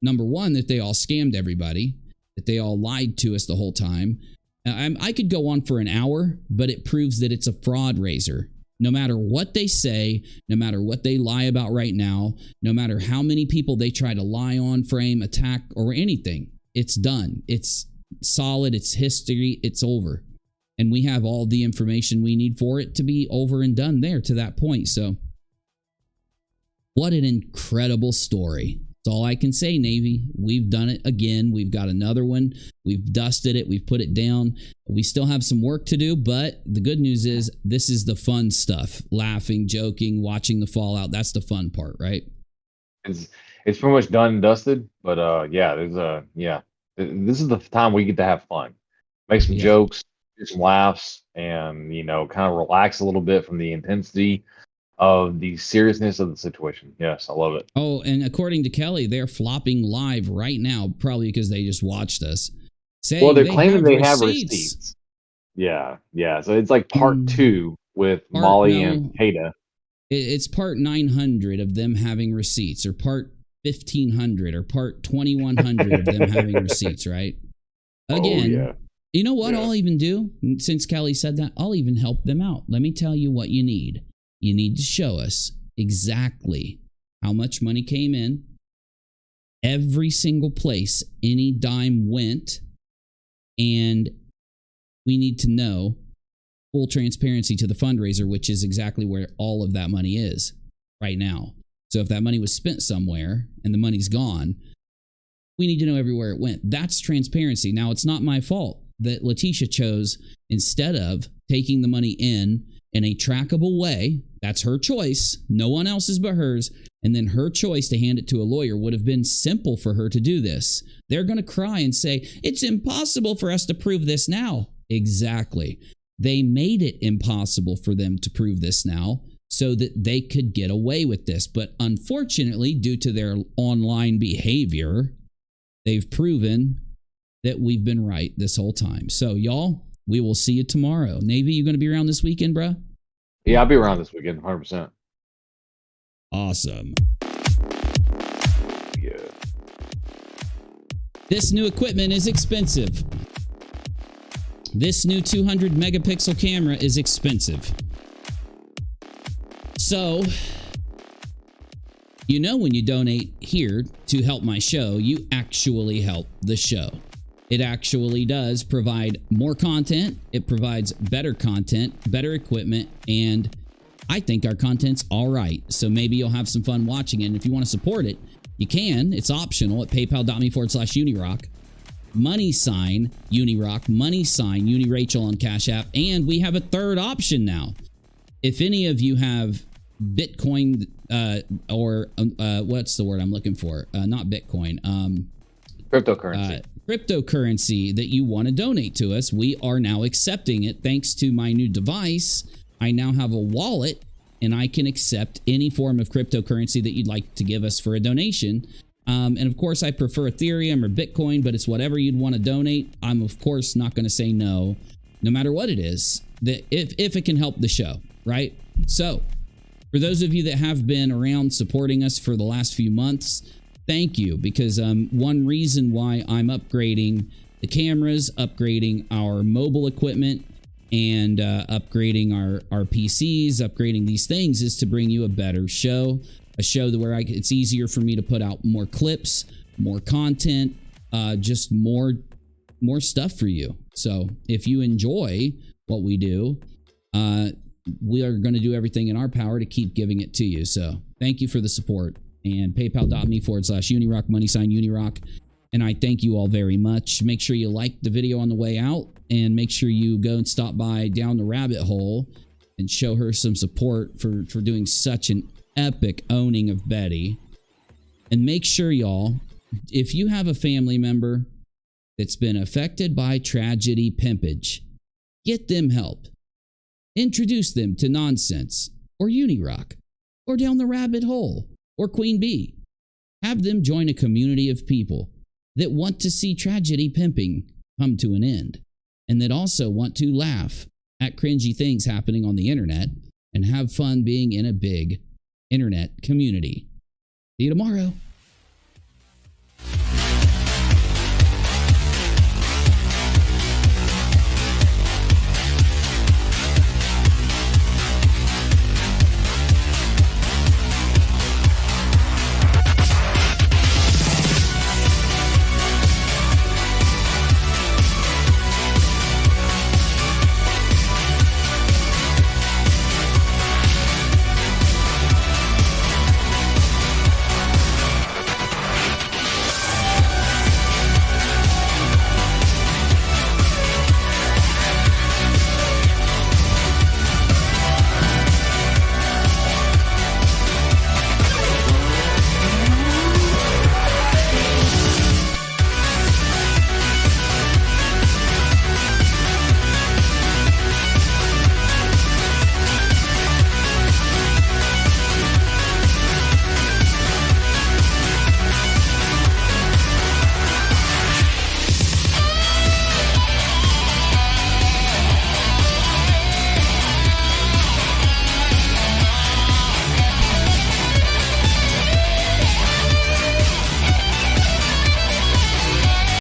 number one, that they all scammed everybody, that they all lied to us the whole time. I could go on for an hour, but it proves that it's a fraud raiser. No matter what they say, no matter what they lie about right now, no matter how many people they try to lie on, frame, attack, or anything, it's done. It's solid. It's history. It's over. And we have all the information we need for it to be over and done there to that point. So what an incredible story. That's all I can say, Navy. We've done it again. We've got another one. We've dusted it. We've put it down. We still have some work to do, but the good news is this is the fun stuff. Laughing, joking, watching the fallout. That's the fun part, right? It's pretty much done and dusted, but yeah, this is the time we get to have fun. Make some jokes, do some laughs, and kind of relax a little bit from the intensity of the seriousness of the situation. Yes, I love it. Oh, and according to Kelly, they're flopping live right now, probably because they just watched us. Well, they're claiming they have receipts. Yeah. So it's like part 2 with Molly and Kada. It's part 900 of them having receipts, or part 1500, or part 2100 of them having receipts, right? Again, you know what I'll even do? Since Kelly said that, I'll even help them out. Let me tell you what you need. You need to show us exactly how much money came in, every single place any dime went, and we need to know full transparency to the fundraiser, which is exactly where all of that money is right now. So if that money was spent somewhere and the money's gone, we need to know everywhere it went. That's transparency. Now, it's not my fault that LATISHA chose, instead of taking the money in a trackable way, that's her choice, no one else's but hers, and then her choice to hand it to a lawyer would have been simple for her to do this. They're going to cry and say, it's impossible for us to prove this now. Exactly. They made it impossible for them to prove this now so that they could get away with this. But unfortunately, due to their online behavior, they've proven that we've been right this whole time. So, y'all, we will see you tomorrow. Navy, you going to be around this weekend, bro? Yeah, I'll be around this weekend, 100%. Awesome. Yeah. This new equipment is expensive. This new 200 megapixel camera is expensive. So, when you donate here to help my show, you actually help the show. It actually does provide more content. It provides better content, better equipment, and I think our content's all right. So maybe you'll have some fun watching it. And if you want to support it, you can. It's optional at paypal.me/UNIRock. Money sign UNIRock, money sign UNIRACHEL on Cash App. And we have a third option now. If any of you have Bitcoin or what's the word I'm looking for? Not Bitcoin. cryptocurrency that you want to donate to us. We are now accepting it thanks to my new device. I now have a wallet and I can accept any form of cryptocurrency that you'd like to give us for a donation. And of course, I prefer Ethereum or Bitcoin, but it's whatever you'd want to donate. I'm of course not going to say no matter what it is, that if it can help the show, right? So for those of you that have been around supporting us for the last few months, thank you, because one reason why I'm upgrading the cameras, upgrading our mobile equipment, and upgrading our PCs, upgrading these things is to bring you a better show, a show that where it's easier for me to put out more clips, more content, just more stuff for you. So if you enjoy what we do, we are going to do everything in our power to keep giving it to you. So thank you for the support. And paypal.me/UNIROCK, _UNIROCK. And I thank you all very much. Make sure you like the video on the way out, and make sure you go and stop by Down the Rabbit Hole and show her some support for doing such an epic owning of Betty. And make sure, y'all, if you have a family member that's been affected by tragedy pimpage, get them help. Introduce them to Nonsense or UNIROCK or Down the Rabbit Hole or Queen Bee. Have them join a community of people that want to see tragedy pimping come to an end, and that also want to laugh at cringy things happening on the internet and have fun being in a big internet community. See you tomorrow.